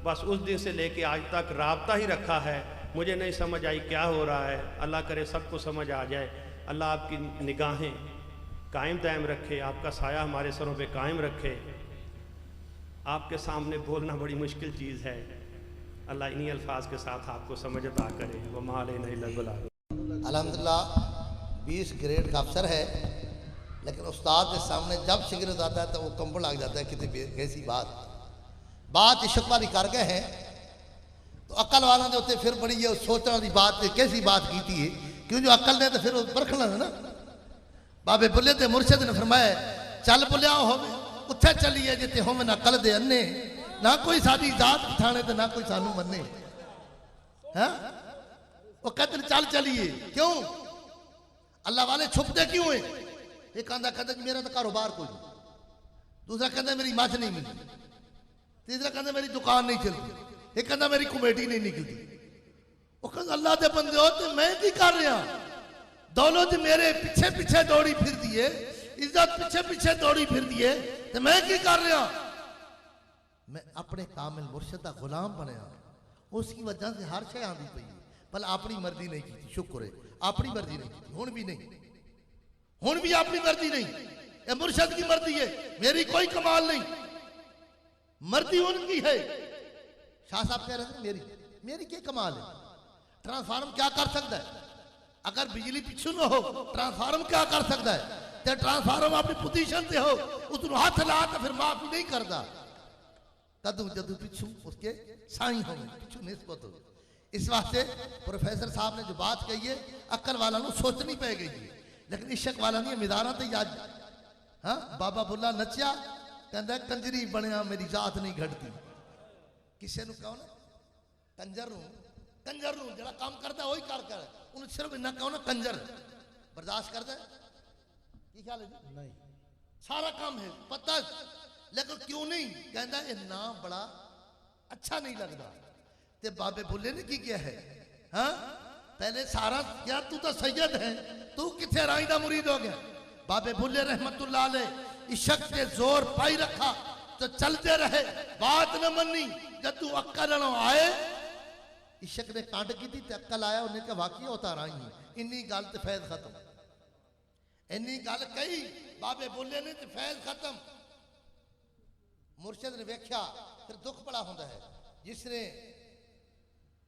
बस उस दिन से लेके आज तक राब्ता ही रखा है। मुझे नहीं समझ आई क्या हो रहा है, अल्लाह करे सबको समझ आ जाए। अल्लाह आपकी निगाहें कायम दायम रखे, आपका साया हमारे सरों पे कायम रखे। आपके सामने बोलना बड़ी मुश्किल चीज़ है, अल्लाह इन्हीं अल्फाज के साथ आपको समझ अता करे। वो माले नहीं लगला। अल्हम्दुलिल्लाह 20 ग्रेड का अफसर है, लेकिन उस्ताद के सामने जब शिगिर्द आता है तो वो कंबल लग जाता है। कितनी कैसी बात इश्क वाली कर गए हैं तो अकल वालों के उत्ते फिर बड़ी है सोचने की बात कैसी बात की है, क्यों जो अकल ने तो फिर परखना है ना। बाबे बुले ते मुर्शद ने फरमाया चल बुलिया हो उत्थे चलीए जिते होवे ना अकल दे अन्ने, ना कोई साडी जात पठाने तो ना कोई सानू मन्ने। हैं वो कहते चल चलिए, क्यों अल्लाह वाले छुपते क्यों है? एक कहता मेरा तो कारोबार कोई नहीं, दूसरा कहता मेरी मछ नहीं मिलती, तीसरा कहता मेरी दुकान नहीं चलती, एक कहता मेरी कमेटी नहीं निकलती। वो कहता अल्लाह के बंदे हो तो मैं की कर रहा, दौलत मेरे पीछे पीछे दौड़ी फिर दिए, इज्जत पीछे पीछे दौड़ी फिर दिए, तो मैं की कर रहा? मैं अपने कामिल मुर्शिद का गुलाम बनया, उसकी वजह से हर शय आती पई, पर अपनी मर्जी नहीं की। शुक्र है अपनी मर्जी नहीं की, हुण भी नहीं, हुण भी अपनी मर्जी नहीं, ये मुर्शिद की मर्जी है, मेरी कोई कमाल नहीं, मर्जी उनकी है। शाह साहब कह रहे थे मेरी क्या कमाल है? ट्रांसफार्म क्या कर सकता है? अगर बिजली पिछू न हो ट्रांसफार्म क्या कर सकता है? तो ट्रांसफार्म अपनी पोजीशन से हो, उसको हाथ ला तो फिर माफी नहीं करता, कदू जदू पिछू उसके साई हो पिछू निस्बत हो। इस वास्ते प्रोफेसर साहब ने जो बात कही है अकल वाला सोचनी पै गई है, लेकिन इश्क वाला नहीं मिदारा तो याद। हाँ बाबा बुल्ला नचिया कहता कंजरी बनया मेरी जात नहीं घटती। किसी ने कहो ना कंजर जरा काम करता वही कर उन्हें सिर्फ इन्ना कहो ना कंजर बर्दाश्त करता है की ख्याल है? नहीं सारा काम है पता, लेकिन क्यों नहीं कहता ये नाम बड़ा अच्छा नहीं लगता। ते बाबे बुल्ले ने की किया है? हाँ पहले सारा क्या तू तो सैयद है, तू किथे राई दा मुरीद हो गया? बाबे बुल्ले रहमतुल्लाह अलैह इश्क के जोर पाई रखा तो चलते रहे, बात न मनी। जब तू अक्ल आए इश्क ने कांड की थी ते अक्ल आया, उन्हें कहा वाकई होता राई इन्नी गल ते फैज खत्म, इन्नी गल कही बाबे बुल्ले ने ते फैज खत्म। मुर्शिद ने वेख्या फिर दुख बड़ा होता है, जिसने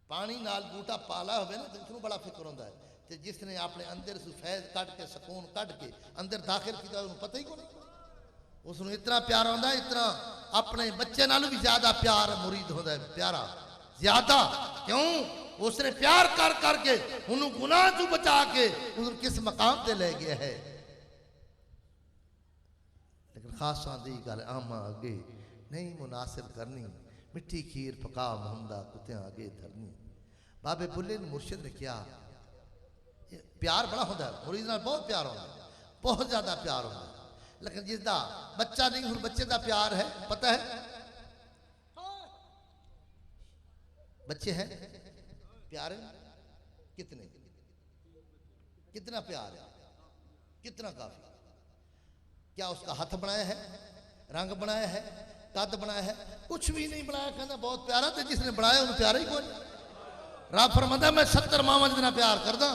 पानी नाल बूटा पाला हो ना तो उसको बड़ा फिक्र होता है, तो जिसने अपने अंदर से फैज कट के सुकून कट के अंदर दाखिल किया उन्हें पता ही को नहीं। उसको इतना प्यार होता है, इतना अपने बच्चे नालों भी ज्यादा प्यार मुरीद होता है, प्यारा ज्यादा। क्यों? उसने प्यार कर करके उन्होंने गुनाह तू बचा के उन्होंने किस मकाम पे ले गया है। लेकिन खासा दी गल आमा अगे नहीं मुनासिब करनी, मिठी खीर पका मुहम्मदा कुत्तियां आगे धरनी। बाबे बुल्ले ने मुर्शिद ने किया, प्यार बड़ा होता है मुरीद नाल, बहुत प्यार होता है, बहुत ज्यादा प्यार होता है। लेकिन जिसका बच्चा नहीं हुन बच्चे का प्यार है, पता है बच्चे हैं प्यार है कितने, कितना प्यार है, कितना काफी। क्या उसका हाथ बनाया है, रंग बनाया है, कद बनाया है? कुछ भी नहीं बनाया, कहना बहुत प्यारा, तो जिसने बनाया उन्हें प्यारा ही कोई। रब फरमाता मैं 70 मावा जितना प्यार करदा,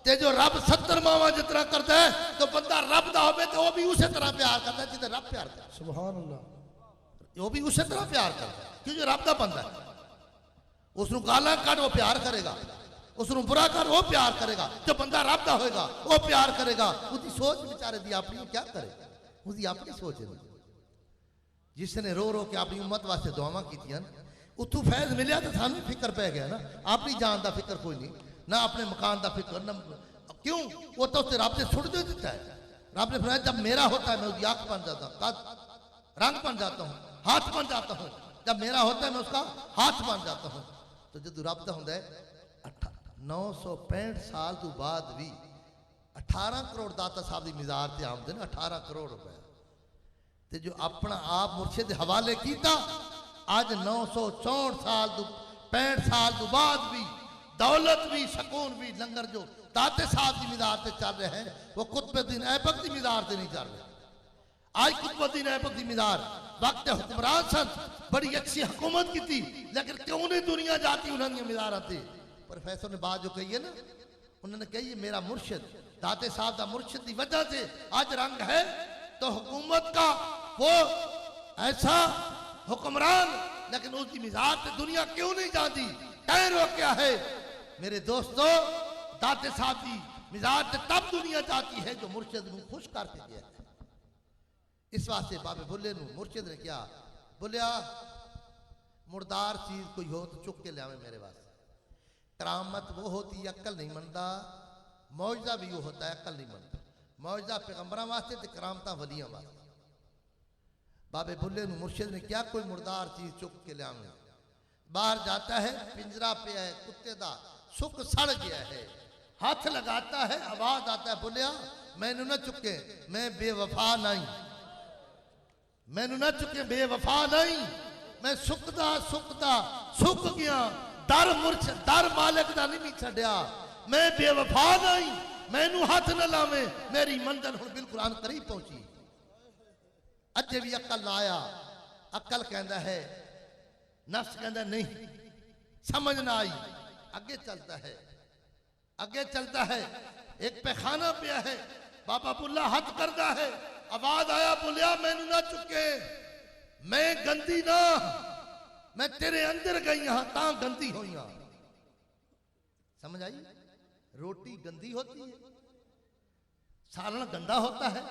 ते जो रब 70 मावा जितना करता है तो बंदा रब दा होवे तो वो भी उसी तरह प्यार करता है जितना रब प्यार करता है। सुभान अल्लाह, वो भी उसी तरह प्यार करता है क्योंकि रब दा बंदा है। उसनु गाला कट वो प्यार करेगा, उसनु बुरा कर वो प्यार करेगा, जो बंदा रब दा होएगा वो प्यार करेगा। उसकी सोच बेचारे दी अपनी क्या करे, उसकी अपनी सोच है। जिसने रो रो के अपनी उम्मत वास्ते दुआवां कीतियां उतों फैज मिलिया तो सानू फिक्र पै गया ना, अपनी जान का फिक्र कोई नहीं, ना अपने मकान का फिक्र ना। क्यों? वो तो उसने रब ने छुड़ दे देता है। रब ने फरमाया जब मेरा होता है मैं उसकी आंख बन जाता हूँ, रंग बन जाता हूँ, हाथ बन जाता हूँ। जब मेरा होता है मैं उसका हाथ बन जाता हूँ। तो जो रब का होंगे 965 साल तो बाद भी 18 करोड़ दाता साहब की मिजार से आमदन 18 करोड़ रुपए, ते जो अपना आप मुर्शिद हवाले किया आज 964 साल तो 65 साल तो बाद भी दौलत भी सुकून भी लंगर जो दाते साहब की मिजार से चल रहे हैं वो कुतुबुद्दीन ऐबक की मिजार से नहीं चल रहे। आज कुतुबुद्दीन ऐबक मीदार वक्त हुक्मरान सन बड़ी अच्छी हुकूमत की थी, लेकिन क्यों नहीं दुनिया जाती उन्होंने मीदार आते। प्रोफेसर ने बात जो कही है ना, उन्होंने कही मेरा मुर्शिद दाते साहब का मुर्शिद की वजह से आज रंग है, तो हुकूमत का वो ऐसा हुक्मरान, लेकिन उसकी मिजाज से दुनिया क्यों नहीं जाती? कह क्या है मेरे दोस्तों, दाते साहब की मिजाज से तब दुनिया जाती है जो मुर्शिद को खुश करके दिया है। इस वास्ते बाबे बुल्ले मुर्शिद ने क्या बोलिया, मुर्दार चीज कोई हो तो चुक के लिया मेरे वास्ते। करामत वो होती है अक्ल नहीं मनता, मौजदा भी वो होता है अक्ल नहीं मनता। मौजदा पैगंबरा वास्ते तो करामत वलियां वास्ते। बाबे बुल्ले मुर्शिद ने क्या कोई मुर्दार चीज चुक के लिया। बाहर जाता है, पिंजरा पे है कुत्ते का सुख सड़ गया है, हाथ लगाता है, आवाज आता है, बोलिया मैनू ना चुके, मैं बेवफा नहीं, मैनू ना चुके बेवफा नहीं, मैं सुखदा सुखदा सुख गया, दर मुर्शिद दर मालिक दा नहीं छड्या, मैं बेवफा नहीं, मैनू हाथ न लावे, मेरी मंजिल हुण बिल्कुल अन करीब पहुंची। अजे भी अकल ना आया, अकल कहता है, नफ्स कहता नहीं, समझ ना आई, आगे चलता है, आगे चलता है। एक पैखाना पिया है, बाबा बुल्ला हाथ करता है, आवाज आया, बोलिया मैनू ना चुके, मैं गंदी ना, मैं तेरे अंदर गई हाँ ता गंदी हुई हाँ। समझ आई? रोटी गंदी होती है, सालन गंदा होता है,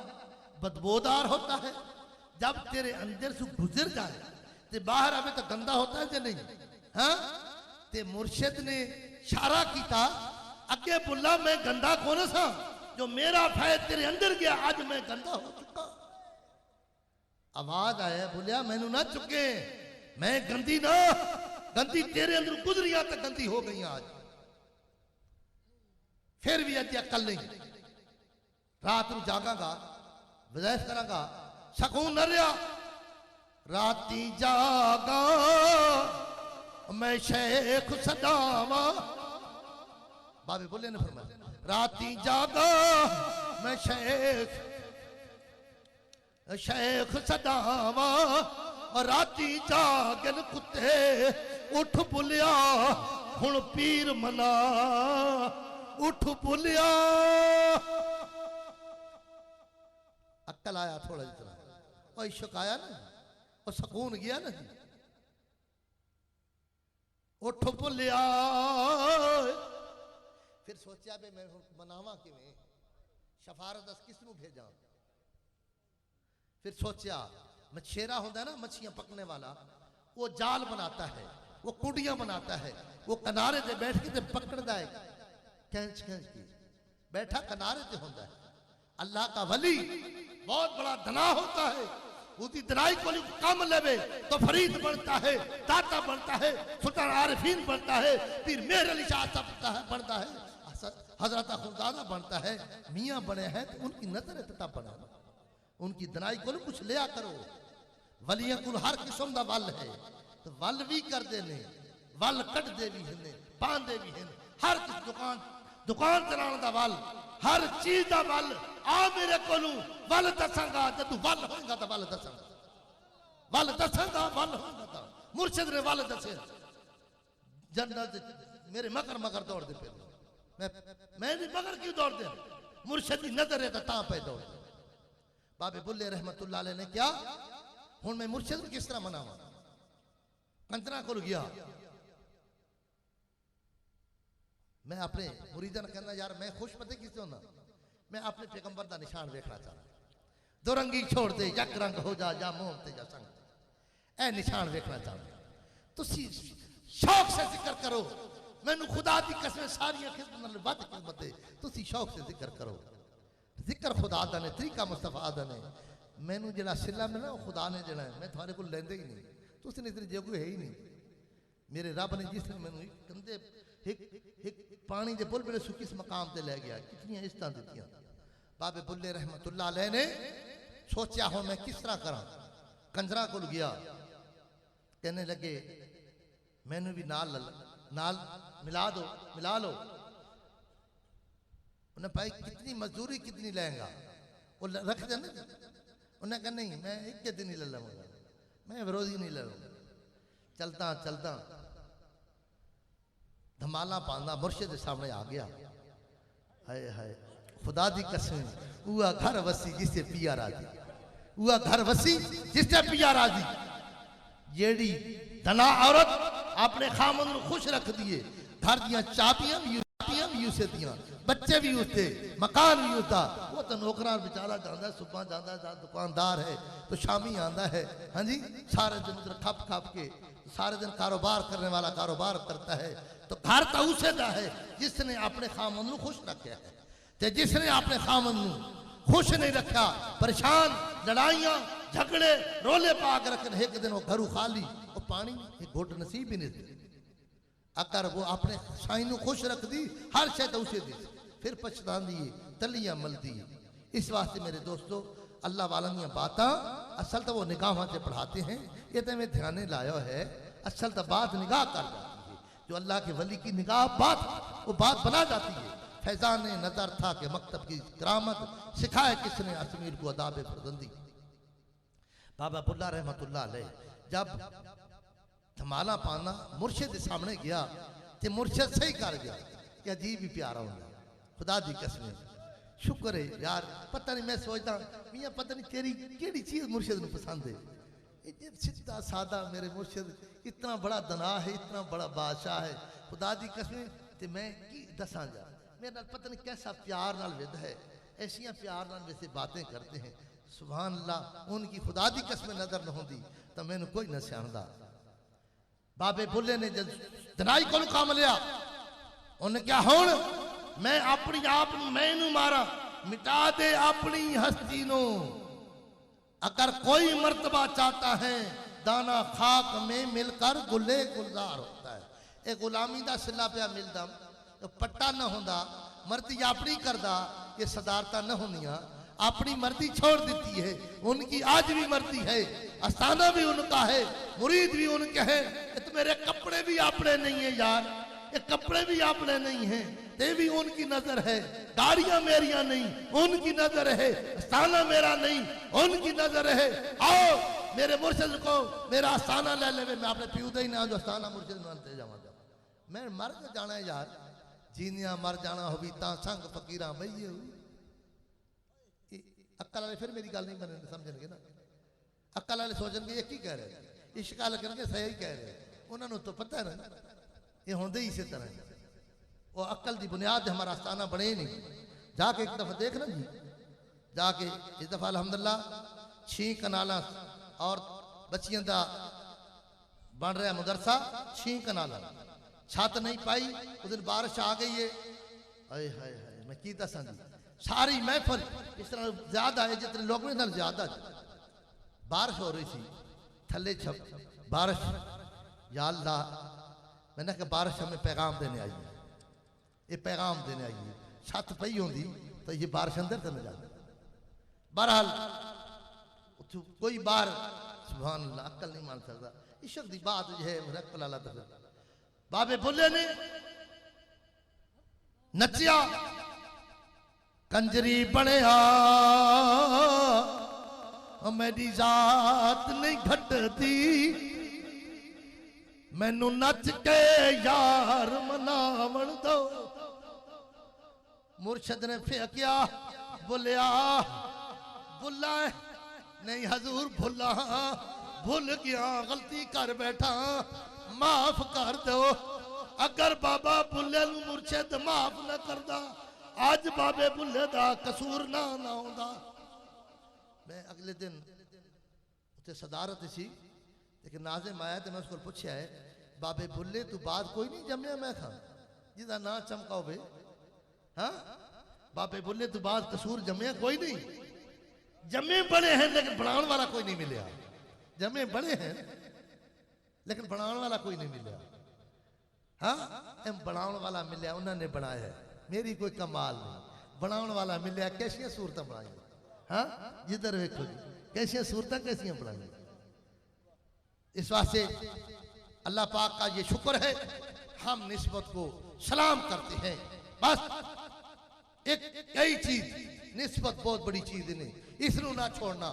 बदबूदार होता है, जब तेरे अंदर से गुजर जाए ते बाहर आवे तो गंदा होता है या नहीं? हाँ, ते मुर्शिद ने इशारा किया, अगे बुल्ला मैं गंदा कौन सा, जो मेरा फैज तेरे अंदर गया, आज मैं गंदा हो चुका। आवाज आया, बोलिया मैनू ना चुके, मैं गंदी ना, गंदी तेरे अंदर गुजरिया तो गंदी हो गई आज। फिर भी अज अकल नहीं, रात को जागागा, वज़ाइफ करांगा, सकून न रहा, राती जागा मैं शेख सदावा। बाबे बोले ने फरमाया, राती जागा मैं शेख सदावा, और राती जागन कुत्ते उठ बुलिया, हुण पीर मना उठ बुलिया। अक्ल आया थोड़ा जितना, और इश्क आया ना, और सुकून गया ना जी, उठ बुलिया। फिर सोचा भी मैं मनावा किवें, शफारत किसनू भेजा। फिर सोचा मछेरा होता है ना, मछलियां पकने वाला, वो जाल बनाता है, वो कुड़ियां बनाता है, वो किनारे से बैठ के पकड़ता है, खींच खींच के बैठा किनारे से होता है। अल्लाह का वली बहुत बड़ा धना होता है, उसकी दनाई को कम लेवे तो फरीद बनता है, दाता बनता है, सुल्तान आरिफीन बनता है, पीर मेहर अली शाह बनता है, हजरत खुदादा बनता है। मियाँ बने हैं तो उनकी नजर तब बना, उनकी दनाई को कुछ लिया करो। वलियां को हर किस्म का वल है, तो वल भी कर देने, वल कट दे भी हैं, पांदे भी हैं, हर किस दुकान चलाने का वल, हर चीज का वल। आ मेरे को वल दसांगा, जब तू वल होगा तो वल दसांगा, वल दसांगा, वल होगा तो। मुर्शिद ने वल दसे, जन्नत मेरे मगर मगर दौड़ दे पे, मैं भी मगर क्यों दौड़ दे, मुर्शिद की नजर है तो ता पे दौड़। बाबे बुल्ले रहमतुल्लाह अलैह ने क्या, हुण मैं मुर्शिद को किस तरह मनावा। कंजरा को गया, मैं अपने मुरीदां ने कहना, यार मैं खुश पते किस होना, मैं अपने पैगंबर का निशान देखना चाहता। दो रंगी छोड़ दे, यक रंग हो जा, जा मोह ते जा संग, ए निशान देखना चाहता। तुसी शौक से जिक्र करो, मैनू खुदा दी कसम सारियां खिदमत नाल वध खिदमत है, तुसी शौक से जिक्र करो। जिक्र खुदा दा ने, तरीका मुस्तफा दा ने, मैनू जेड़ा सिला मिलना वो खुदा ने देना है, मैं थारे को लेंदे ही नहीं, तुसी ने इतनी जगह है ही नहीं। मेरे रब ने जिसने मैनू कंधे एक पानी के बुल मेरे किस मकाम से ले गया, कितनी इज्जत दी। बाबे बुल्ले रहमतुल्लाह अलैह ने सोचा हो मैं किस तरह करा। कंजरा को गया, कहने लगे मैनू भी नाल मिला दो, मिला लो। उन्हें भाई कितनी मजदूरी कितनी लेगा, वो रख देना उन्हें कहा नहीं मैं एक दिन ही ले लूँगा, मैं विरोधी नहीं ले लूँगा। चलता चलता धमाला पांदा मुर्शिद के सामने आ गया। हाय हाय खुदा दी कसम, वह घर वसी जिससे पिया राजी, वह घर वसी जिससे पिया राजी। जेड़ी धना औरत अपने खामन को खुश रख दिए, घर दियां चाबियां भी उसे दियां, बच्चे भी उससे, मकान भी उसका। वो तो नौकरान बेचारा जाता है, सुबह जाता है, दुकानदार है तो शामी आता है। हाँ जी, सारे दिन उधर खप खप के सारे दिन कारोबार करने वाला कारोबार करता है। तो घर तो उसे दा है जिसने अपने खामन को खुश रखा है, ते जिसने अपने खामन को खुश नहीं रखा, परेशान, लड़ाइयां झगड़े रोले पाक रखने, एक दिन वो घरू खाली, वो पानी एक घुट नसीब ही नहीं दी। अगर वो अपने साईं को खुश रख दी, हर शय तो उसे दी, फिर पछतांदी तलियां मलदी। इस वास्ते मेरे दोस्तों, अल्लाह वाला दी बातां असल तो वो निगाहां से पढ़ाते हैं, ये तो मैं ध्यान लाया है। असल तो बात निगाह कर जाती है, जो अल्लाह के वली की निगाह बात, वो बात बना जाती है। फैजान नजर था कि मकतब की करामत सिखाए किसने अजमेर को अदाब फरगंदी। बाबा बुल्ला रहमतुल्लाह अलैह जब धमाला पाना मुर्शिद के सामने गया तो मुर्शिद सही कर गया कि अजीब ही प्यारा होगा। खुदा दी कसम, शुक्र है यार। पता नहीं, मैं सोचता मियाँ पता नहीं तेरी केड़ी चीज़ मुर्शिद को पसंद है। सीधा सादा मेरे मुर्शिद इतना बड़ा दना है, इतना बड़ा बादशाह है। खुदा दी कसम, तो मैं की दसा जा, मेरे नाल पता नहीं कैसा प्यार नाल विद है, ऐसियां प्यार नाल वैसे बातें करते हैं। सुभान अल्लाह, उनकी खुदा दी कसम नजर न होंदी तो मैंने कोई न सियाणदा। बाबे बुल्ले ने जब दनाई को काम लिया, उन्हें क्या हुण मैं अपनी आप मैनू मारा, मिटा दे अपनी हस्ती नो। अगर कोई मर्तबा चाहता है, दाना खाक में मिलकर गुले गुलजार होता है। एक गुलामी का सिला पिया मिलदा तो पट्टा न होंदा, मर्जी अपनी करदा, ये सदारता न होनिया। अपनी मर्जी छोड़ देती है, उनकी आज भी मर्जी है, आस्थाना भी उनका है, मुरीद भी उनके हैं। तो मेरे कपड़े भी अपने नहीं है यार, ये कपड़े भी अपने नहीं हैं, ते भी उनकी नजर है। गाड़ियां मेरिया नहीं, उनकी नजर है। आस्थाना मेरा नहीं, उनकी नजर है। आओ मेरे मुर्शिद को मेरा आस्थाना ले ले, मैं अपने प्यूदे ही ना जो आस्थाना मुर्शिद मानते जाऊंगा। मैं मर के जाना है यार, जीनिया मर जाना हो भी ता संग फकीरा बइए। अक्ल वाले फिर मेरी गल नहीं बने समझेंगे ना, अक्ल वाले सोचेंगे ये की कह रहे, इश्क वाले कहेंगे सही कह रहे। उन्होंने तो पता है ना, ये होंगे ही इसी तरह। वो अक्ल की बुनियाद हमारा आस्थाना बने ही नहीं। जाके एक दफा देख ना जी, जाके इस दफा अल्हम्दुलिल्लाह 6 कनाला और बच्चियों का बन रहा मदरसा। 6 कनाला छत नहीं पाई, उस दिन बारिश आ गई है। हाय हाय हाय, मैं की दसा जी, सारी महफिल इस तरह ज्यादा है जितने लोग में ज्यादा। बारिश हो रही थी, थले छप बारिश। या अल्लाह, मैंने कहा बारिश हमें पैगाम देने आई है, ये पैगाम देने आई है। छत पई होंगी तो ये बारिश अंदर तो न जाती। बहरहाल कोई बार सुभान अल्लाह अक्ल नहीं मान सकता। इश्क की बात जो है अक्ल वाला दर। बाबे बुल्ले ने नचिया, कंजरी बनया, मेरी जात नहीं घटती, मैनू नच के यार मनावन दो। मुर्शद ने फेंकिया, बोलिया बुल्ला नहीं हजूर भुला, भूल गया गलती कर बैठा, माफ कर दो। अगर बाबा बुल्ले नू मुर्शद माफ न करदा, आज बाबे बुल्ले दा कसूर ना होंदा। मैं अगले दिन उत्थे सदारत सी, लेकिन नाज़िम आया तो मैं उसको पूछा है, बाबे बुल्ले तू बाद कोई नहीं जमया मैं खां जिदा ना चमका होवे? हाँ बाबे बुल्ले तू बाद कसूर जमया कोई नहीं? जमे बड़े हैं लेकिन बनाने वाला कोई नहीं मिले। जमे बड़े हैं लेकिन बनाने वाला कोई नहीं मिले। हाँ बनाने वाला मिले, उन्होंने बनाया है, मेरी कोई कमाल नहीं। बनाने वाला मिले, कैसियां सूरत बनाई। हाँ जिधर देखो जी कैसियां सूरत कैसियां बनाई। इस वास्ते अल्लाह पाक का ये शुक्र है, हम निस्बत को सलाम करते हैं। बस एक यही चीज, निस्बत बहुत बड़ी चीज नहीं, इसनू ना छोड़ना।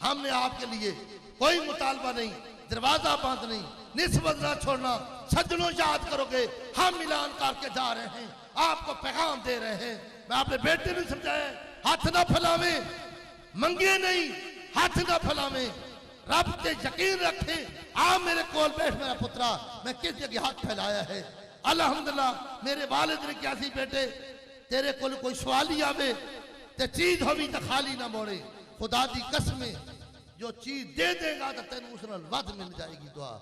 हमने आपके लिए कोई मुतालबा नहीं, दरवाजा बंद नहीं, निस्बत ना छोड़ना। सज्जनों याद करोगे, हम मिलान करके जा रहे हैं, आपको पैगाम दे रहे हैं। मैं अपने बेटे ने समझाया, हाथ ना फैलावे, मंगे नहीं, हाथ ना फैलावे, रब ते यकीन रखे। आप मेरे कोल बैठ मेरा पुत्रा, मैं किस जगह हाथ फैलाया है। अल्हम्दुलिल्लाह मेरे वालिद ने क्या सी बेटे, तेरे कोल कोई सवाल ही आवे ते चीज होवी तो खाली ना मोड़े। खुदा दी कसमें जो चीज दे देगा तो तेन उस नाल वध मिल जाएगी, दुआ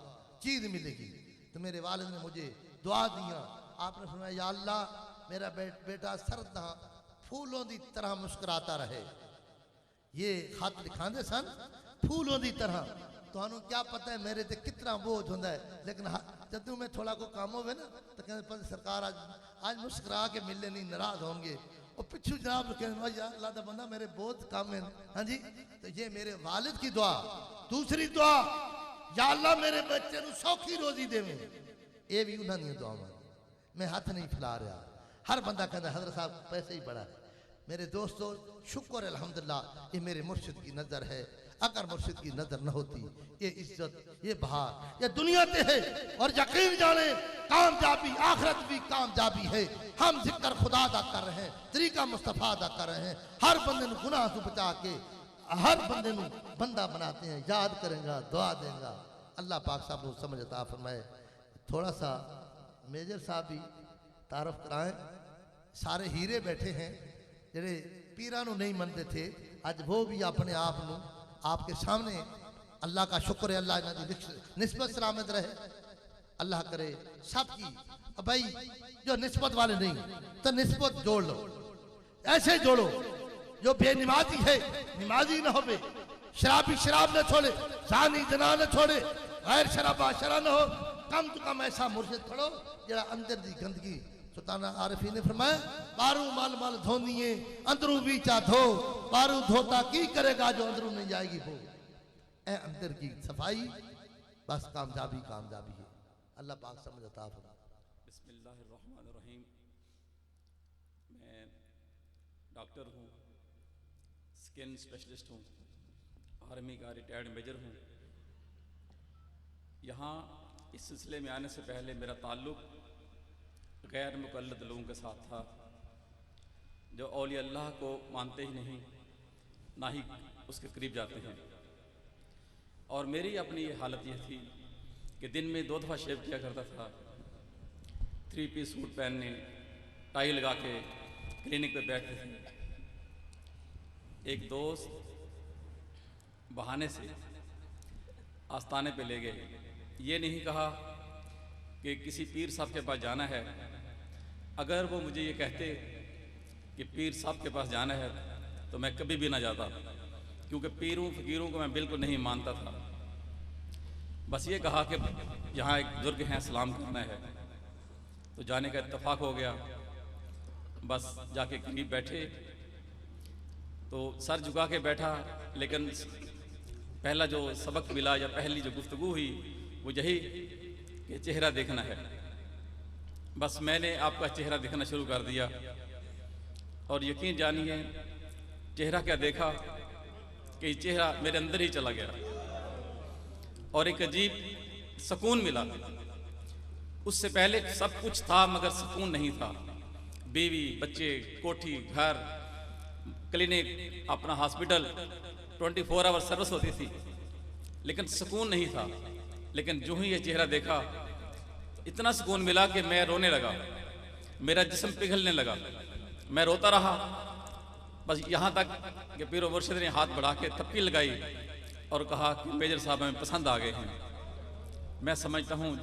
चीज मिलेगी। तो मेरे वालिद ने मुझे दुआ दिया। आपने फरमाया, या अल्लाह मेरा बेटा सरदा फूलों की तरह मुस्कुराता रहे। ये खत लिखांदे सन फूलों की तरह। तुहानू क्या पता है मेरे ते कितना बोझ होता है, लेकिन जदों मैं थोड़ा को काम होवे ना तो कहते सरकार आज मुस्कुरा के मिलने नहीं, नाराज होंगे। और पिछू जनाब कहते यार अल्लाह का बंदा मेरे बहुत काम है। हाँ जी, तो ये मेरे वालिद की दुआ। दूसरी दुआ, या अल्लाह मेरे बच्चे को सौखी रोजी देवे। ये भी उन्होंने दुआ। मैं हाथ नहीं फैला रहा। हर बंदा कहता है हजरत साहब पैसे ही बड़ा है। मेरे दोस्तों शुक्र अल्हम्दुलिल्लाह ये मेरे मुर्शिद की नज़र है। अगर मुर्शिद की नजर न होती, ये इज्जत, ये बहार, ये दुनिया ते है। और यकीन जाने कामयाबी आखिरत भी कामयाबी है। हम जिक्र खुदा अदा कर रहे हैं, तरीका मुस्तफा अदा कर रहे हैं। हर बंदे को गुनाह से बचा के हर बंदे को बंदा बनाते हैं। याद करेगा, दुआ देगा। अल्लाह पाक साहब को समझ अता फरमाए। थोड़ा सा मेजर साहब भी तारफ कराएं। सारे हीरे बैठे हैं जेड़े पीरां नूं नहीं मनते थे, अज वो भी अपने आप नूं आपके सामने। अल्लाह का शुक्र है, अल्लाह इन्हां दी निस्बत सलामत रहे। अल्लाह करे सबकी। भाई जो निस्बत वाले नहीं तो निस्बत जोड़ लो, ऐसे जोड़ो। जो बेनमाजी है नमाजी न होवे, शराबी शराब न छोड़े, जानी जना न छोड़े, गैर शराबा शरा न हो। कम तो कम ऐसा मुर्शिद खड़ो जरा अंदर दी गंदगी। सुल्तान आरिफी ने फरमाया, बारू माल माल धोनिए अंदरू भी चा धो, बारू धोता की करेगा जो अंदरू नहीं जाएगी वो। ए अंदर की सफाई बस कामयाबी कामयाबी है। अल्लाह पाक समझ अता फरमाए। बिस्मिल्लाहिर्रहमानिर्रहीम। मैं डॉक्टर हूँ, स्किन स्पेशलिस्ट हूँ, आर्मी का रिटायर्ड मेजर हूँ। यहाँ इस सिलसिले में आने से पहले मेरा ताल्लुक़ गैर मुक़ल्लिद लोगों के साथ था, जो औलिया अल्लाह को मानते ही नहीं, ना ही उसके करीब जाते हैं। और मेरी अपनी ये हालत यह थी कि दिन में 2 दफ़ा शेव किया करता था, 3 पीस सूट पहनने, टाई लगा के क्लिनिक पे बैठते थे। एक दोस्त बहाने से आस्थाने पे ले गए। ये नहीं कहा कि किसी पीर साहब के पास जाना है। अगर वो मुझे ये कहते कि पीर साहब के पास जाना है तो मैं कभी भी ना जाता, क्योंकि पीरों फकीरों को मैं बिल्कुल नहीं मानता था। बस ये कहा कि यहाँ एक बुजुर्ग हैं, सलाम करना है। तो जाने का इत्तेफाक हो गया। बस जाके करीब बैठे तो सर झुका के बैठा, लेकिन पहला जो सबक मिला या पहली जो गुफ्तगू हुई वो यही कि चेहरा देखना है। बस मैंने आपका चेहरा देखना शुरू कर दिया और यकीन जानिए चेहरा क्या देखा कि चेहरा मेरे अंदर ही चला गया और एक अजीब सुकून मिला। उससे पहले सब कुछ था मगर सुकून नहीं था। बीवी, बच्चे, कोठी, घर, क्लिनिक, अपना हॉस्पिटल, 24 आवर सर्विस होती थी, लेकिन सुकून नहीं था। लेकिन जो ही ये चेहरा देखा इतना सुकून मिला कि मैं रोने लगा, मेरा जिस्म पिघलने लगा, मैं रोता रहा। बस यहाँ तक कि पीर मुर्शिद ने हाथ बढ़ा के थप्पी लगाई और कहा कि मेजर साहब हमें पसंद आ गए हैं। मैं समझता हूँ